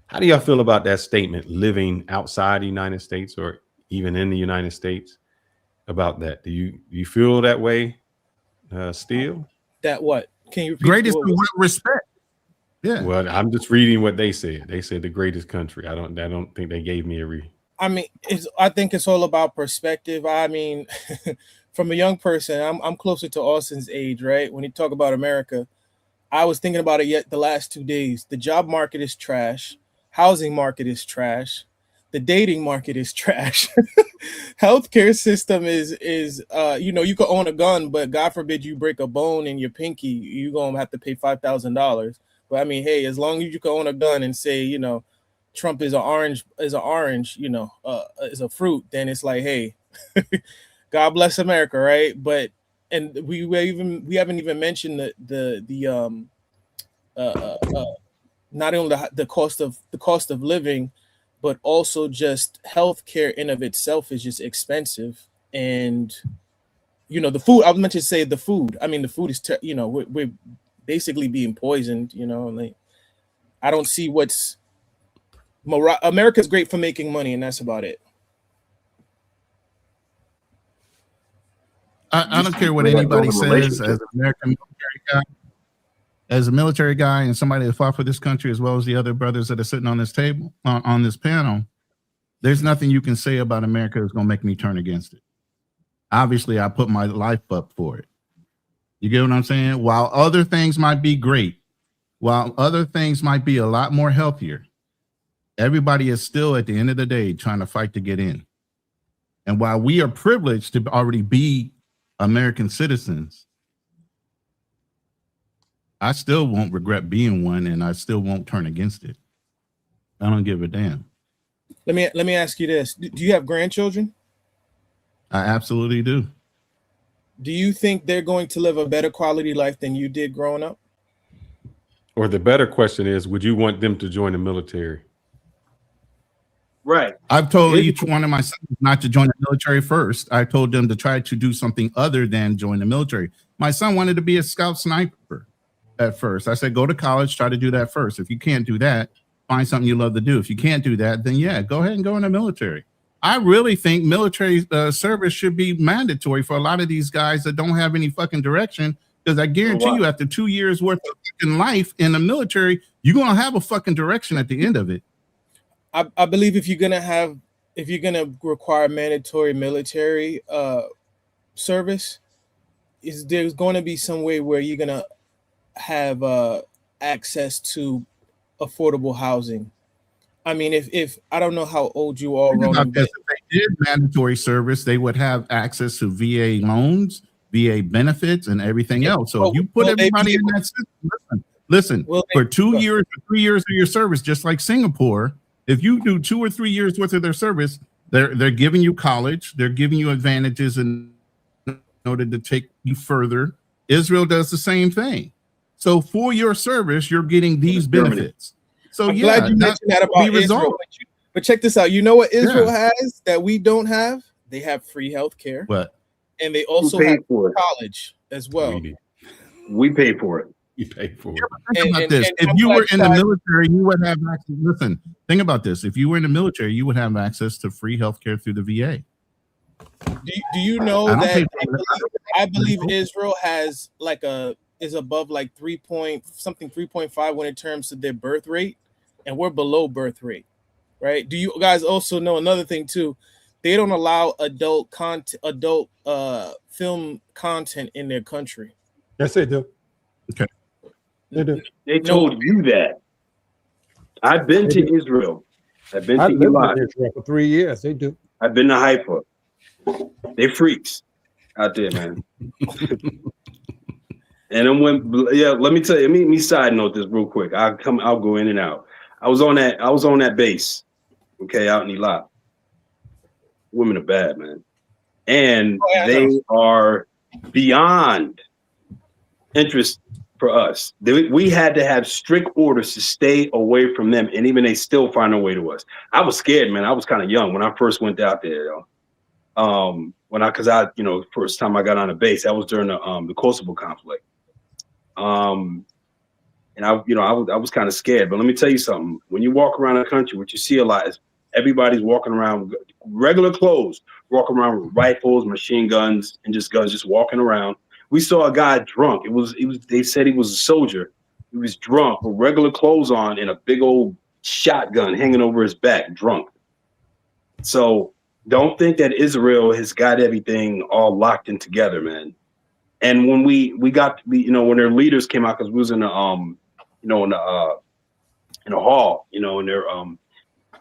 How do y'all feel about that statement, living outside the United States or even in the United States, about that? Do you feel that way still? That what? Can you repeat? Greatest in what respect? Yeah. Well, I'm just reading what they said. They said the greatest country. I don't think they gave me a I mean, I think it's all about perspective. I mean, from a young person, I'm closer to Austin's age, right? When you talk about America, I was thinking about it yet the last 2 days. The job market is trash. Housing market is trash. The dating market is trash. Healthcare system is you know, you could own a gun, but God forbid you break a bone in your pinky, you're gonna have to pay $5,000. But I mean, hey, as long as you can own a gun and say, you know, Trump is an orange, you know, is a fruit, then it's like, hey, God bless America, right? But and we haven't even mentioned the not only the cost of living, but also just healthcare in of itself is just expensive. And you know, the food, I was meant to say the food. I mean, the food is you know, we're basically being poisoned, you know. Like, I don't see what's America's great for making money, and that's about it. I don't care what anybody says as an American military guy. As a military guy and somebody that fought for this country, as well as the other brothers that are sitting on this table, on this panel, there's nothing you can say about America that's going to make me turn against it. Obviously, I put my life up for it. You get what I'm saying? While other things might be great, while other things might be a lot more healthier, everybody is still at the end of the day trying to fight to get in. And while we are privileged to already be American citizens, I still won't regret being one, and I still won't turn against it. I don't give a damn. Let me ask you this: do you have grandchildren? I absolutely do. Do you think they're going to live a better quality life than you did growing up? Or the better question is, would you want them to join the military? Right. I've told each one of my sons not to join the military first. I told them to try to do something other than join the military. My son wanted to be a scout sniper at first. I said, go to college, try to do that first. If you can't do that, find something you love to do. If you can't do that, then yeah, go ahead and go in the military. I really think military service should be mandatory for a lot of these guys that don't have any fucking direction, because I guarantee you after 2 years worth of fucking life in the military, you're going to have a fucking direction at the end of it. I believe if you're gonna require mandatory military service, there's going to be some way where you're gonna have access to affordable housing. I mean, if I don't know how old you are, Ronan, if they did mandatory service, they would have access to VA loans, VA benefits, and everything else. So if you put everybody in that system, listen, for 2 years or 3 years of your service, just like Singapore, if you do 2 or 3 years worth of their service, they're giving you college, they're giving you advantages in order to take you further. Israel does the same thing. So for your service, you're getting these benefits. So I'm glad you mentioned that about Israel. But check this out. You know what Israel has that we don't have? They have free health care. What? And they also have college as well. We pay for it. You pay for it. Think about this. If you were in the military, you would have access. Listen, think about this. If you were in the military, you would have access to free health care through the VA. Do you know that I believe Israel has is above like 3.5 when it terms to their birth rate, and we're below birth rate, right? Do you guys also know another thing too? They don't allow adult film content in their country. Yes, they do. Okay. They do. They told you that. I've been to Israel. I've been to Eilat. Israel for 3 years. They do. I've been to Haifa. They freaks out there, man. And then let me tell you, let me side note this real quick. I'll go in and out. I was on that base, okay, out in Eilat. Women are bad, man. And they are beyond interest for us. We had to have strict orders to stay away from them, and even they still find their way to us. I was scared, man. I was kind of young when I first went out there, yo. First time I got on a base, that was during the Kosovo conflict. And I was kind of scared. But let me tell you something. When you walk around the country, what you see a lot is everybody's walking around with regular clothes, walking around with rifles, machine guns, and just guns, just walking around. We saw a guy drunk. They said he was a soldier. He was drunk with regular clothes on and a big old shotgun hanging over his back, drunk. So don't think that Israel has got everything all locked in together, man. And when we got, when their leaders came out, because we was in the hall,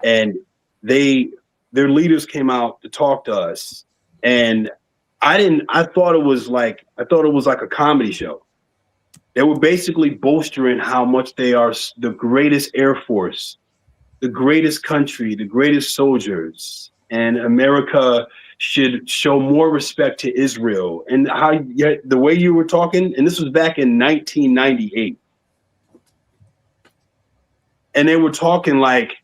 and their leaders came out to talk to us, and I thought it was like a comedy show. They were basically bolstering how much they are the greatest Air Force, the greatest country, the greatest soldiers, and America should show more respect to Israel. And the way you were talking, and this was back in 1998. And they were talking like,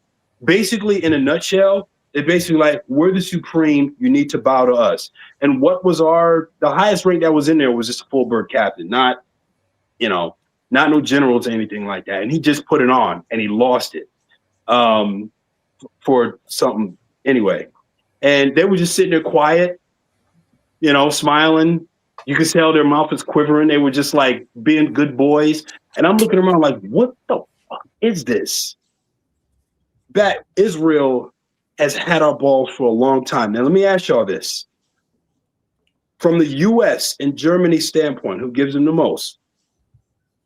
basically in a nutshell, they're basically like, we're the supreme, you need to bow to us. And what was the highest rank that was in there was just a full bird captain, not no generals or anything like that. And he just put it on and he lost it for something anyway. And they were just sitting there quiet, smiling. You could tell their mouth was quivering. They were just like being good boys. And I'm looking around like, what the fuck is this? That Israel has had our balls for a long time. Now, let me ask y'all this. From the U.S. and Germany standpoint, who gives them the most?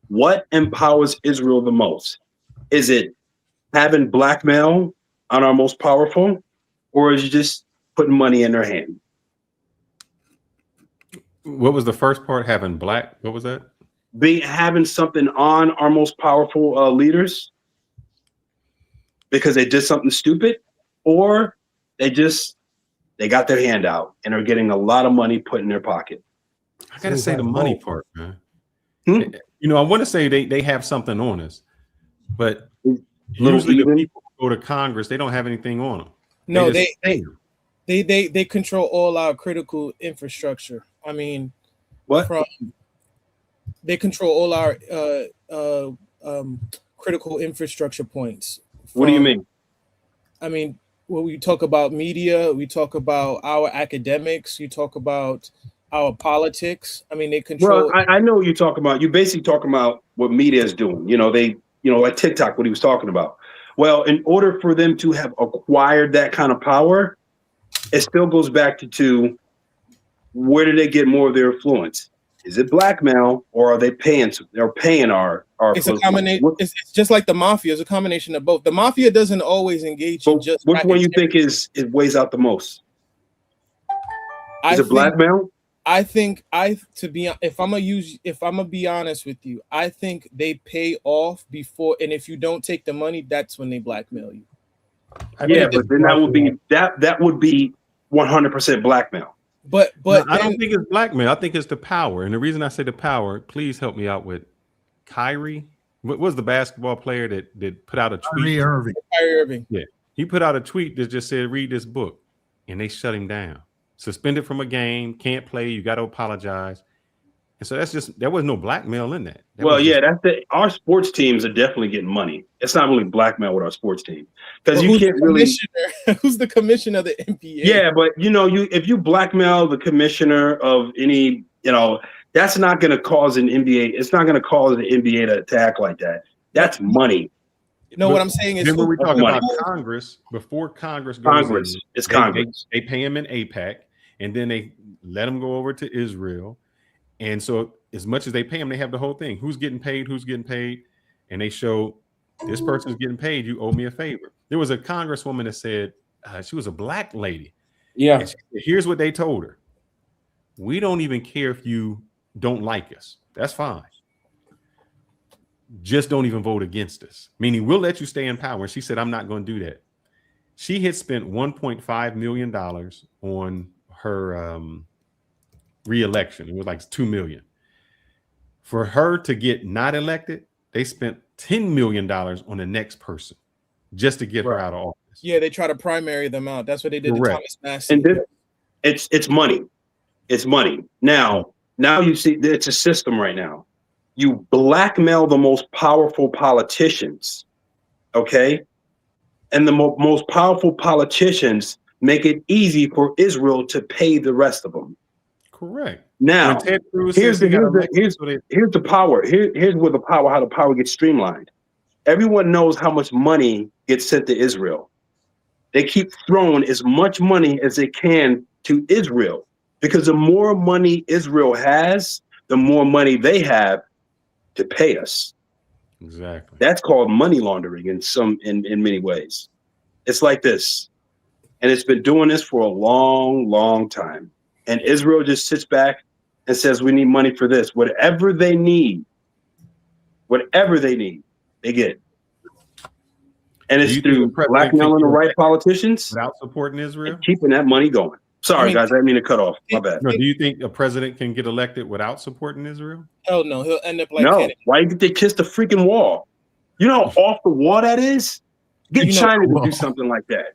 What empowers Israel the most? Is it having blackmail on our most powerful, or is it just putting money in their hand? What was the first part? Having black? What was that? Having something on our most powerful leaders because they did something stupid, or they got their hand out and are getting a lot of money put in their pocket. I gotta Seems say like the money both. part, man. Hmm? You know, I want to say they have something on us, but Little usually the even. people who go to Congress, they don't have anything on them. No, just they pay 'em. they control all our critical infrastructure. I mean, What? they control all our critical infrastructure points. What do you mean? I mean, when we talk about media, we talk about our academics, you talk about our politics. I mean, they control. Well, I know what you're talking about. You're basically talking about what media is doing. You know, like TikTok, what he was talking about. Well, in order for them to have acquired that kind of power, it still goes back to where do they get more of their influence? Is it blackmail, or are they paying? They're paying our. It's a combination. It's just like the mafia. It's a combination of both. The mafia doesn't always engage in just. Which one you think it weighs out the most? Is it blackmail? I think if I'm gonna be honest with you, I think they pay off before, and if you don't take the money, that's when they blackmail you. Yeah, but then that would be 100% blackmail. But no, I don't think it's blackmail. I think it's the power. And the reason I say the power, please help me out with Kyrie. What was the basketball player that put out a tweet? Kyrie Irving. Yeah. He put out a tweet that just said, read this book. And they shut him down. Suspended from a game, can't play, you got to apologize. And so there was no blackmail in that. Our sports teams are definitely getting money. It's not really blackmail with our sports team. Because you can't really. Who's the commissioner of the NBA? Yeah, but if you blackmail the commissioner of any, that's not going to cause an NBA. It's not going to cause the NBA to act like that. That's money. No, what I'm saying is, then when we talk about Congress, before Congress goes it's Congress. They pay him in APAC, and then they let him go over to Israel. And so as much as they pay him, they have the whole thing. Who's getting paid? And they show this person's getting paid. You owe me a favor. There was a congresswoman that said, she was a black lady. Yeah. And here's what they told her. We don't even care if you don't like us. That's fine. Just don't even vote against us. Meaning we'll let you stay in power. And she said, I'm not going to do that. She had spent $1.5 million on her re-election. It was like $2 million. For her to get not elected, they spent $10 million on the next person just to get her out of office. Yeah, they try to primary them out. That's what they did to Thomas Massey. And then it's money. It's money. Now you see it's a system right now. You blackmail the most powerful politicians, okay? And the most powerful politicians make it easy for Israel to pay the rest of them. Correct. Now, here's the power. Here's where how the power gets streamlined. Everyone knows how much money gets sent to Israel. They keep throwing as much money as they can to Israel, because the more money Israel has, the more money they have to pay us. Exactly. That's called money laundering in many ways. It's like this. And it's been doing this for a long, long time. And Israel just sits back and says, we need money for this. Whatever they need, they get. And it's through blackmailing the right politicians without supporting Israel, keeping that money going. Sorry, guys, I didn't mean to cut off. My bad. No, do you think a president can get elected without supporting Israel? Hell no, he'll end up like Kennedy. Why did they kiss the freaking wall? You know how off the wall that is? Get China to do something like that.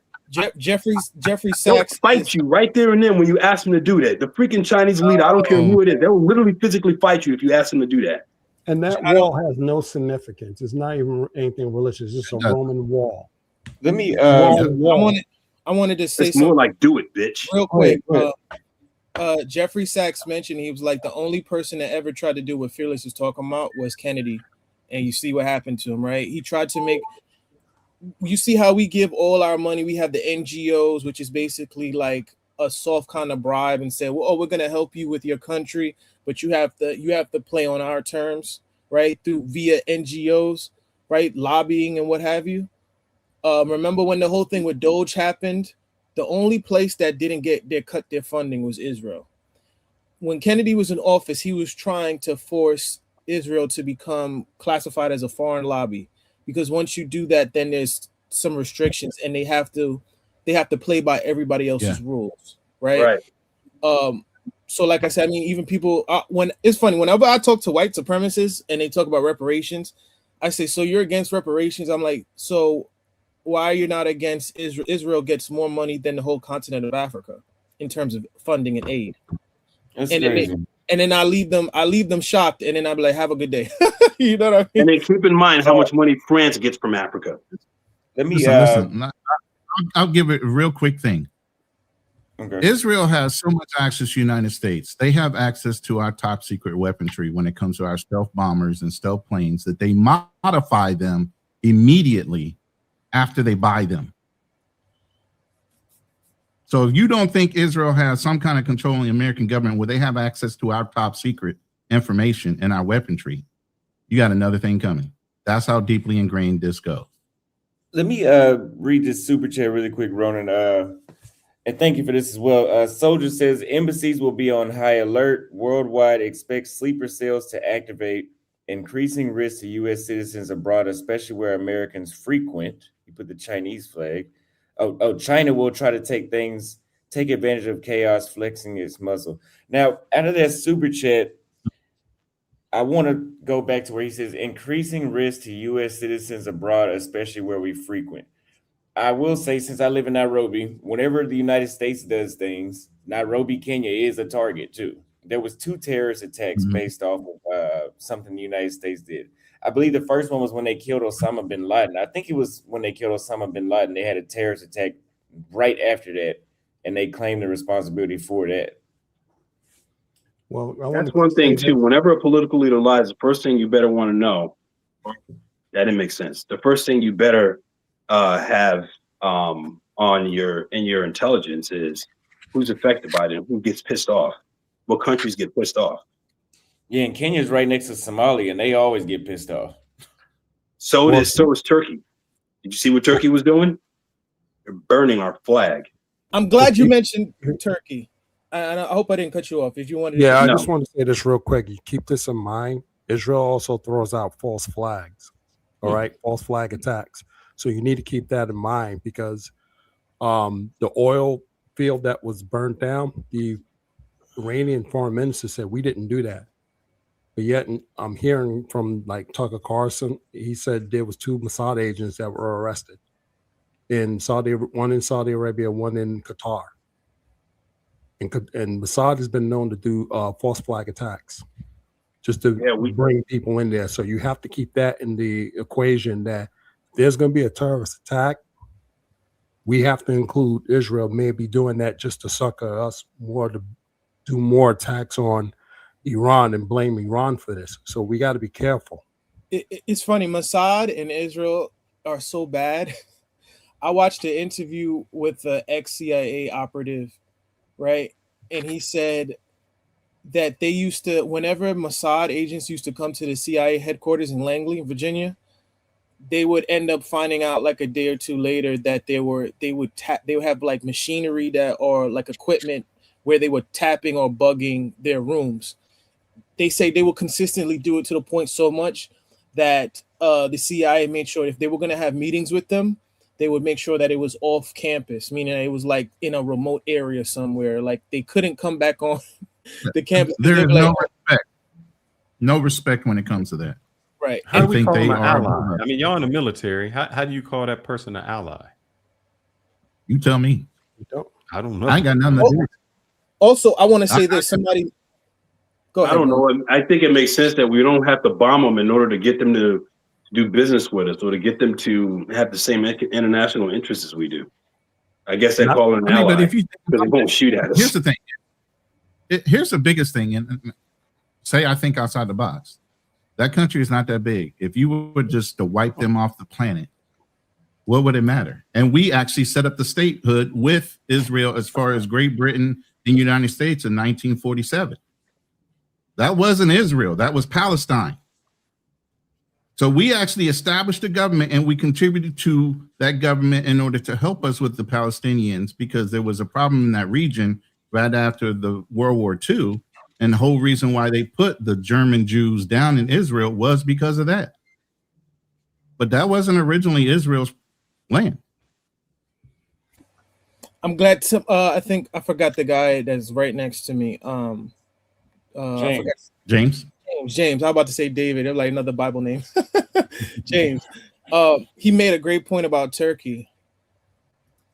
Jeffrey Sachs they'll fight you right there and then when you ask them to do that. The freaking Chinese leader, I don't care who it is, they'll literally physically fight you if you ask them to do that. And that wall has no significance. It's not even anything religious. It's just a Roman wall. Let me. I wanted to say it's more like do it, bitch. Real quick. Jeffrey Sachs mentioned he was like the only person that ever tried to do what Fearless is talking about was Kennedy, and you see what happened to him, right? He tried to make. You see how we give all our money. We have the NGOs, which is basically like a soft kind of bribe, and say, "Well, we're going to help you with your country, but you have to play on our terms, right? Via NGOs, right? Lobbying and what have you." Remember when the whole thing with Doge happened? The only place that didn't cut their funding was Israel. When Kennedy was in office, he was trying to force Israel to become classified as a foreign lobby, because once you do that, then there's some restrictions, and they have to play by everybody else's rules, right? So like I said, I mean, even people when it's funny, whenever I talk to white supremacists and they talk about reparations, I say, so you're against reparations? I'm like, so why are you not against Israel? Israel gets more money than the whole continent of Africa in terms of funding and aid. That's and crazy. and then I leave them shocked, and then I'll be like, have a good day. You know what I mean? And then keep in mind how much money France gets from Africa. Let me listen. I'll give it a real quick thing. Okay. Israel has so much access to the United States. They have access to our top secret weaponry when it comes to our stealth bombers and stealth planes, that they modify them immediately after they buy them. So if you don't think Israel has some kind of control in the American government where they have access to our top secret information and our weaponry, you got another thing coming. That's how deeply ingrained this goes. Let me read this super chat really quick, Ronan. And thank you for this as well. Soldier says embassies will be on high alert worldwide. Expect sleeper cells to activate, increasing risk to U.S. citizens abroad, especially where Americans frequent. You put the Chinese flag. China will try to take advantage of chaos, flexing its muscle. Now, out of that super chat, I want to go back to where he says increasing risk to U.S. citizens abroad, especially where we frequent. I will say, since I live in Nairobi, whenever the United States does things, Nairobi, Kenya is a target too. There was 2 terrorist attacks based off of something the United States did. I believe the first one was when they killed Osama bin Laden. I think it was when they killed Osama bin Laden. They had a terrorist attack right after that, and they claimed the responsibility for that. Well, that's one thing too. Whenever a political leader lies, the first thing you better want to know, that didn't make sense. The first thing you better have in your intelligence is who's affected by it and who gets pissed off. What countries get pissed off? Yeah, and Kenya's right next to Somalia, and they always get pissed off. So is Turkey. Did you see what Turkey was doing? They're burning our flag. I'm glad you mentioned Turkey. And I hope I didn't cut you off. If you wanted, I just want to say this real quick. You keep this in mind. Israel also throws out false flags. All right, false flag attacks. So you need to keep that in mind, because the oil field that was burnt down, the Iranian foreign minister said we didn't do that. But yet I'm hearing from like Tucker Carlson, he said there was 2 Mossad agents that were arrested one in Saudi Arabia, one in Qatar. And Mossad has been known to do false flag attacks just to bring people in there. So you have to keep that in the equation, that there's going to be a terrorist attack. We have to include Israel maybe doing that just to sucker us more, to do more attacks on Iran and blame Iran for this. So we got to be careful. It's funny. Mossad and Israel are so bad. I watched an interview with the ex-CIA operative, right? And he said that they used to, whenever Mossad agents used to come to the CIA headquarters in Langley, Virginia, they would end up finding out like a day or two later that they would have like machinery or like equipment where they were tapping or bugging their rooms. They say they will consistently do it to the point so much that the CIA made sure if they were going to have meetings with them, they would make sure that it was off campus, meaning it was like in a remote area somewhere. Like they couldn't come back on the campus. There is no respect when it comes to that. Right. How do we call them an ally? I mean, y'all in the military. How do you call that person an ally? You tell me. I don't know. I ain't got nothing to do. Also, I want to say this. Somebody go ahead. I don't know. I think it makes sense that we don't have to bomb them in order to get them to do business with us or to get them to have the same international interests as we do. I guess they call it an ally, but if you because they won't shoot at us. Here's the thing. Here's the biggest thing. And say I think outside the box. That country is not that big. If you were just to wipe them off the planet, what would it matter? And we actually set up the statehood with Israel as far as Great Britain and United States in 1947. That wasn't Israel. That was Palestine. So we actually established a government, and we contributed to that government in order to help us with the Palestinians, because there was a problem in that region right after the World War II. And the whole reason why they put the German Jews down in Israel was because of that. But that wasn't originally Israel's land. I'm glad to. I think I forgot the guy that's right next to me. James. James. James. I'm about to say David. They're like another Bible name. James. He made a great point about Turkey.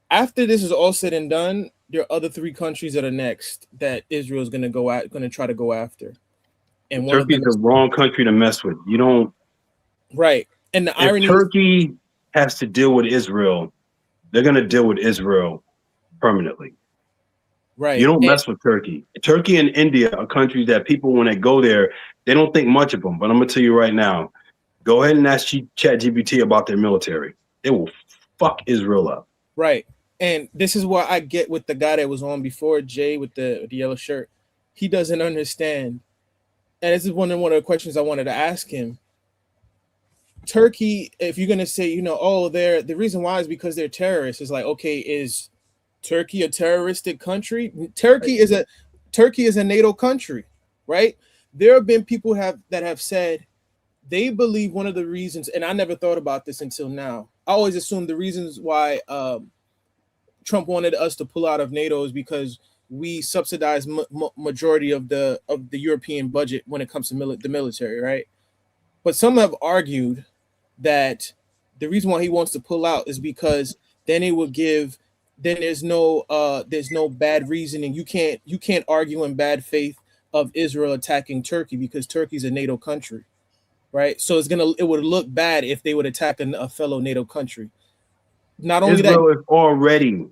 After this is all said and done, there are other 3 countries that are next that Israel is going to try to go after. And one Turkey's the wrong country to mess with. You don't. Right. And the irony Turkey has to deal with Israel, they're going to deal with Israel permanently. Right. You don't mess with Turkey. Turkey and India are countries that people, when they go there, they don't think much of them. But I'm going to tell you right now, go ahead and ask ChatGPT about their military. They will fuck Israel up. Right. And this is what I get with the guy that was on before, Jay, with the yellow shirt. He doesn't understand. And this is one of the questions I wanted to ask him. Turkey, if you're going to say, the reason why is because they're terrorists. It's like, okay, is Turkey a terroristic country? Turkey is a NATO country, right? There have been people that have said they believe one of the reasons, and I never thought about this until now. I always assumed the reasons why Trump wanted us to pull out of NATO is because we subsidize majority of the European budget when it comes to the military, right? But some have argued that the reason why he wants to pull out is because then it would give. Then there's no bad reasoning. You can't argue in bad faith of Israel attacking Turkey because Turkey's a NATO country, right? So it would look bad if they would attack a fellow NATO country. Not only Israel is already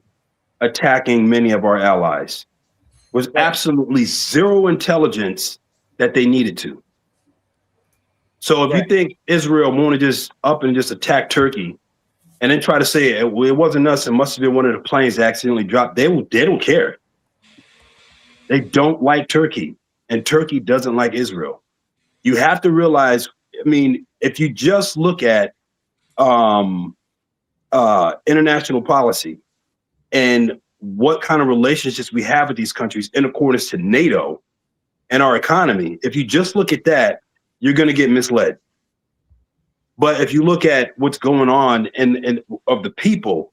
attacking many of our allies. Was absolutely zero intelligence that they needed to. So if you think Israel want to just up and just attack Turkey, and then try to say it wasn't us, it must have been one of the planes that accidentally dropped, they don't care. They don't like Turkey, and Turkey doesn't like Israel. You have to realize, I mean, if you just look at international policy and what kind of relationships we have with these countries in accordance to NATO and our economy, if you just look at that, you're going to get misled. But if you look at what's going on and of the people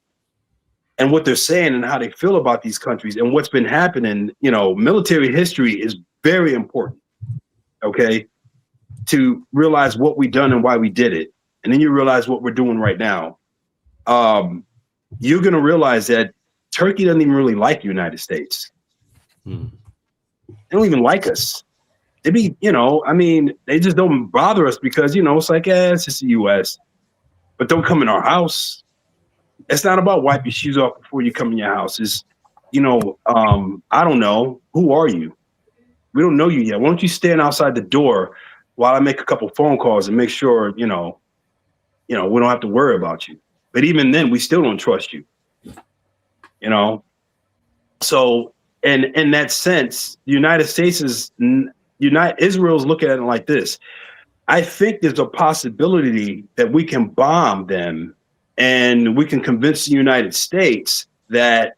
and what they're saying and how they feel about these countries and what's been happening, military history is very important, okay, to realize what we've done and why we did it. And then you realize what we're doing right now. You're going to realize that Turkey doesn't even really like the United States. They don't even like us. They they just don't bother us because, it's like, it's just the U.S. But don't come in our house. It's not about wipe your shoes off before you come in your house. It's, I don't know. Who are you? We don't know you yet. Why don't you stand outside the door while I make a couple phone calls and make sure, we don't have to worry about you. But even then, we still don't trust you. So, and in that sense, the United States is Israel's looking at it like this. I think there's a possibility that we can bomb them and we can convince the United States that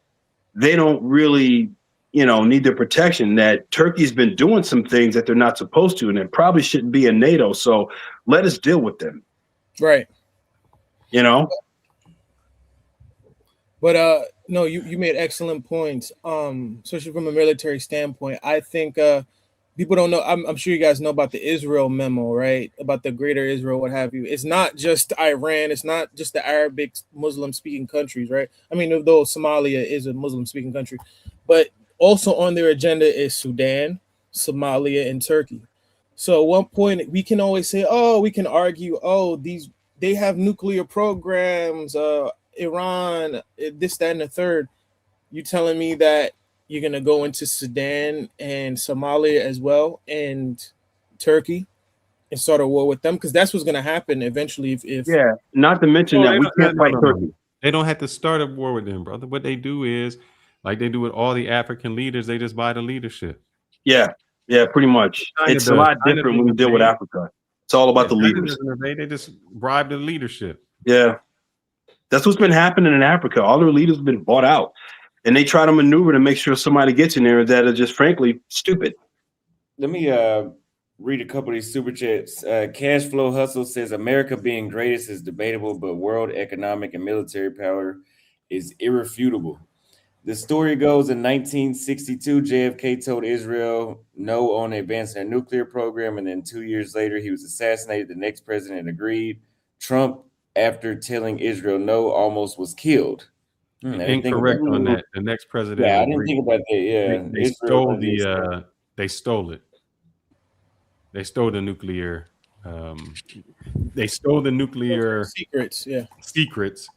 they don't really, need their protection, that Turkey's been doing some things that they're not supposed to, and it probably shouldn't be in NATO. So let us deal with them. Right. But no, you made excellent points. Especially from a military standpoint. I think people don't know. I'm sure you guys know about the Israel memo, right? About the greater Israel, what have you. It's not just Iran. It's not just the Arabic Muslim speaking countries, right? I mean, though Somalia is a Muslim speaking country, but also on their agenda is Sudan, Somalia, and Turkey. So at one point we can always say, we can argue, they have nuclear programs, Iran, this, that, and the third. You telling me that you're going to go into Sudan and Somalia as well and Turkey and start a war with them? Because that's what's going to happen eventually. Yeah, not to mention that we can't fight Turkey. They don't have to start a war with them, brother. What they do is, like they do with all the African leaders, they just buy the leadership. Yeah, pretty much. It's a lot different when you deal with Africa. It's all about the China leaders. doesn't obey, they just bribe the leadership. Yeah. That's what's been happening in Africa. All their leaders have been bought out. And they try to maneuver to make sure somebody gets in there that are just frankly stupid. Let me read a couple of these super chats. Cash Flow Hustle says America being greatest is debatable, but world economic and military power is irrefutable. The story goes in 1962, JFK told Israel no on advancing their nuclear program, and then 2 years later, he was assassinated. The next president agreed. Trump, after telling Israel no, almost was killed. Incorrect on that. The next president. Yeah, I didn't think about that. Yeah, They stole they stole it. They stole the nuclear. They stole the nuclear secrets. Yeah, secrets,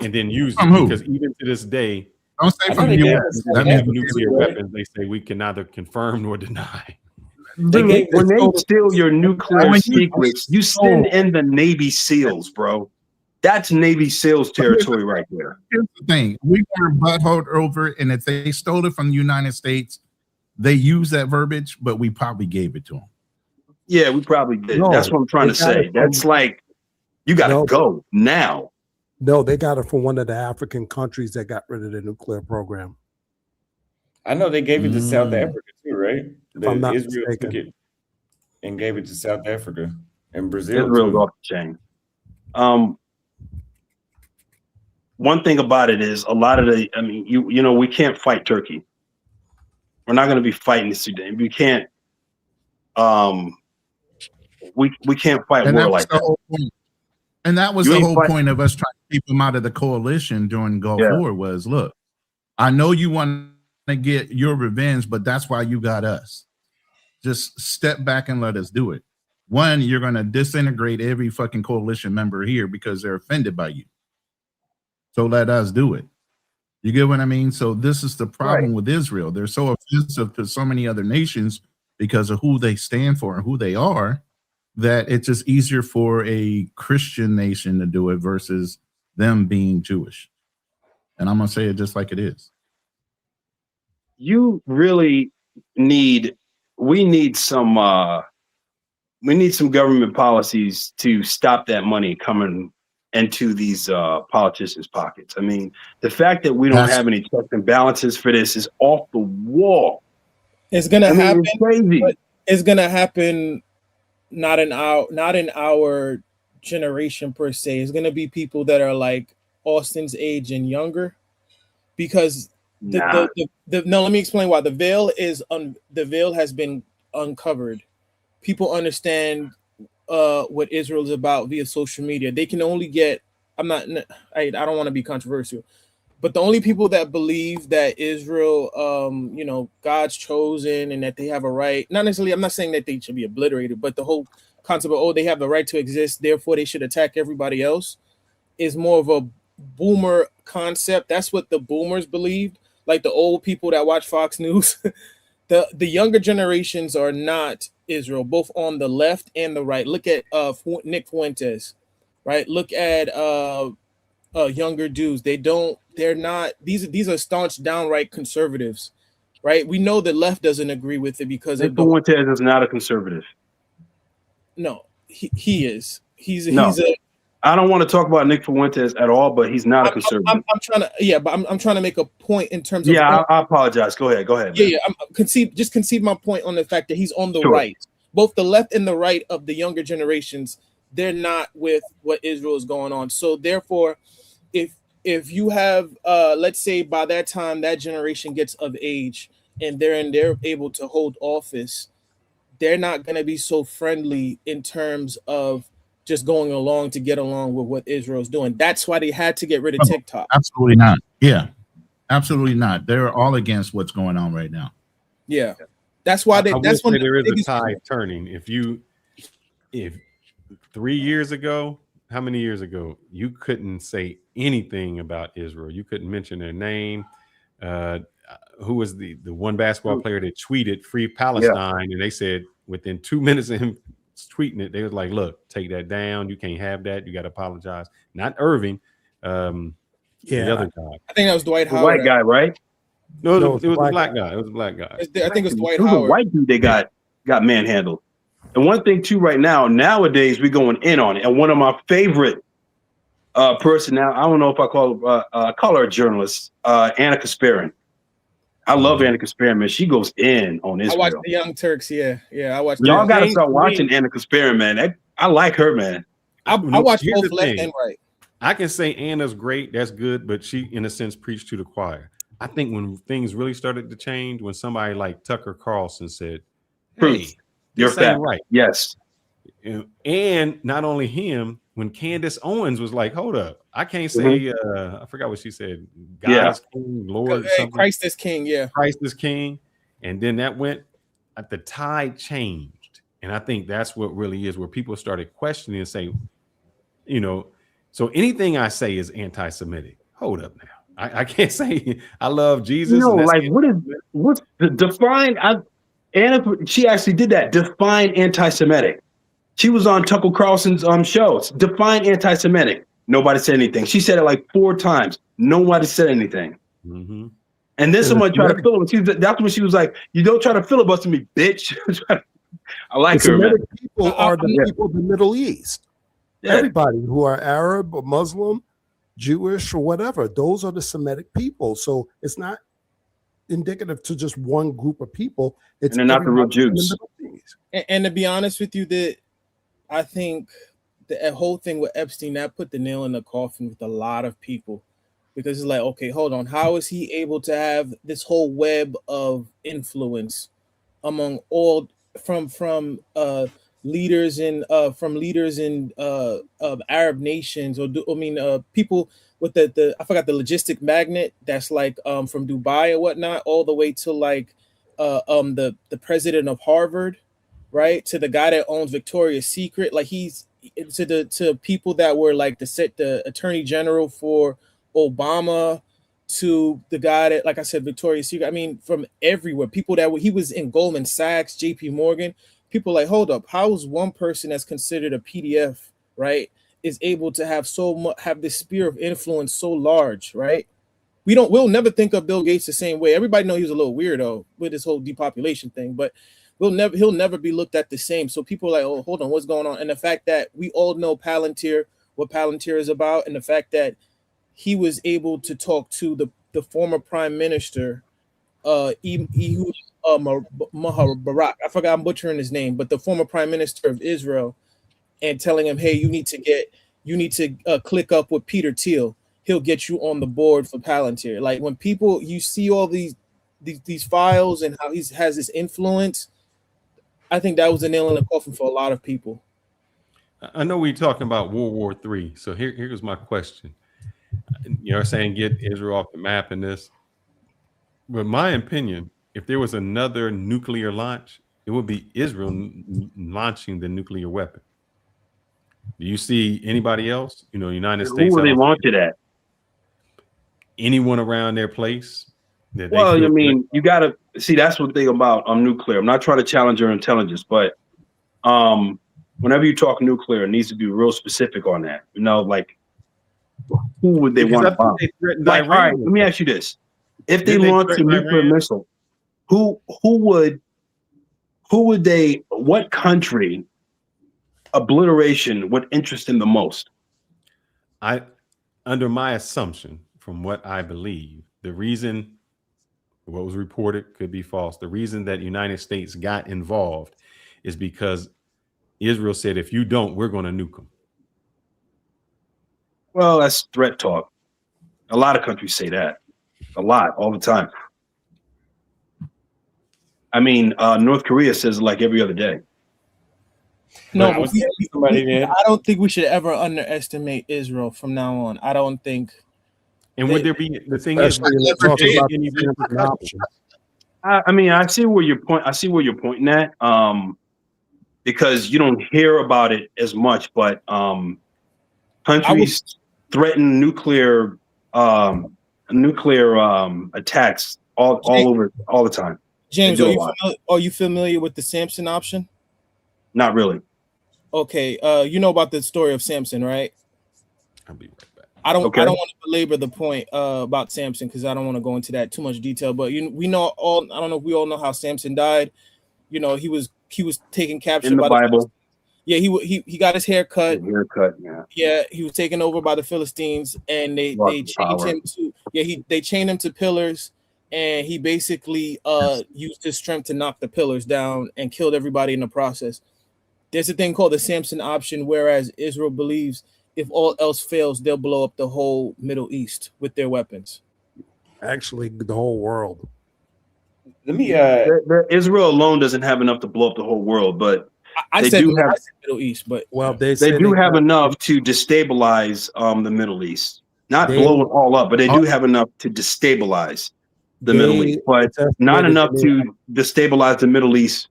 and then used it because even to this day, don't say from the U.S. That means nuclear weapons. They say we can neither confirm nor deny. When they steal your nuclear secrets, you send in the Navy SEALs, bro. That's Navy SEALs territory right there. Here's the thing. We were butthurt over it, and if they stole it from the United States, they use that verbiage, but we probably gave it to them. Yeah, we probably did. No, that's what I'm trying to say. That's like, you got to go now. No, they got it from one of the African countries that got rid of the nuclear program. I know they gave it to South Africa too, right? If I'm not Israel mistaken. took it and gave it to South Africa and Brazil. Israel's too. off the chain. One thing about it is a lot of the, I mean, you know, we can't fight Turkey. We're not going to be fighting Sudan. We can't, we can't fight war like that. And that was the whole point of us trying to keep them out of the coalition during Gulf War was, look, I know you want to get your revenge, but that's why you got us. Just step back and let us do it. One, you're going to disintegrate every fucking coalition member here because they're offended by you. So let us do it. You get what I mean? So this is the problem with Israel. They're so offensive to so many other nations because of who they stand for and who they are, that it's just easier for a Christian nation to do it versus them being Jewish. And I'm going to say it just like it is. You really need, we need some government policies to stop that money coming into these politicians' pockets. I mean, the fact that we don't have any checks and balances for this is off the wall. It's gonna happen. It's crazy. But it's gonna happen. Not in our generation per se. It's gonna be people that are like Austin's age and younger, because no. Let me explain why. The veil has been uncovered. People understand what Israel is about via social media. They can only get. I don't want to be controversial, but the only people that believe that Israel, God's chosen and that they have a right. Not necessarily. I'm not saying that they should be obliterated, but the whole concept of they have the right to exist, therefore they should attack everybody else, is more of a boomer concept. That's what the boomers believed. Like the old people that watch Fox News. The younger generations are not Israel, both on the left and the right. Look at Nick Fuentes, right? Look at younger dudes. They're not. These are staunch, downright conservatives, right? We know the left doesn't agree with it because Nick Fuentes is not a conservative. No, he is. He's a. I don't want to talk about Nick Fuentes at all, but he's not a conservative. I'm trying to make a point in terms of. Yeah, I apologize. Go ahead. Yeah. Concede my point on the fact that he's on the right. Both the left and the right of the younger generations, they're not with what Israel is going on. So therefore, if you have, let's say by that time that generation gets of age and they're able to hold office, they're not going to be so friendly in terms of just going along to get along with what Israel's doing. That's why they had to get rid of TikTok. Absolutely not. Yeah, absolutely not. They're all against what's going on right now. Yeah, that's why that's when there is a tide turning. If 3 years ago, how many years ago, you couldn't say anything about Israel. You couldn't mention their name. Who was the one basketball player that tweeted "Free Palestine" and they said within 2 minutes of him tweeting it, they was like, look, take that down. You can't have that. You got to apologize. Not Irving. The other guy. I think that was Dwight Howard. White guy, right? No, it was a black guy. It was a black guy. I think it was Dwight Howard. It was a Howard. white dude they got manhandled. And one thing too, right now, nowadays we're going in on it. And one of my favorite person now, I don't know if I call her a journalist, Anna Kasparin. I love Anna Kasparin, man. She goes in on Israel. I watched the Young Turks. Yeah. I watched. Y'all got to start watching Anna Kasparin, man. I like her, man. I watched both left and right. I can say Anna's great. That's good, but she, in a sense, preached to the choir. I think when things really started to change, when somebody like Tucker Carlson said, "Hey, you're fat," right? Yes. And not only him, when Candace Owens was like, "Hold up, I can't say." I forgot what she said. God is King, Lord, something. Christ is King. Yeah, Christ is King. And then that went. The tide changed, and I think that's what really is where people started questioning and say, you know, so anything I say is anti-Semitic. Hold up now. I can't say I love Jesus. No, like what's the define? Anna, she actually did that. Define anti-Semitic. She was on Tucker Carlson's shows. Define anti-Semitic. Nobody said anything. She said it like 4 times. Nobody said anything. Mm-hmm. And then someone tried to filibuster. That's when she was like, "You don't try to filibuster me, bitch." I like her, man. People are the people of the Middle East. Yeah. Everybody who are Arab or Muslim, Jewish or whatever, those are the Semitic people. So it's not indicative to just one group of people. It's and they're not the real Jews. And to be honest with you, that I think the whole thing with Epstein, that put the nail in the coffin with a lot of people. Because it's like, okay, hold on. How is he able to have this whole web of influence among all from leaders in Arab nations, or people with the I forgot the logistic magnet that's like from Dubai or whatnot, all the way to like the president of Harvard, right, to the guy that owns Victoria's Secret, like he's to people that were like the attorney general for Obama, to the guy that, like I said, Victoria's Secret. I mean, from everywhere, people that he was in Goldman Sachs, JP Morgan. People like, hold up, how is one person that's considered a PDF, right, is able to have have this sphere of influence so large, right? We'll never think of Bill Gates the same way. Everybody know he was a little weirdo with this whole depopulation thing, but he'll never be looked at the same. So people are like, oh, hold on, what's going on? And the fact that we all know Palantir, what Palantir is about, and the fact that he was able to talk to the former prime minister, Ehud Barak. I forgot, I'm butchering his name, but the former prime minister of Israel, and telling him, hey, you need to click up with Peter Thiel. He'll get you on the board for Palantir. Like when you see all these files and how he has this influence, I think that was a nail in the coffin for a lot of people. I know we're talking about World War III. So here's my question. You're saying get Israel off the map in this. But my opinion, if there was another nuclear launch, it would be Israel launching the nuclear weapon. Do you see anybody else? United States. Who would they launch it at? Anyone around their place? Well, I mean, you got to see. That's the thing about nuclear. I'm not trying to challenge your intelligence, but whenever you talk nuclear, it needs to be real specific on that. Like who would they want to bomb? Like, all right, let me ask you this: if they launch a nuclear missile, what country obliteration would interest them the most? Under my assumption, from what I believe, the reason what was reported could be false. The reason that United States got involved is because Israel said, if you don't, we're going to nuke them. Well, that's threat talk. A lot of countries say that. A lot, all the time. I mean, North Korea says it like every other day. No, I don't think we should ever underestimate Israel from now on. I don't think. And would there be the thing is? I mean, I see where you're pointing at. Because you don't hear about it as much, but countries threaten nuclear attacks all over all the time. James, are you familiar with the Samson option? Not really. Okay, you know about the story of Samson, right? I'll be right back. I don't want to belabor the point about Samson because I don't want to go into that too much detail. But we know all. I don't know if we all know how Samson died. He was he was taken captured In the by Bible. Yeah, he got his hair cut. Haircut, yeah. Yeah, he was taken over by the Philistines, and they chained him to they chained him to pillars, and he basically used his strength to knock the pillars down and killed everybody in the process. There's a thing called the Samson option, whereas Israel believes if all else fails, they'll blow up the whole Middle East with their weapons. Actually, the whole world. Let me Israel alone doesn't have enough to blow up the whole world, but I they said do have Middle East, but well, they do have enough to destabilize the Middle East. Not blow it all up, but they do have enough to destabilize the Middle East, but not enough to destabilize the Middle East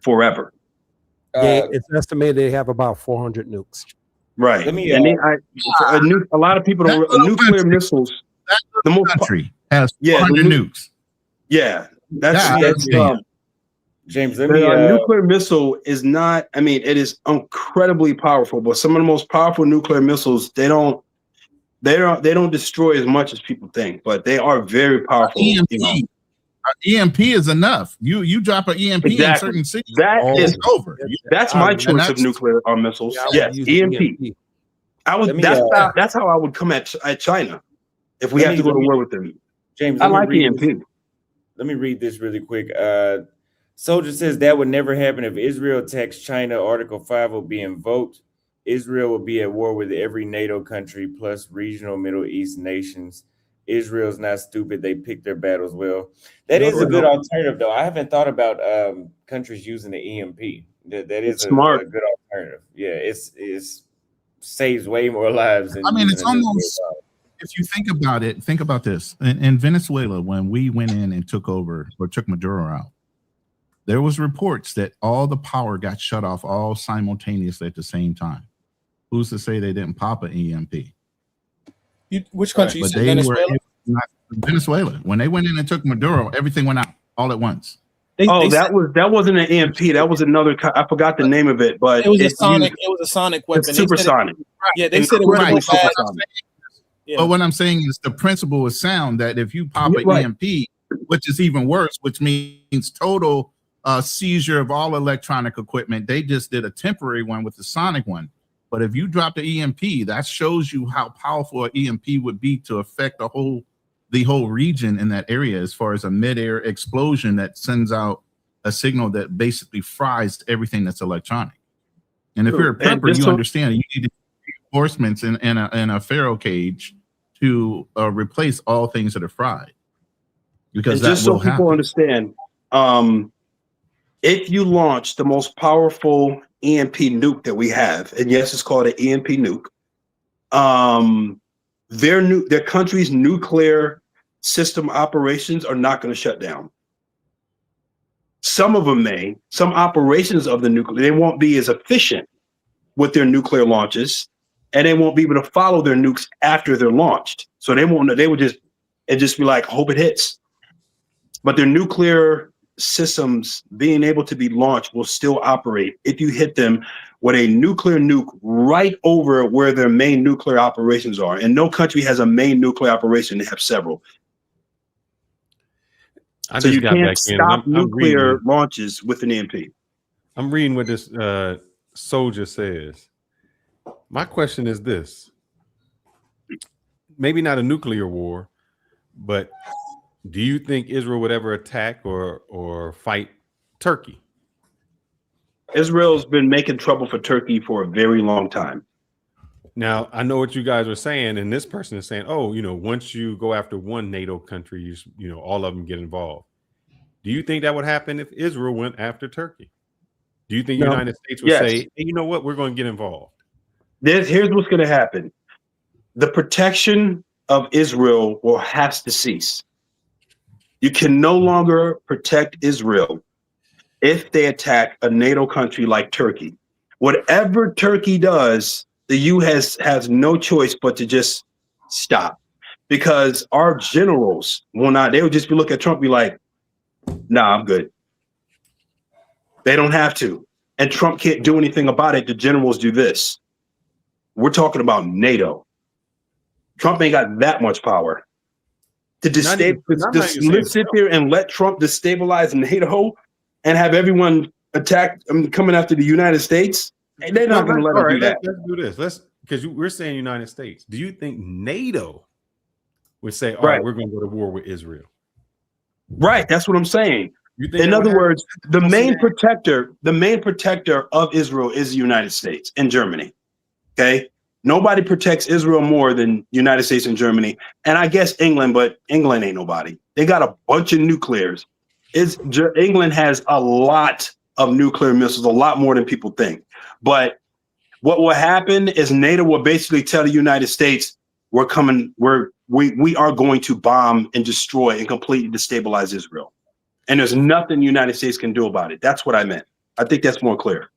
forever. It's estimated they have about 400 nukes. Right. Let me, and a lot of people don't nuclear missiles. The most country has 400 nukes. Yeah, that's James. Let me. A nuclear missile is not. I mean, it is incredibly powerful, but some of the most powerful nuclear missiles they don't destroy as much as people think, but they are very powerful. EMP is enough. You drop an EMP in certain cities, it's over. That's my choice of nuclear missiles. Yes, EMP. That's how I would come at China if we have to go to war with them. James, I like EMP. Let me read this really quick. Soldier says that would never happen if Israel attacks China. Article 5 will be invoked. Israel will be at war with every NATO country plus regional Middle East nations. Israel's not stupid. They pick their battles well. That is a good alternative, though. I haven't thought about countries using the EMP. That is a good alternative. Yeah, it's saves way more lives. I mean, it's almost, if you think about it, think about this. In Venezuela, when we went in and took over or took Maduro out, there was reports that all the power got shut off all simultaneously at the same time. Who's to say they didn't pop an EMP? Which country? You said Venezuela? Venezuela. When they went in and took Maduro, everything went out all at once. That wasn't an EMP. That was another. I forgot the name of it, but it was a sonic. It was a sonic weapon. It's supersonic. Yeah, they said it was supersonic. But what I'm saying is the principle is sound that if you pop an EMP, which is even worse, which means total seizure of all electronic equipment. They just did a temporary one with the sonic one. But if you drop the EMP, that shows you how powerful an EMP would be to affect the whole region in that area, as far as a mid-air explosion that sends out a signal that basically fries everything that's electronic. And if you're a prepper, you understand you need reinforcements in a Faraday cage to replace all things that are fried. Because just so people understand, if you launch the most powerful EMP nuke that we have, and yes, it's called an EMP nuke, their country's nuclear system operations are not going to shut down. Some of them may. Some operations of the nuclear, they won't be as efficient with their nuclear launches, and they won't be able to follow their nukes after they're launched. So they won't. They would just be like, hope it hits. But their nuclear systems being able to be launched will still operate if you hit them with a nuclear nuke right over where their main nuclear operations are. And no country has a main nuclear operation. They have several. So you can't stop nuclear launches with an EMP. I'm reading what this soldier says. My question is this. Maybe not a nuclear war, but do you think Israel would ever attack or fight Turkey? Israel's been making trouble for Turkey for a very long time. Now, I know what you guys are saying, and this person is saying, oh, once you go after one NATO country, all of them get involved. Do you think that would happen if Israel went after Turkey? Do you think the United States would say, hey, you know what, we're going to get involved? Here's what's going to happen. The protection of Israel has to cease. You can no longer protect Israel if they attack a NATO country like Turkey. Whatever Turkey does, the U.S. has no choice but to just stop, because our generals will not. They would just look at Trump and be like, nah, I'm good. They don't have to. And Trump can't do anything about it. The generals do this. We're talking about NATO. Trump ain't got that much power to sit there and let Trump destabilize NATO and have everyone attack, coming after the United States, and they're not going to let them do that. Let's do this. Because we're saying United States. Do you think NATO would say, all right, we're going to go to war with Israel? Right. That's what I'm saying. In other words, the main protector of Israel is the United States and Germany. Okay. Nobody protects Israel more than United States and Germany. And I guess England, but England ain't nobody. They got a bunch of nuclears. England has a lot of nuclear missiles, a lot more than people think. But what will happen is NATO will basically tell the United States, we're coming, we are going to bomb and destroy and completely destabilize Israel. And there's nothing the United States can do about it. That's what I meant. I think that's more clear.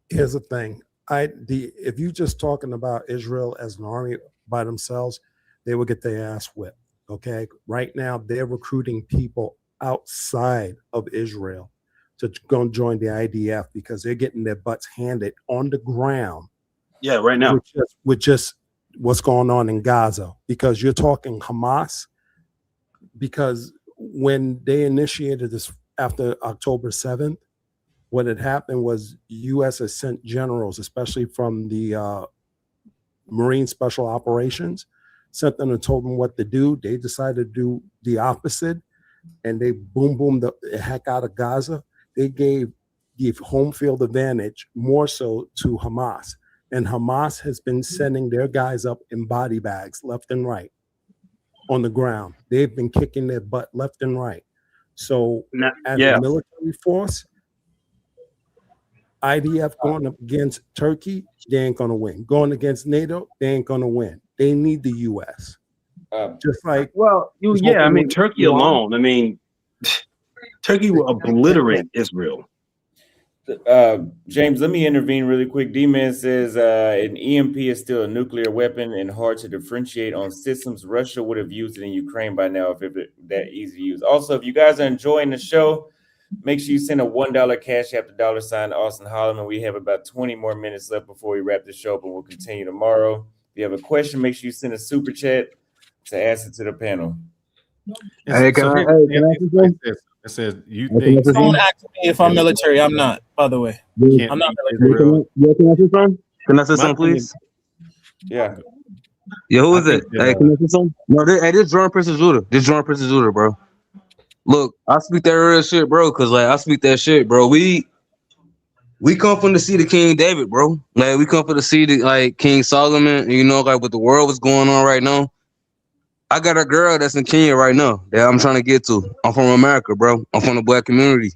Here's the thing. If you just talking about Israel as an army by themselves, they will get their ass whipped. Okay. Right now, they're recruiting people outside of Israel to go and join the IDF because they're getting their butts handed on the ground. Yeah, right now. With just what's going on in Gaza. Because you're talking Hamas. Because when they initiated this after October 7th, what had happened was U.S. has sent generals, especially from the Marine Special Operations, sent them and told them what to do. They decided to do the opposite, and they boomed the heck out of Gaza. They gave the home field advantage more so to Hamas. And Hamas has been sending their guys up in body bags left and right on the ground. They've been kicking their butt left and right. So as a military force, IDF going up against Turkey, they ain't going to win. Going against NATO, they ain't going to win. They need the U.S. Just like... Turkey alone. I mean, Turkey will obliterate Israel. James, let me intervene really quick. D-Man says an EMP is still a nuclear weapon and hard to differentiate on systems. Russia would have used it in Ukraine by now if it that easy to use. Also, if you guys are enjoying the show, make sure you send a $1 cash app to $ Austin Holloman. We have about 20 more minutes left before we wrap the show up, and we'll continue tomorrow. If you have a question, make sure you send a super chat to ask it to the panel. Hey, it says you think. Don't ask me if I'm military. I'm not, by the way. I'm not military. Can I say something, please? Yeah. Yeah, who is it? Hey, can I say something? No, this Jordan Prince of Judah. This Jordan Prince of Judah, bro. Look, I speak that real shit, bro, because like I speak that shit, bro. We come from the seed of King David, bro. Like we come from the seed of like King Solomon, and you know, like what the world was going on right now. I got a girl that's in Kenya right now that I'm trying to get to. I'm from America, bro. I'm from the black community.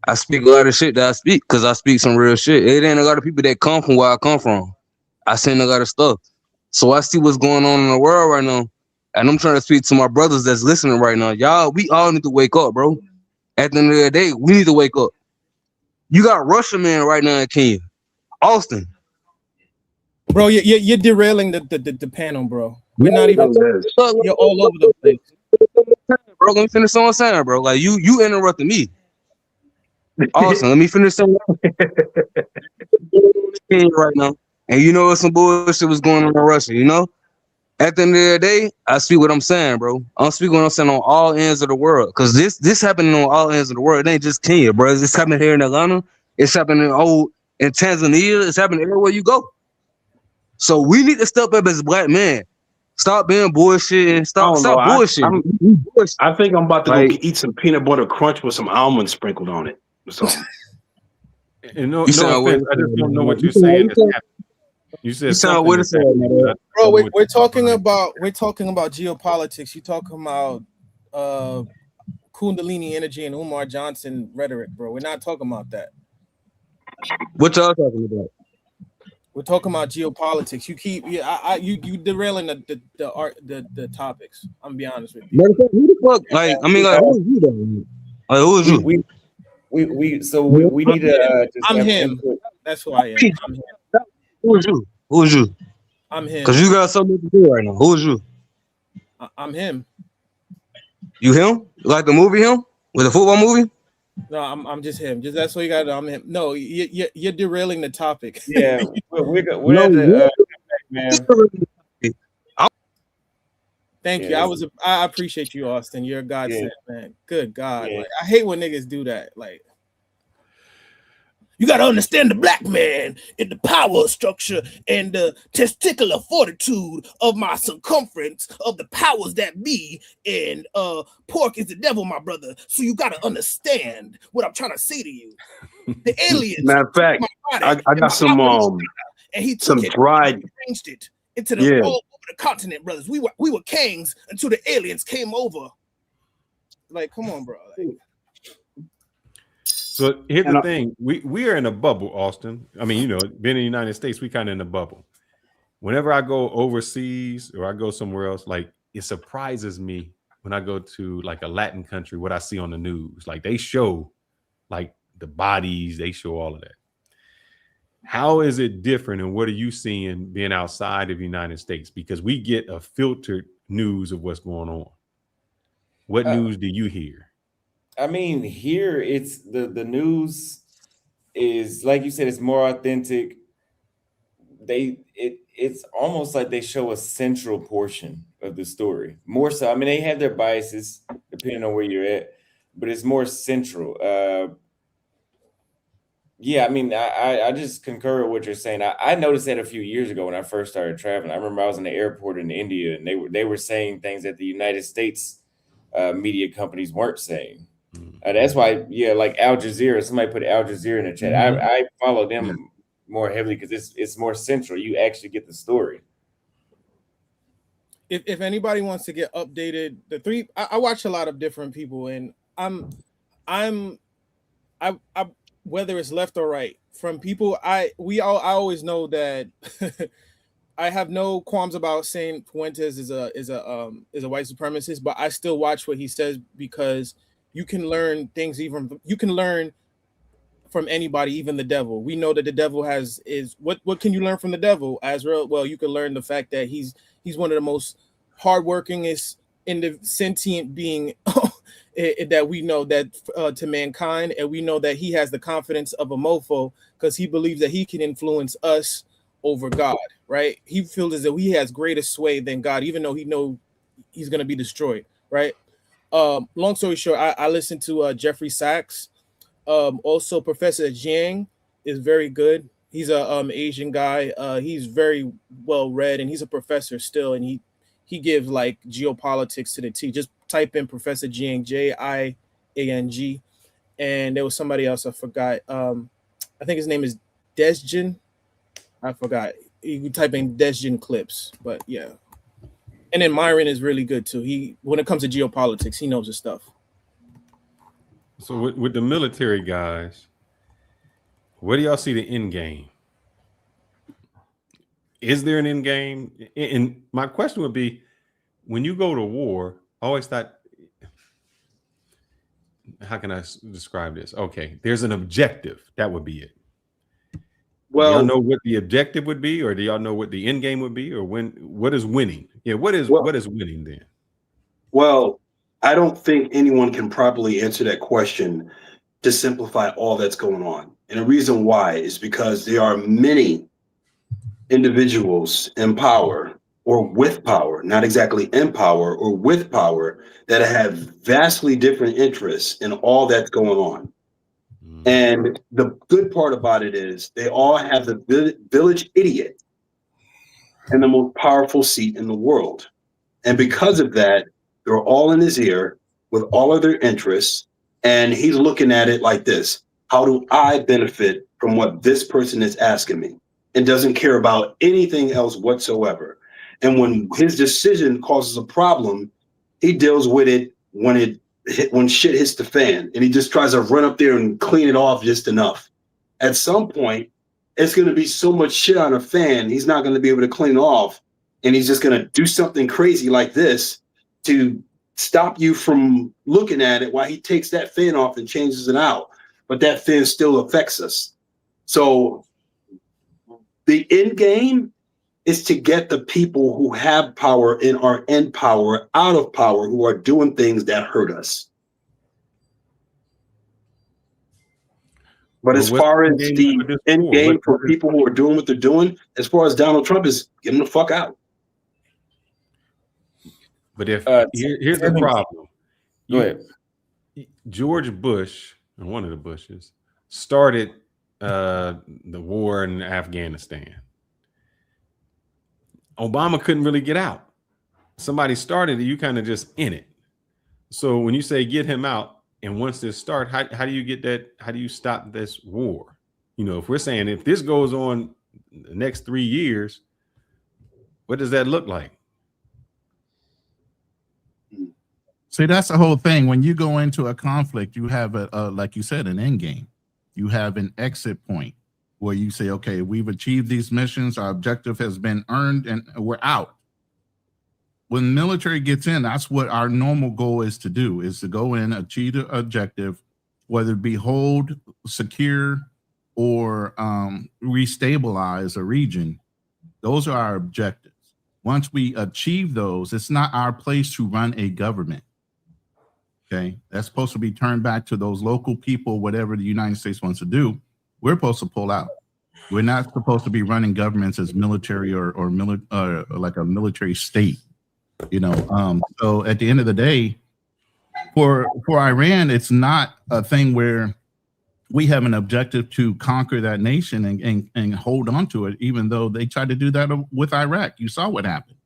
I speak a lot of shit that I speak because I speak some real shit. It ain't a lot of people that come from where I come from. I seen a lot of stuff. So I see what's going on in the world right now. And I'm trying to speak to my brothers that's listening right now. Y'all, we all need to wake up, bro. At the end of the day, we need to wake up. You got Russian man right now in Kenya. Austin. Bro, you're derailing the panel, bro. We're not even. You're all over the place. Bro, let me finish what I'm saying, bro. Like you interrupted me. Awesome. Let me finish something right now. And you know what some bullshit was going on in Russia, you know? At the end of the day, I speak what I'm saying, bro. I'm speaking what I'm saying on all ends of the world. Because this happening on all ends of the world. It ain't just Kenya, bro. It's happening here in Atlanta. It's happening in Tanzania. It's happening everywhere you go. So we need to step up as black men. Stop being bullshit and stop bullshit. I think I'm about to go eat some peanut butter crunch with some almonds sprinkled on it. So, no offense, I just don't know what you're saying. You said something. Bro, we're talking about geopolitics. You're talking about Kundalini energy and Umar Johnson rhetoric, bro. We're not talking about that. What y'all talking about? We're talking about geopolitics. You keep you derailing the topics. I'm gonna be honest with you. Who the fuck? Like, I mean, like, who is you though? Like, who is you? We need to. I'm him. That's who I am. I'm him. Who is you? Who is you? I'm him. Because you got something to do right now. Who is you? I'm him. You him? Like the movie him? With the football movie? No, I'm just him. Just that's what you got to do. I'm him. No, you're derailing the topic. Yeah, we're at the man. Thank you. I appreciate you, Austin. You're a godsend, man. Good God. Like, I hate when niggas do that. Like, You got to understand the black man and the power structure and the testicular fortitude of my circumference of the powers that be. And pork is the devil, my brother. So you got to understand what I'm trying to say to you. The aliens, Matter of fact, I got some and he took it dried, and changed it into the all over the continent, brothers. We were kings until the aliens came over. Like, come on, bro. Like, so here's the thing: we are in a bubble, Austin. I mean, being in the United States, we kind of in a bubble. Whenever I go overseas or I go somewhere else, like it surprises me when I go to like a Latin country what I see on the news. Like they show like the bodies, they show all of that. How is it different, and what are you seeing being outside of the United States? Because we get a filtered news of what's going on. What news do you hear? I mean, here it's the news is, like you said, it's more authentic. It's almost like they show a central portion of the story more so. I mean, they have their biases depending on where you're at, but it's more central. Yeah, I mean, I just concur with what you're saying. I noticed that a few years ago when I first started traveling. I remember I was in the airport in India, and they were saying things that the United States media companies weren't saying. That's why, yeah, like Al Jazeera. Somebody put Al Jazeera in the chat. I follow them more heavily because it's more central. You actually get the story. If anybody wants to get updated, I watch a lot of different people, and I whether it's left or right from people, I always know that I have no qualms about saying Fuentes is a white supremacist, but I still watch what he says because you can learn things. You can learn from anybody, even the devil. We know that the devil is what can you learn from the devil, Azrael? Well, you can learn the fact that he's one of the most hardworkingest in the sentient being that we know that to mankind, and we know that he has the confidence of a mofo because he believes that he can influence us over God, right? He feels as though he has greater sway than God, even though he know he's going to be destroyed, right? Long story short, I listened to Jeffrey Sachs. Also, Professor Jiang is very good. He's a Asian guy. He's very well read, and he's a professor still, and he gives like geopolitics to the T. Just type in Professor Jiang, Jiang, and there was somebody else I forgot. I think his name is Desjin. I forgot. You can type in Desjin clips, but yeah. And then Myron is really good too. When it comes to geopolitics, he knows his stuff. So with the military guys, where do y'all see the end game? Is there an end game? And my question would be, when you go to war, I always thought, how can I describe this? Okay, there's an objective. That would be it. Well, do y'all know what the objective would be, or do y'all know what the end game would be, or what is winning? Yeah, what is winning then? Well, I don't think anyone can properly answer that question to simplify all that's going on. And the reason why is because there are many individuals in power or with power, not exactly in power or with power, that have vastly different interests in all that's going on. And the good part about it is they all have the village idiot and the most powerful seat in the world. And because of that, they're all in his ear with all of their interests. And he's looking at it like this: how do I benefit from what this person is asking me? And doesn't care about anything else whatsoever. And when his decision causes a problem, he deals with it when shit hits the fan, and he just tries to run up there and clean it off just enough. At some point, it's going to be so much shit on a fan, he's not going to be able to clean off, and he's just going to do something crazy like this to stop you from looking at it while he takes that fan off and changes it out. But that fan still affects us. So the end game is to get the people who have power and are in power out of power, who are doing things that hurt us. But as far as the end game for people who are doing what they're doing, as far as Donald Trump, is get him the fuck out. But if here's the problem. Go ahead. George Bush, or one of the Bushes, started the war in Afghanistan. Obama couldn't really get out. Somebody started it, you kind of just in it. So when you say get him out, and once this starts, how do you get that? How do you stop this war? You know, if we're saying if this goes on the next 3 years, what does that look like? See, that's the whole thing. When you go into a conflict, you have a like you said, an end game. You have an exit point where you say, okay, we've achieved these missions, our objective has been earned, and we're out. When the military gets in, that's what our normal goal is to do, is to go in, achieve the objective, whether it be hold, secure, or restabilize a region. Those are our objectives. Once we achieve those, it's not our place to run a government. Okay, that's supposed to be turned back to those local people, whatever the United States wants to do. We're supposed to pull out. We're not supposed to be running governments as military or like a military state. You know, so at the end of the day, for Iran, it's not a thing where we have an objective to conquer that nation and hold on to it, even though they tried to do that with Iraq. You saw what happened.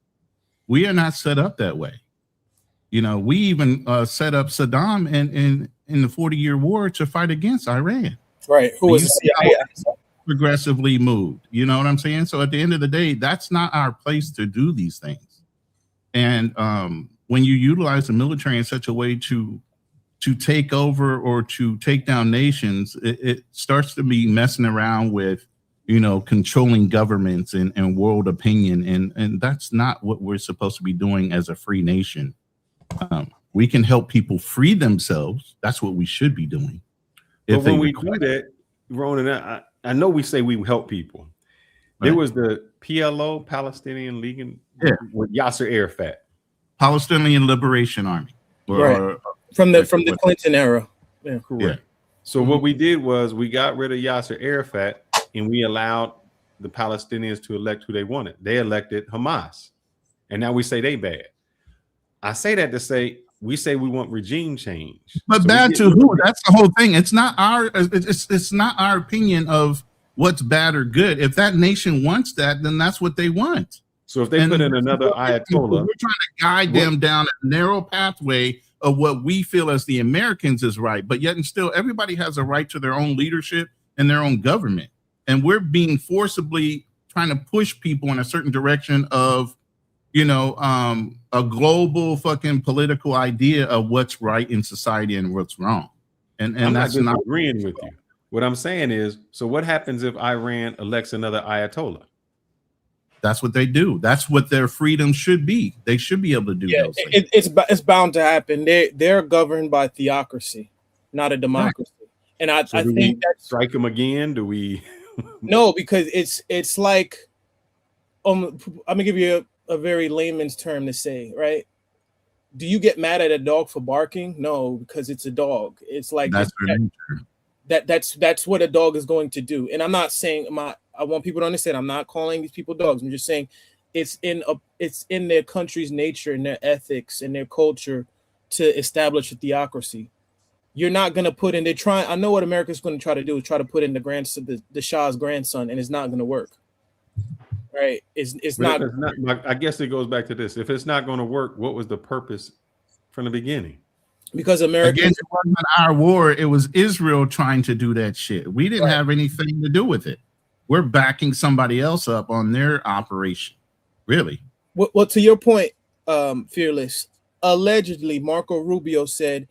We are not set up that way. You know, we even set up Saddam in the 40-year war to fight against Iran. Right. Who was the CIA? Progressively moved. You know what I'm saying? So at the end of the day, that's not our place to do these things. And when you utilize the military in such a way to take over or to take down nations, it starts to be messing around with, you know, controlling governments and world opinion. And that's not what we're supposed to be doing as a free nation. We can help people free themselves. That's what we should be doing. But when we do that, Ronan, I know we say we help people. There was the PLO, Palestinian League, with Yasser Arafat, Palestinian Liberation Army, from the Clinton era. Yeah, correct. Yeah. So what we did was we got rid of Yasser Arafat and we allowed the Palestinians to elect who they wanted. They elected Hamas, and now we say they bad. I say that to say we say we want regime change, but so bad to who? That's the whole thing. It's not our opinion of what's bad or good. If that nation wants that, then that's what they want. So if they put in another Ayatollah, we're trying to guide them down a narrow pathway of what we feel as the Americans is right, but yet and still everybody has a right to their own leadership and their own government. And we're being forcibly trying to push people in a certain direction of, you know, a global fucking political idea of what's right in society and what's wrong. And I'm that's not agreeing with you. What I'm saying is, so what happens if Iran elects another Ayatollah? That's what they do. That's what their freedom should be. They should be able to do those things. It's bound to happen. They're governed by theocracy, not a democracy. Right. And I think that strike them again. Do we? No, because it's like I'm gonna give you a very layman's term to say, right? Do you get mad at a dog for barking? No, because it's a dog. It's like that's what a dog is going to do. And I'm not saying I want people to understand I'm not calling these people dogs. I'm just saying it's in their country's nature and their ethics and their culture to establish a theocracy. You're not going to put in, I know what America's going to try to do is try to put in the Shah's grandson, and it's not going to work. Right? It's not. I guess it goes back to this. If it's not going to work, what was the purpose from the beginning? Because Americans, it wasn't our war. It was Israel trying to do that shit. We didn't have anything to do with it. We're backing somebody else up on their operation. Really? Well, to your point, Fearless, allegedly Marco Rubio said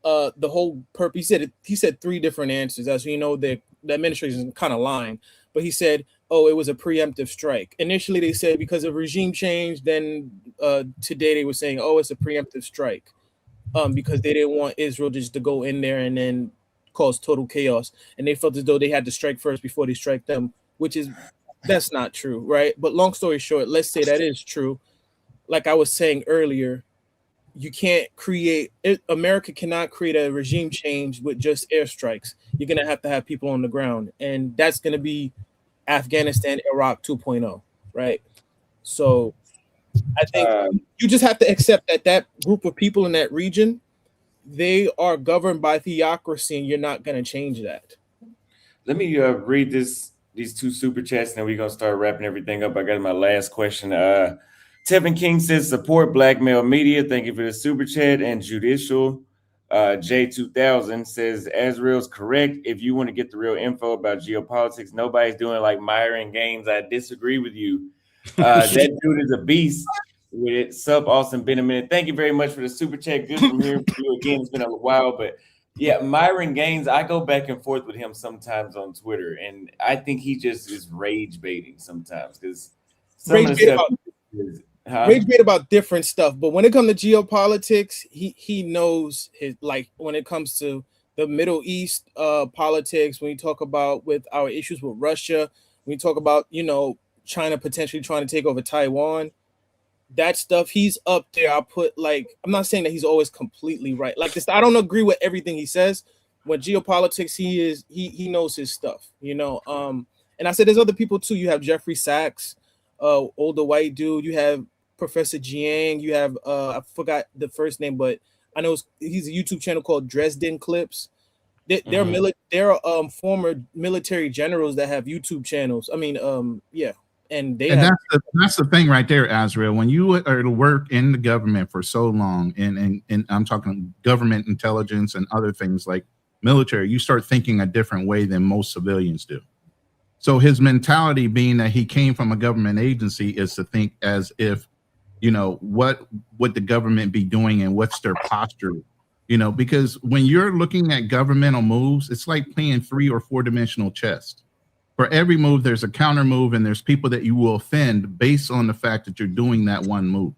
the whole purpose. He said three different answers. As you know, the administration is kind of lying, but he said, "Oh, it was a preemptive strike." Initially, they said because of regime change. Then today they were saying, "Oh, it's a preemptive strike," because they didn't want Israel just to go in there and then cause total chaos, and they felt as though they had to strike first before they strike them, that's not true, right? But long story short, let's say that is true. Like I was saying earlier, you can't America cannot create a regime change with just airstrikes. You're going to have people on the ground, and that's going to be Afghanistan, Iraq 2.0, right? So I think you just have to accept that group of people in that region, they are governed by theocracy, and you're not going to change that. let me read these two super chats, and then we're gonna start wrapping everything up. I got my last question. Tevin King says support blackmail media. Thank you for the super chat. And judicial. J2000 says Azrael's correct. If you want to get the real info about geopolitics, nobody's doing like Myron Gaines. I disagree with you. That dude is a beast. With it, sub Austin, been a minute. Thank you very much for the super chat. Good from hearing from you again. It's been a while, but yeah, Myron Gaines, I go back and forth with him sometimes on Twitter, and I think he just is rage baiting sometimes because some of the stuff is, rage bait about different stuff. But when it comes to geopolitics, he knows his, like when it comes to the Middle East politics, when you talk about with our issues with Russia, when you talk about, you know, China potentially trying to take over Taiwan, that stuff, he's up there. I put, like, I'm not saying that he's always completely right. Like this, I don't agree with everything he says. When geopolitics, he knows his stuff, you know. And I said there's other people too. You have Jeffrey Sachs, older white dude. You have Professor Jiang. You have I forgot the first name, but I know he's a YouTube channel called Dresden Clips. They're former military generals that have YouTube channels. I mean, yeah. And that's the thing right there, Azrael. When you are to work in the government for so long, and I'm talking government intelligence and other things like military, you start thinking a different way than most civilians do. So his mentality, being that he came from a government agency, is to think as if, you know, what would the government be doing and what's their posture, you know, because when you're looking at governmental moves, it's like playing 3 or 4 dimensional chess. For every move, there's a counter move, and there's people that you will offend based on the fact that you're doing that one move.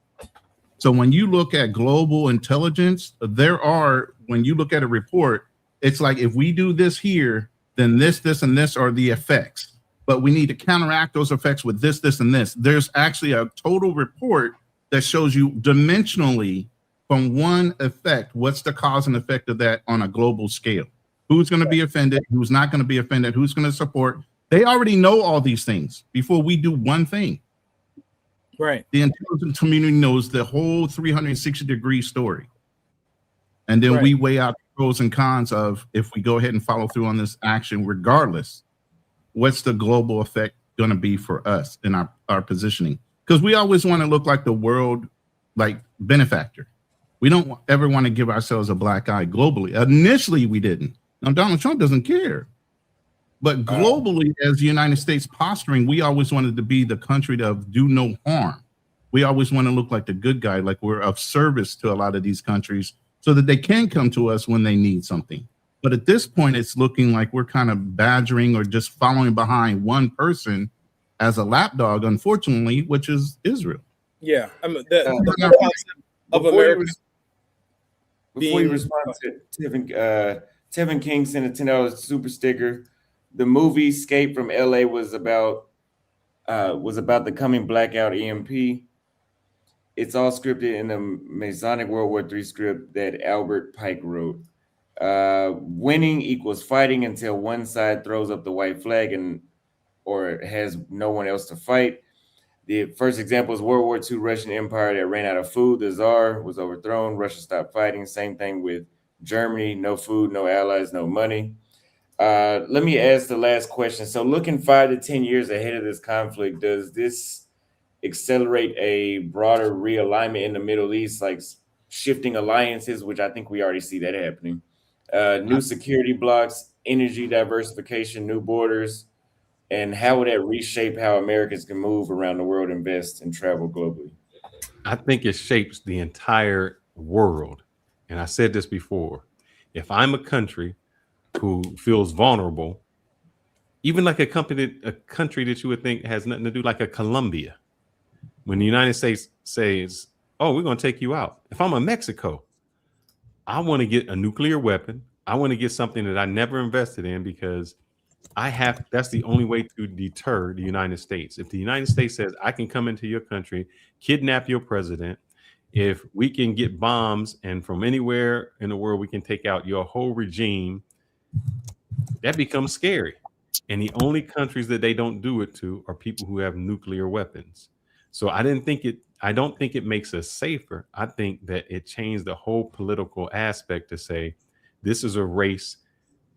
So when you look at global intelligence, when you look at a report, it's like, if we do this here, then this, and this are the effects. But we need to counteract those effects with this, and this. There's actually a total report that shows you dimensionally from one effect, what's the cause and effect of that on a global scale. Who's going to be offended? Who's not going to be offended? Who's going to support? They already know all these things before we do one thing. Right. The intelligence community knows the whole 360-degree story. And then we weigh out the pros and cons of, if we go ahead and follow through on this action, regardless, what's the global effect going to be for us in our positioning? Because we always want to look like the world, like benefactor. We don't ever want to give ourselves a black eye globally. Initially, we didn't. Now, Donald Trump doesn't care. But globally, as the United States posturing, we always wanted to be the country of do no harm. We always want to look like the good guy, like we're of service to a lot of these countries so that they can come to us when they need something. But at this point, it's looking like we're kind of badgering or just following behind one person as a lapdog, unfortunately, which is Israel. Yeah. I mean, the concept of America. Before you respond to Tevin King sent a $10 super sticker. The movie Escape from LA was about the coming blackout EMP. It's all scripted in the Masonic World War III script that Albert Pike wrote. Winning equals fighting until one side throws up the white flag or has no one else to fight. The first example is World War II Russian Empire that ran out of food. The Tsar was overthrown. Russia stopped fighting. Same thing with Germany. No food, no allies, no money. Let me ask the last question. So looking 5 to 10 years ahead of this conflict, does this accelerate a broader realignment in the Middle East, like shifting alliances, which I think we already see that happening? New security blocks, energy diversification, new borders, and how would that reshape how Americans can move around the world, invest, and travel globally? I think it shapes the entire world. And I said this before. If I'm a country who feels vulnerable, even like a country that you would think has nothing to do, like a Colombia, when the United States says, oh, we're going to take you out. If I'm a Mexico, I want to get a nuclear weapon. I want to get something that I never invested in because that's the only way to deter the United States. If the United States says, I can come into your country, kidnap your president, if we can get bombs and from anywhere in the world, we can take out your whole regime, that becomes scary. And the only countries that they don't do it to are people who have nuclear weapons. So I don't think it makes us safer. I think that it changed the whole political aspect to say, this is a race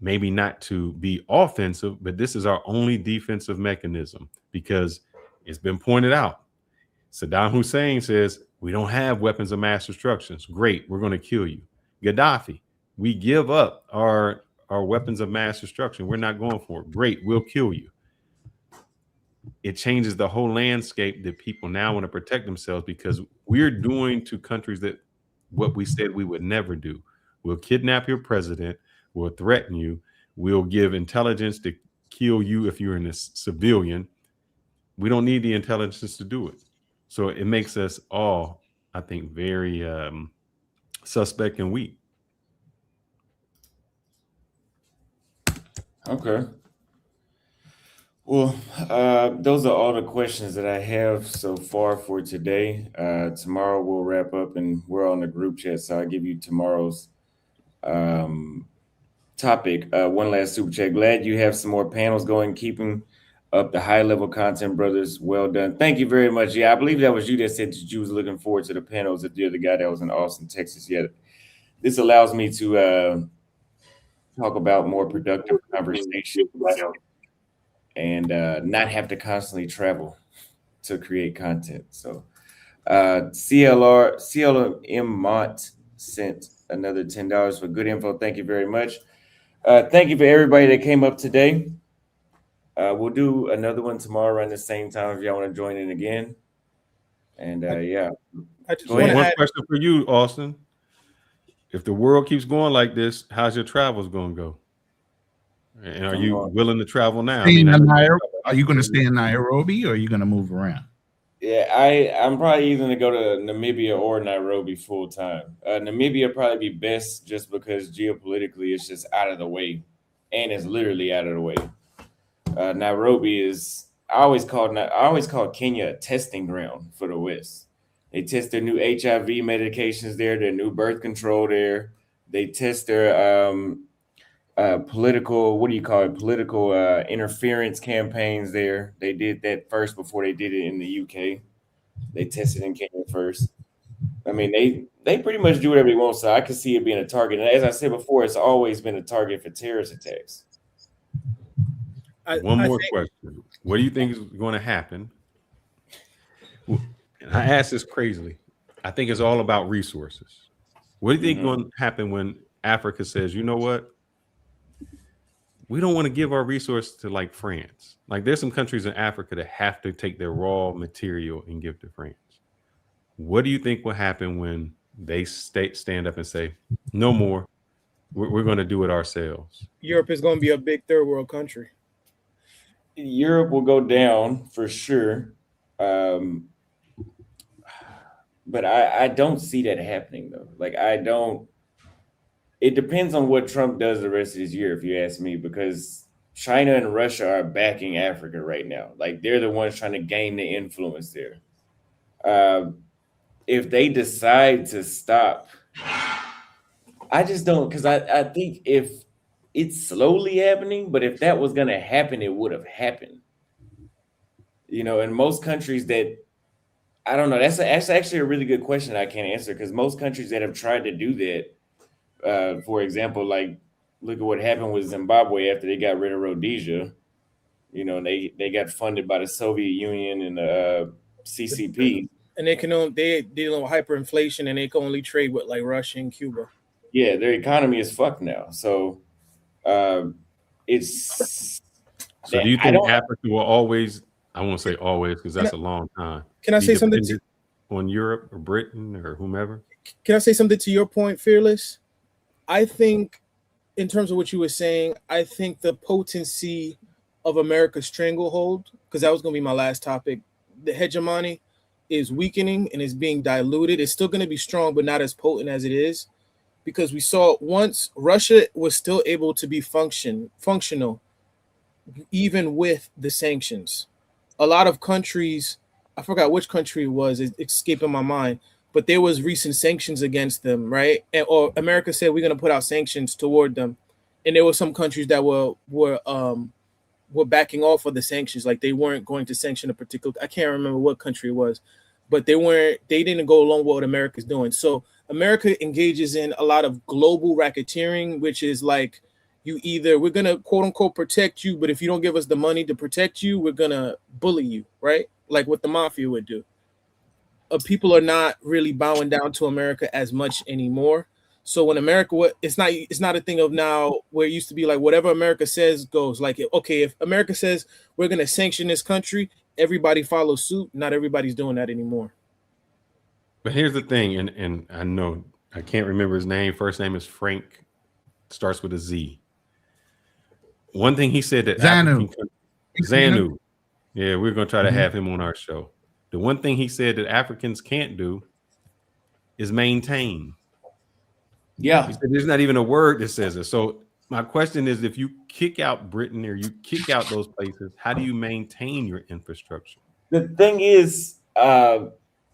maybe not to be offensive, but this is our only defensive mechanism because it's been pointed out. Saddam Hussein says, we don't have weapons of mass destruction. Great, we're going to kill you. Gaddafi, we give up our weapons of mass destruction. We're not going for it. Great, we'll kill you. It changes the whole landscape that people now want to protect themselves because we're doing to countries that what we said we would never do. We'll kidnap your president. We'll threaten you. We'll give intelligence to kill you if you're a civilian. We don't need the intelligence to do it. So it makes us all, I think, very suspect and weak. Okay. Well, those are all the questions that I have so far for today. Tomorrow we'll wrap up and we're on the group chat. So I'll give you tomorrow's topic. One last super chat. Glad you have some more panels going, keeping up the high level content, brothers. Well done. Thank you very much. Yeah, I believe that was you that said that you was looking forward to the panels. That you're the guy that was in Austin, Texas. Yeah, this allows me to talk about more productive conversations and not have to constantly travel to create content. So CLM Mont sent another $10 for good info. Thank you very much. Thank you for everybody that came up today. We'll do another one tomorrow around the same time if y'all want to join in again. And yeah. I just One question for you, Austin. If the world keeps going like this, how's your travels going to go? And are you willing to travel now? Are you going to stay in Nairobi or are you going to move around? Yeah, I'm probably either going to go to Namibia or Nairobi full time. Namibia probably be best just because geopolitically it's just out of the way, and it's literally out of the way. Nairobi is I always call Kenya a testing ground for the West. They test their new HIV medications there, their new birth control there. They test their political interference campaigns there. They did that first before they did it in the UK. They tested in Kenya first. I mean, they pretty much do whatever they want. So I can see it being a target. And as I said before, it's always been a target for terrorist attacks. One more question. What do you think is going to happen? And I ask this crazily. I think it's all about resources. What do you think is going to happen when Africa says, you know what? We don't want to give our resources to like France. Like there's some countries in Africa that have to take their raw material and give to France. What do you think will happen when they stand up and say, no more, we're going to do it ourselves? Europe is going to be a big third world country. Europe will go down for sure. But I don't see that happening though. Like it depends on what Trump does the rest of this year, if you ask me, because China and Russia are backing Africa right now. Like they're the ones trying to gain the influence there. If they decide to stop, I just don't, because I think if it's slowly happening, but if that was going to happen, it would have happened. You know, in most countries that, I don't know, that's actually a really good question I can't answer, because most countries that have tried to do that, for example, like look at what happened with Zimbabwe after they got rid of Rhodesia. You know, they got funded by the Soviet Union and the CCP. And they dealing with hyperinflation, and they can only trade with like Russia and Cuba. Yeah, their economy is fucked now. So it's. So do you think Africa will always? I won't say always because that's a long time. Can I say something on Europe or Britain or whomever? Can I say something to your point, Fearless? I think, in terms of what you were saying, I think the potency of America's stranglehold, because that was going to be my last topic, the hegemony is weakening and is being diluted. It's still going to be strong, but not as potent as it is, because we saw once Russia was still able to be functional, even with the sanctions. A lot of countries, I forgot which country it was, it's escaping my mind, but there was recent sanctions against them, right? Or America said we're going to put out sanctions toward them, and there were some countries that were backing off of the sanctions, like they weren't going to sanction a particular. I can't remember what country it was, but they didn't go along with what America's doing. So America engages in a lot of global racketeering, which is like, we're gonna quote unquote protect you, but if you don't give us the money to protect you, we're gonna bully you, right? Like what the mafia would do. People are not really bowing down to America as much anymore. So when America, it's not a thing of now where it used to be like whatever America says goes. Like, okay, if America says we're going to sanction this country, everybody follows suit. Not everybody's doing that anymore. But here's the thing, and I know I can't remember his name. First name is Frank, starts with a Z. One thing he said that Zanu. Yeah, we're going to try to have him on our show. The one thing he said that Africans can't do is maintain. Yeah. He said there's not even a word that says it. So my question is, if you kick out Britain or you kick out those places, how do you maintain your infrastructure? The thing is, the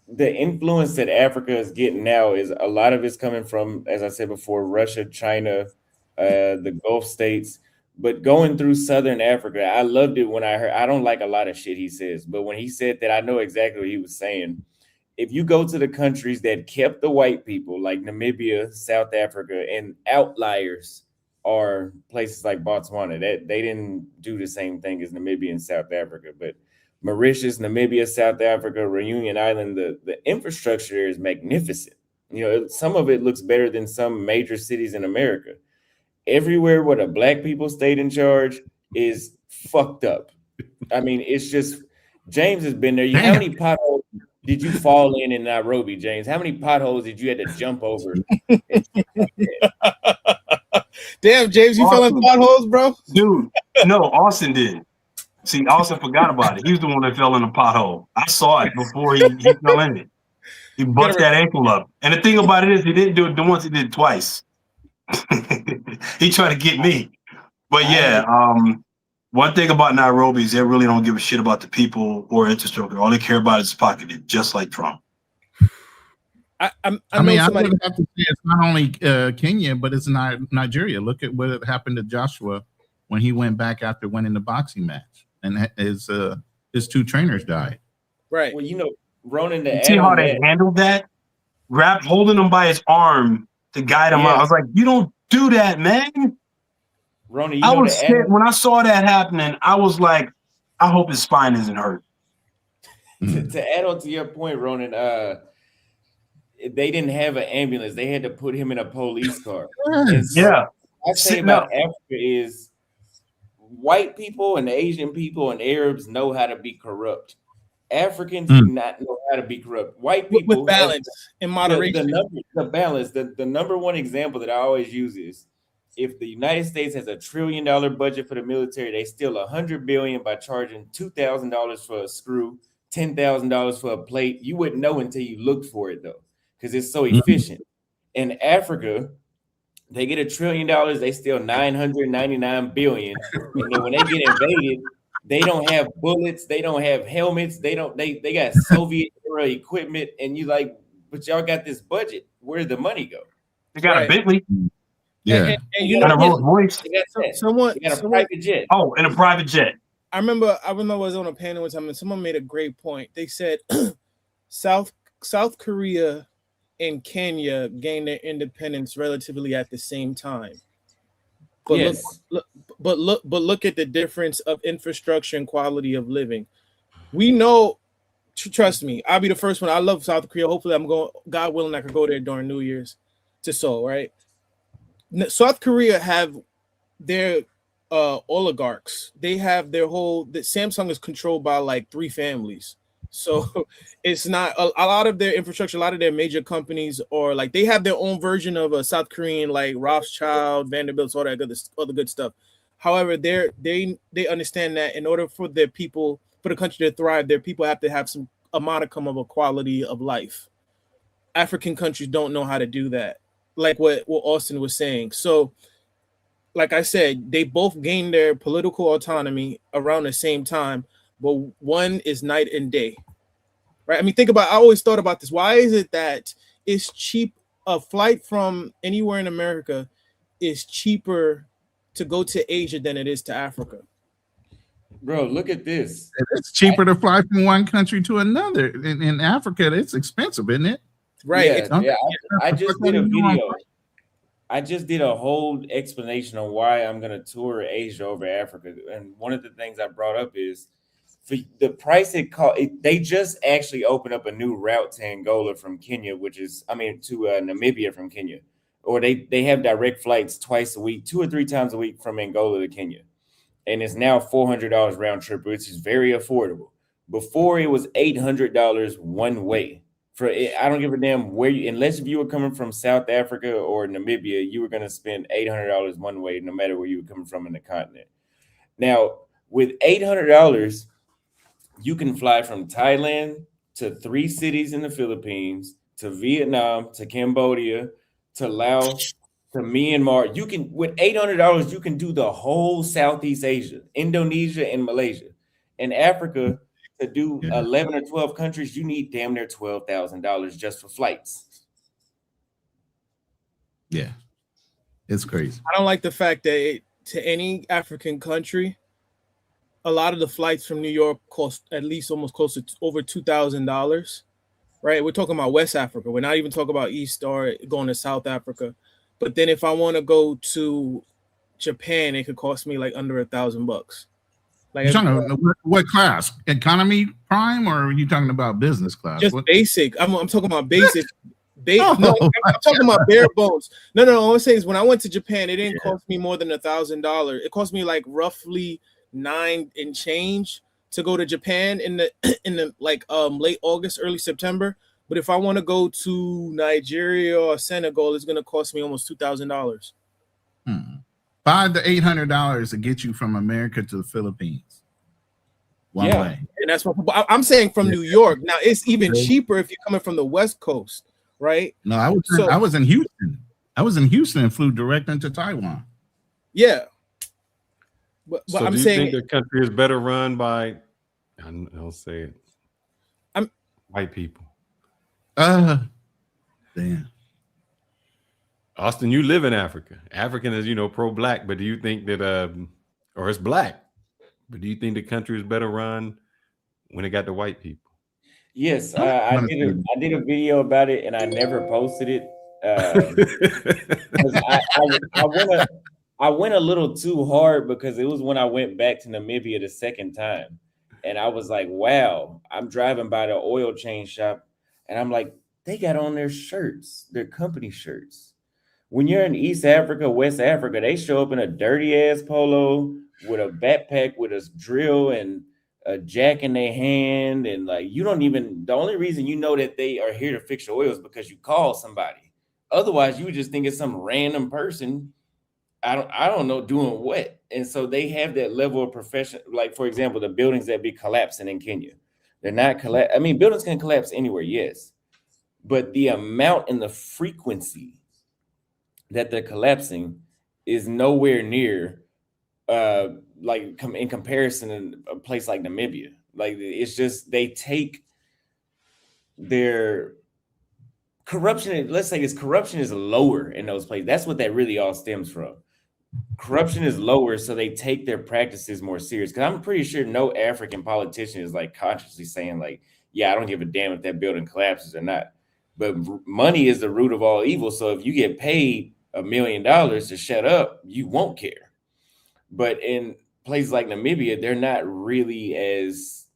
influence that Africa is getting now is a lot of it's coming from, as I said before, Russia, China, the Gulf states. But going through Southern Africa, I loved it when I heard. I don't like a lot of shit he says, but when he said that, I know exactly what he was saying. If you go to the countries that kept the white people, like Namibia, South Africa, and outliers are places like Botswana, that they didn't do the same thing as Namibia and South Africa, but Mauritius, Namibia, South Africa, Reunion Island, the infrastructure is magnificent. You know, some of it looks better than some major cities in America. Everywhere where the black people stayed in charge is fucked up. I mean, it's just, James has been there. How many potholes did you fall in Nairobi, James? How many potholes did you have to jump over? Damn, James, you fell in potholes, bro? Dude, no, Austin did. See, Austin forgot about it. He was the one that fell in a pothole. I saw it before he fell in it. He bust that ankle up. And the thing about it is, he didn't do it once, he did it twice. He tried to get me. But yeah, one thing about Nairobi is they really don't give a shit about the people or infrastructure. All they care about is pocket, just like Trump. I mean, I would have to say it's not only Kenya, but it's Nigeria. Look at what happened to Joshua when he went back after winning the boxing match, and his two trainers died. Right. Well, you know, Ronan, see how they handled that? Holding him by his arm to guide him out. I was like, you don't do that, man. Ronan, I was scared when I saw that happening. I was like, I hope his spine isn't hurt. To add on to your point, Ronan, they didn't have an ambulance. They had to put him in a police car. Yeah. I say about Africa is white people and Asian people and Arabs know how to be corrupt. Africans do not know how to be corrupt. White people with balance and moderation. The balance. The number one example that I always use is if the United States has $1 trillion budget for the military, they steal $100 billion by charging $2,000 for a screw, $10,000 for a plate. You wouldn't know until you looked for it though, because it's so efficient. In Africa, they get $1 trillion, they steal $999 billion, and then when they get invaded, they don't have bullets, they don't have helmets, they got Soviet era equipment, and you like, but y'all got this budget. Where did the money go? They got a Bentley. Yeah, and you know, a Rolls Royce. Someone got a private jet. Oh, and a private jet. I remember I was on a panel one time, and someone made a great point. They said South Korea and Kenya gained their independence relatively at the same time. But yes. look at the difference of infrastructure and quality of living. We know, trust me, I'll be the first one. I love South Korea. Hopefully, I'm going. God willing, I could go there during New Year's to Seoul. Right. South Korea have their oligarchs. They have their whole. The Samsung is controlled by like 3 families. So it's not a lot of their infrastructure. A lot of their major companies are like they have their own version of a South Korean, like Rothschild, Vanderbilt, all that other good stuff. However, they understand that in order for their people, for the country to thrive, their people have to have a modicum of a quality of life. African countries don't know how to do that, like what Austin was saying. So, like I said, they both gained their political autonomy around the same time, but one is night and day, right? I mean, think about, I always thought about this. Why is it that it's cheap? A flight from anywhere in America is cheaper to go to Asia than it is to Africa. Bro, look at this. It's cheaper to fly from one country to another. In Africa, it's expensive, isn't it? Right. Yeah, I just did a video. I just did a whole explanation on why I'm going to tour Asia over Africa. And one of the things I brought up is for the price they just actually opened up a new route to Angola from Kenya, to Namibia from Kenya. Or they have direct flights twice a week, 2 or 3 times a week from Angola to Kenya. And it's now $400 round trip, which is very affordable. Before it was $800 one way. I don't give a damn unless if you were coming from South Africa or Namibia, you were going to spend $800 one way, no matter where you were coming from in the continent. Now, with $800, you can fly from Thailand to 3 cities in the Philippines, to Vietnam, to Cambodia, to Laos, to Myanmar. You can, with $800, you can do the whole Southeast Asia, Indonesia, and Malaysia. In Africa, to do 11 or 12 countries, you need damn near $12,000 just for flights. Yeah, it's crazy. I don't like the fact that to any African country, a lot of the flights from New York cost at least almost close to over $2,000, right? We're talking about West Africa. We're not even talking about East or going to South Africa. But then if I want to go to Japan, it could cost me like under $1,000. Like, what class? Economy prime, or are you talking about business class? Just basic. I'm talking about basic. No, I'm talking about bare bones. No. All I'm saying is when I went to Japan, it didn't cost me more than $1,000. It cost me like roughly $9 and change to go to Japan in the late August, early September. But if I want to go to Nigeria or Senegal, it's going to cost me almost $2,000. $500 to $800 to get you from America to the Philippines. One way. And that's what I'm saying from New York. Now it's even cheaper if you're coming from the West Coast, right? No, I was in Houston. I was in Houston and flew direct into Taiwan. Yeah. But I'm do you saying think the country is better run by, I'll say it, white people? Damn. Austin, you live in Africa. African is, pro-black, but do you think that, or it's black, but do you think the country is better run when it got the white people? Yes, I did a video about it, and I never posted it. I went a little too hard because it was when I went back to Namibia the second time, and I was like, wow, I'm driving by the oil change shop, and I'm like, they got on their shirts, their company shirts. When you're in East Africa, West Africa, they show up in a dirty ass polo with a backpack with a drill and a jack in their hand. And like, the only reason you know that they are here to fix your oil is because you call somebody. Otherwise, you would just think it's some random person, I don't know, doing what. And so they have that level of profession. Like, for example, the buildings that be collapsing in Kenya. They're not buildings can collapse anywhere, yes. But the amount and the frequency that they're collapsing is nowhere near in comparison in a place like Namibia. Like, it's just they take their corruption. Let's say corruption is lower in those places. That's what that really all stems from. Corruption is lower, so they take their practices more serious. Because I'm pretty sure no African politician is like consciously saying like, yeah, I don't give a damn if that building collapses or not. But money is the root of all evil. So if you get paid $1 million to shut up, you won't care. But in places like Namibia, they're not really as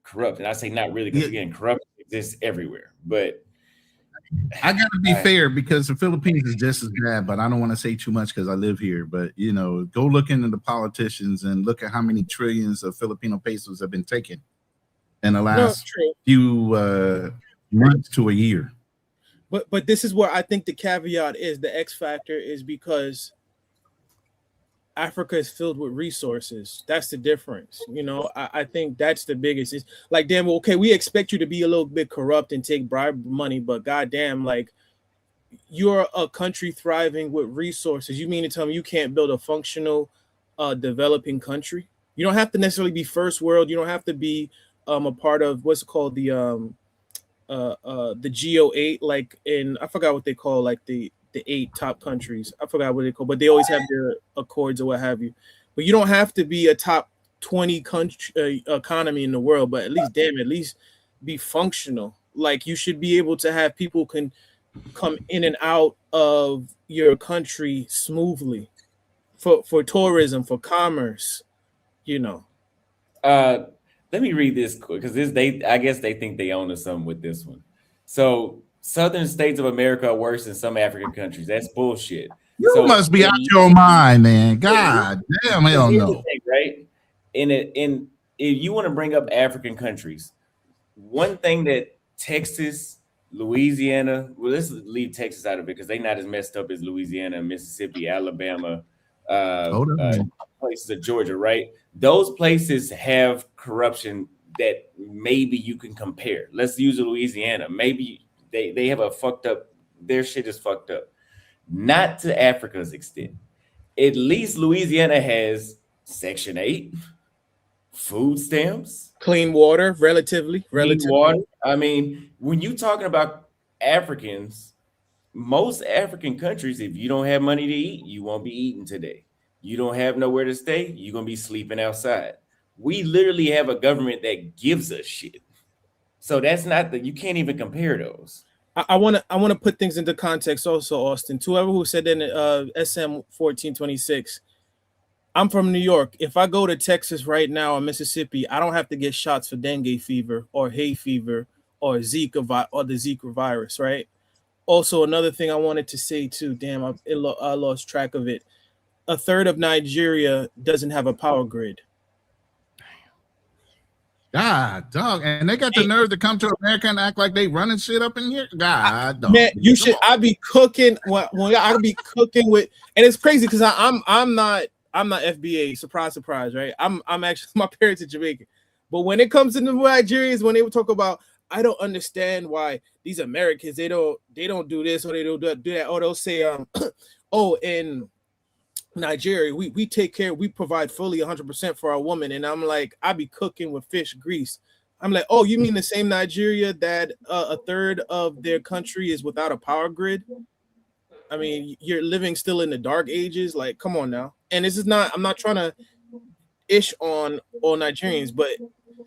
corrupt. And I say not really because again, corruption exists everywhere. But I gotta be fair because the Philippines is just as bad, but I don't want to say too much because I live here. But go look into the politicians and look at how many trillions of Filipino pesos have been taken in the last few months to a year. But this is where I think the caveat is, the X factor is because Africa is filled with resources. That's the difference. I think that's the biggest. It's like, damn, well, okay, we expect you to be a little bit corrupt and take bribe money, but goddamn, like, you're a country thriving with resources. You mean to tell me you can't build a functional, developing country? You don't have to necessarily be first world. You don't have to be a part of what's called the G08, like I forgot what they call like the 8 top countries. I forgot what they call, but they always have their accords or what have you. But you don't have to be a top 20 country economy in the world, but at least be functional. Like, you should be able to have people can come in and out of your country smoothly for tourism, for commerce, you know. Let me read this quick because I guess they think they own us something with this one. So southern states of America are worse than some African countries. That's bullshit. You So must be out your mind, man. God damn, hell here's the no. thing, right? In if you want to bring up African countries, one thing that Texas, Louisiana, well, let's leave Texas out of it because they're not as messed up as Louisiana, Mississippi, Alabama, Hold on. places of Georgia, right? Those places have corruption that maybe you can compare. Let's use Louisiana. Maybe they have a fucked up, their shit is fucked up. Not to Africa's extent. At least Louisiana has Section 8, food stamps, Clean water, relatively. clean water. I mean, when you're talking about Africans, most African countries, if you don't have money to eat, you won't be eating today. You don't have nowhere to stay, you're gonna be sleeping outside. We literally have a government that gives us shit. So that's not you can't even compare those. I wanna put things into context also, Austin. To whoever who said that in SM 1426. I'm from New York. If I go to Texas right now or Mississippi, I don't have to get shots for dengue fever or hay fever or Zika or the Zika virus, right? Also, another thing I wanted to say too, damn, I lost track of it. A third of Nigeria doesn't have a power grid. God, dog, and they got the nerve to come to America and act like they running shit up in here. God, dog. Man, you should. I be cooking when I be cooking with, and it's crazy because I'm not FBA. Surprise, surprise, right? I'm actually my parents are Jamaican, but when it comes to the Nigerians, when they would talk about, I don't understand why these Americans they don't do this or they don't do that, or they'll say oh, in Nigeria we take care, we provide fully 100% for our woman, and I'm like, I be cooking with fish grease. I'm like, oh, you mean the same Nigeria that a third of their country is without a power grid? I mean, you're living still in the dark ages. Like, come on now. And this is not, I'm not trying to ish on all Nigerians, but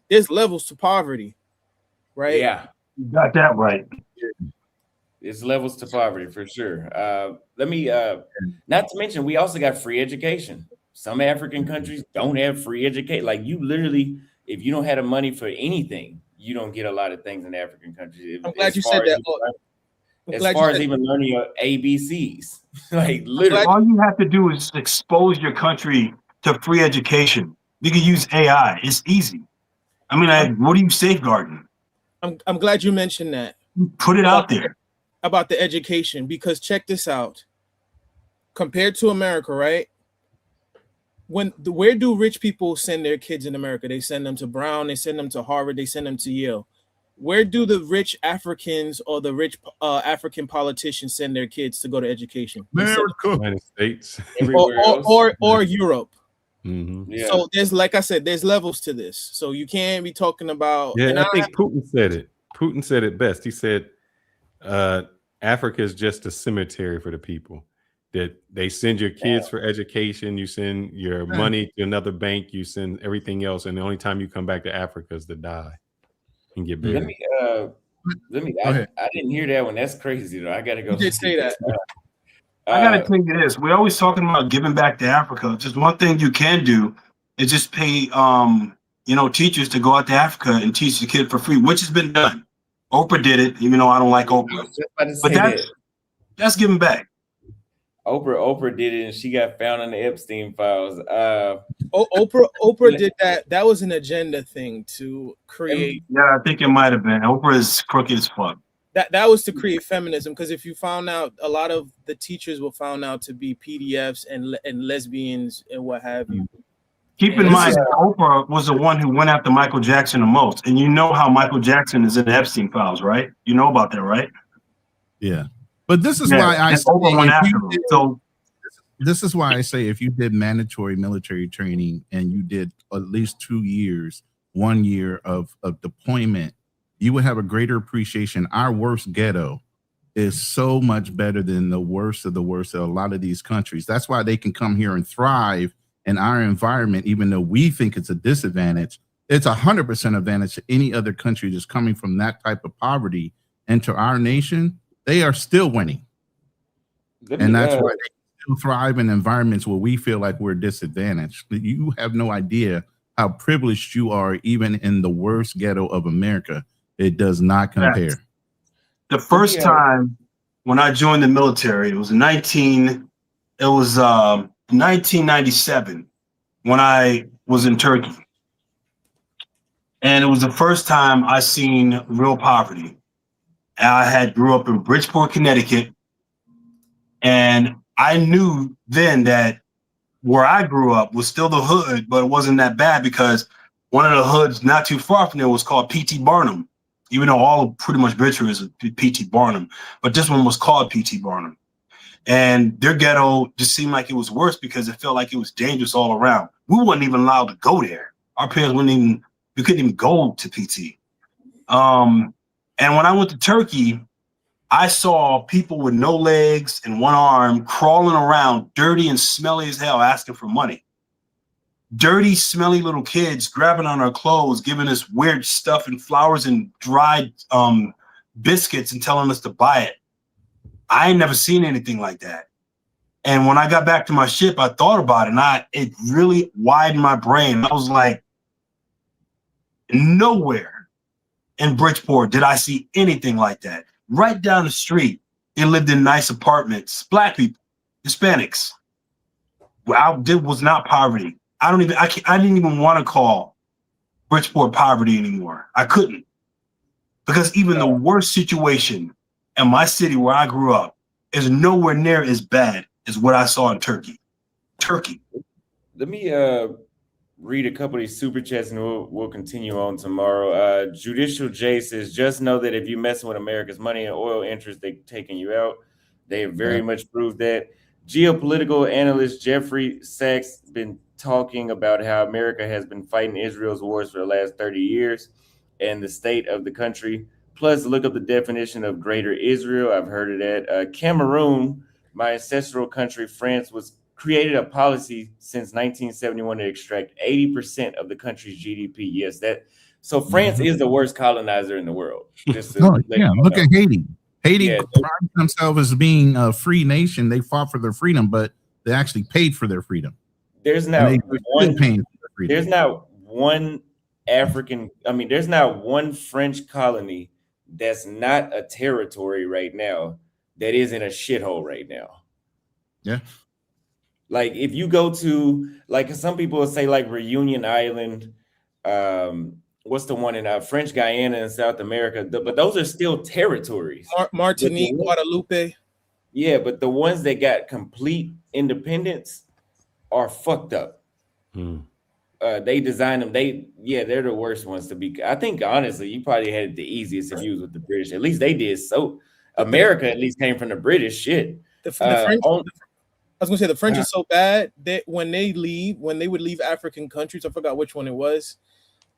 there's levels to poverty, right? Yeah. You got that right. It's levels to poverty for sure. Let me not to mention we also got free education. Some African countries don't have free education. Like you literally, if you don't have the money for anything, you don't get a lot of things in African countries. I'm glad you said that. As far as even learning your ABCs, like literally, all you have to do is expose your country to free education. You can use AI. It's easy. I mean, what are you safeguarding? I'm glad you mentioned that. Put it out there about the education, because check this out. Compared to America, right? Where do rich people send their kids in America? They send them to Brown, they send them to Harvard, they send them to Yale. Where do the rich Africans or the rich African politicians send their kids to go to education? America. United States. or Europe. Mm-hmm. Yeah. So there's, like I said, there's levels to this. So you can't be talking about. Yeah, I think Putin said it. Putin said it best. He said, Africa is just a cemetery for the people. That they send your kids for education, you send your money to another bank, you send everything else, and the only time you come back to Africa is to die and get buried. I didn't hear that one. That's crazy though. I gotta go. You did say that. I gotta tell you this. We're always talking about giving back to Africa. Just one thing you can do is just pay teachers to go out to Africa and teach the kid for free, which has been done. Oprah did it, even though I don't like Oprah. But that's giving back. Oprah did it, and she got found in the Epstein files. Oprah did that. That was an agenda thing to create. Yeah, I think it might have been. Oprah is crooked as fuck. That was to create feminism, because if you found out, a lot of the teachers were found out to be PDFs and lesbians and what have you. Keep in mind, Oprah was the one who went after Michael Jackson the most, and you know how Michael Jackson is in the Epstein files, right? You know about that, right? Yeah. But this is why I say this is why I say if you did mandatory military training and you did at least 2 years, 1 year of deployment, you would have a greater appreciation. Our worst ghetto is so much better than the worst of a lot of these countries. That's why they can come here and thrive in our environment, even though we think it's a disadvantage. It's 100% advantage to any other country that's coming from that type of poverty into our nation. they are still winning. Let me, And that's why they still thrive in environments where we feel like we're disadvantaged. You have no idea how privileged you are, even in the worst ghetto of America. It does not compare. The first time when I joined the military, it was 1997 when I was in Turkey. And it was the first time I seen real poverty. I grew up in Bridgeport, Connecticut, and I knew then that where I grew up was still the hood, but it wasn't that bad because one of the hoods not too far from there was called P.T. Barnum, even though all of pretty much Bridgeport is P.T. Barnum, but this one was called P.T. Barnum. And their ghetto just seemed like it was worse because it felt like it was dangerous all around. We weren't even allowed to go there. Our parents we couldn't even go to PT. And when I went to Turkey, I saw people with no legs and one arm crawling around, dirty and smelly as hell, asking for money. Dirty, smelly little kids grabbing on our clothes, giving us weird stuff and flowers and dried biscuits and telling us to buy it. I ain't never seen anything like that. And when I got back to my ship, I thought about it, and it really widened my brain. I was like, nowhere in Bridgeport did I see anything like that. Right down the street, they lived in nice apartments. Black people, Hispanics. Was not poverty. I didn't even want to call Bridgeport poverty anymore. I couldn't, because even the worst situation in my city where I grew up is nowhere near as bad as what I saw in Turkey. Let me read a couple of these super chats and we'll continue on tomorrow. Judicial J says, just know that if you're messing with America's money and oil interests, they're taking you out. They have very much proved that. Geopolitical analyst Jeffrey Sachs been talking about how America has been fighting Israel's wars for the last 30 years and the state of the country. Plus, look up the definition of Greater Israel. I've heard of that. Cameroon, my ancestral country, France, was created a policy since 1971 to extract 80% of the country's GDP. Yes, so France is the worst colonizer in the world. Look at Haiti. Haiti prides themselves as being a free nation. They fought for their freedom, but they actually paid for their freedom. There's not one French colony that's not a territory right now that is in a shithole right now. Yeah. Like if you go to, like some people will say like Reunion Island, what's the one in French Guyana in South America? But those are still territories. Martinique, Guadalupe. Yeah, but the ones that got complete independence are fucked up. They designed them. They're the worst ones to be. I think honestly, you probably had it the easiest if you was with the British. At least they did. So America at least came from the British shit. The French. I was gonna say the French is so bad that when they would leave African countries, I forgot which one it was,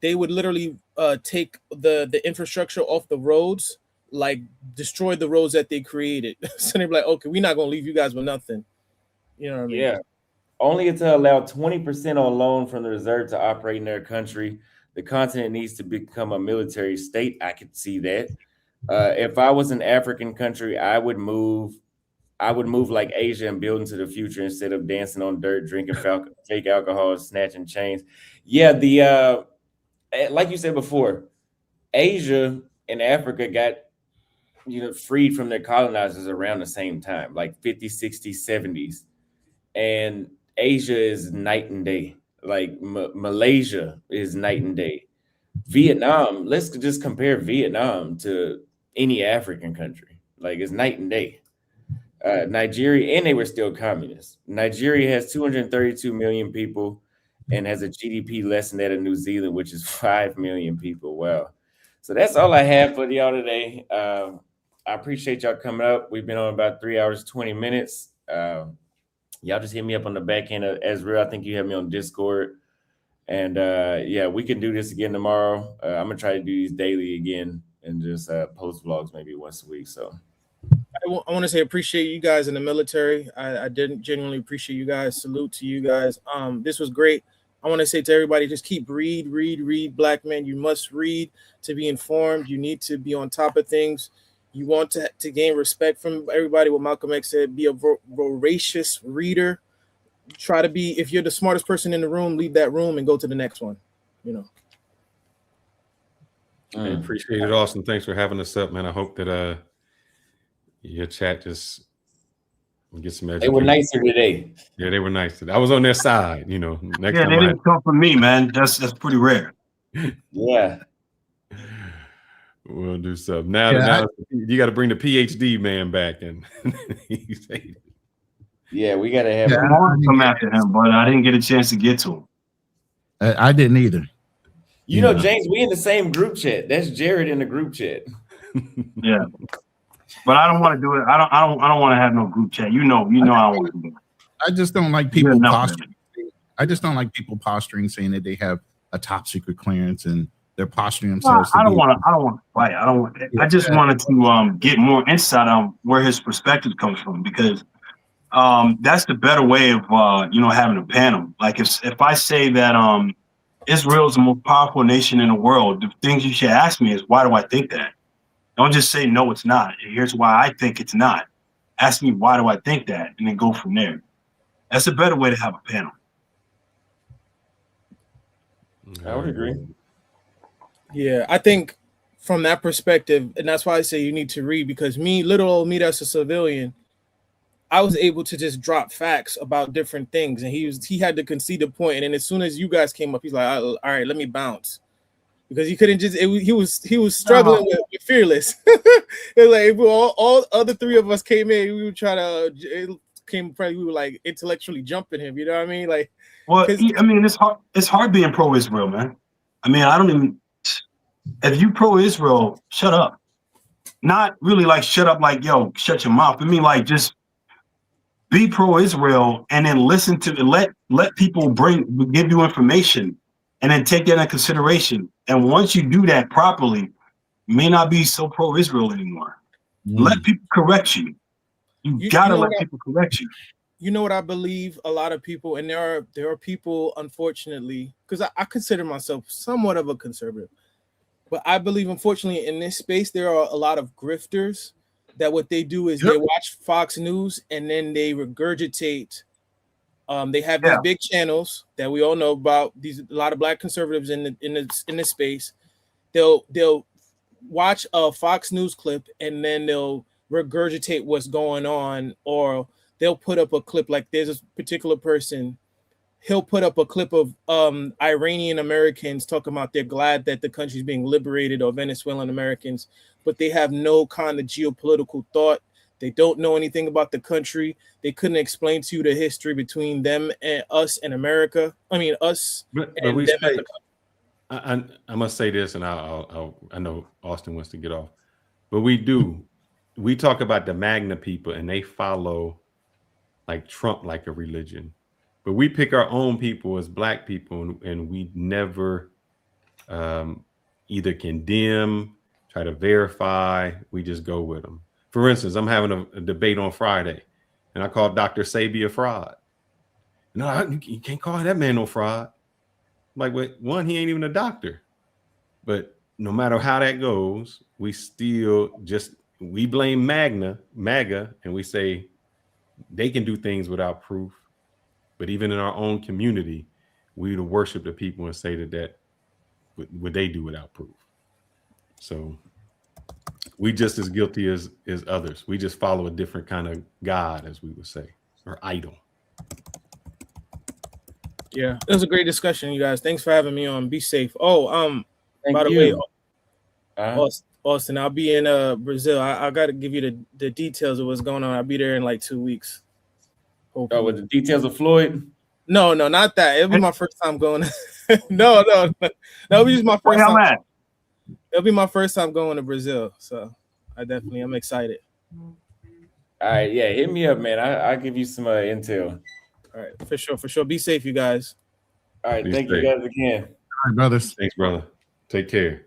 they would literally take the infrastructure off the roads, like destroy the roads that they created. So they'd be like, okay, we're not gonna leave you guys with nothing. You know what I mean? Yeah. Only to allow 20% on loan from the reserve to operate in their country. The continent needs to become a military state. I could see that. If I was an African country, I would move like Asia and build into the future instead of dancing on dirt, drinking fake alcohol, snatching chains. Yeah, like you said before, Asia and Africa got freed from their colonizers around the same time, like 50s, 60s, 70s. And Asia is night and day. Like Malaysia is night and day. Vietnam, let's just compare Vietnam to any African country. Like it's night and day. Nigeria, and they were still communists. Nigeria has 232 million people and has a GDP less than that of New Zealand, which is 5 million people. Wow. So that's all I have for y'all today. I appreciate y'all coming up. We've been on about 3 hours, 20 minutes. Y'all just hit me up on the back end of Ezra. I think you have me on Discord. And we can do this again tomorrow. I'm going to try to do these daily again and just post vlogs maybe once a week. So I want to say appreciate you guys in the military. I didn't genuinely appreciate you guys. Salute to you guys. This was great. I want to say to everybody, just keep read. Black men, you must read to be informed. You need to be on top of things. You want to gain respect from everybody. What Malcolm X said: be a voracious reader. Try to be. If you're the smartest person in the room, leave that room and go to the next one. You know. I appreciate it, Austin. Thanks for having us up, man. I hope that your chat just get some education. They were nicer today. Yeah, they were nice today. I was on their side, you know. Next Yeah, time they didn't come from me, man. That's pretty rare. Yeah. We'll do something. Now you got to bring the PhD man back and yeah, we got to have. Yeah, I want to come after him, but I didn't get a chance to get to him. I didn't either. You know, James, we in the same group chat. That's Jared in the group chat. Yeah, but I don't want to do it. I don't want to have no group chat. You know, I don't want to do it. I just don't like people posturing. I just don't like people posturing, saying that they have a top secret clearance and they're posturing themselves. I don't want to fight. I just wanted to get more insight on where his perspective comes from, because that's the better way of having a panel. Like if I say that Israel is the most powerful nation in the world, the things you should ask me is, why do I think that? Don't just say no, it's not. Here's why I think it's not. Ask me, why do I think that, and then go from there. That's a better way to have a panel. I would agree. Yeah, I think from that perspective, and that's why I say you need to read, because me as a civilian, I was able to just drop facts about different things, and he had to concede a point, and then as soon as you guys came up, he's like, all right, let me bounce, because he couldn't just. He was struggling with Fearless. It like all other three of us came in, we would try to. We were like intellectually jumping him. You know what I mean? Like, well, I mean, it's hard. It's hard being pro-Israel, man. I mean, I don't even. If you pro-Israel, shut up. Not really like shut up, like yo, shut your mouth. I mean, like just be pro-Israel and then listen to let people give you information and then take that into consideration. And once you do that properly, you may not be so pro-Israel anymore. Let people correct you. You gotta let people correct you. You know what I believe? A lot of people, and there are people, unfortunately, because I consider myself somewhat of a conservative, but I believe, unfortunately, in this space, there are a lot of grifters that what they do is they watch Fox News and then they regurgitate. They have these big channels that we all know about. A lot of black conservatives in this space. They'll watch a Fox News clip and then they'll regurgitate what's going on, or they'll put up a clip. Like there's a particular person, he'll put up a clip of Iranian Americans talking about they're glad that the country's being liberated, or Venezuelan Americans, but they have no kind of geopolitical thought. They don't know anything about the country. They couldn't explain to you the history between them and us and America. I mean, us but and we them say, as a I must say this, and I know Austin wants to get off, but we talk about the Magna people and they follow like Trump like a religion, but we pick our own people as black people and we never either condemn, try to verify, we just go with them. For instance, I'm having a debate on Friday and I called Dr. Sabi a fraud. No, you can't call that man no fraud. Like, wait, one, he ain't even a doctor. But no matter how that goes, we still we blame MAGA, and we say they can do things without proof. But even in our own community, we worship the people and say that what they do without proof. So we just as guilty as others. We just follow a different kind of God, as we would say, or idol. Yeah, it was a great discussion, you guys. Thanks for having me on. Be safe. Oh, Thank by the you. way, Austin, I'll be in Brazil. I got to give you the details of what's going on. I'll be there in like 2 weeks. Hopefully. Oh, with the details of Floyd? No, not that. It'll be my first time going. No. It'll be just my first time. It'll be my first time going to Brazil. So I'm excited. All right, yeah, hit me up, man. I'll give you some intel. All right, for sure. Be safe, you guys. All right, Be thank safe. you guys again. All right, brothers. Thanks, brother. Take care.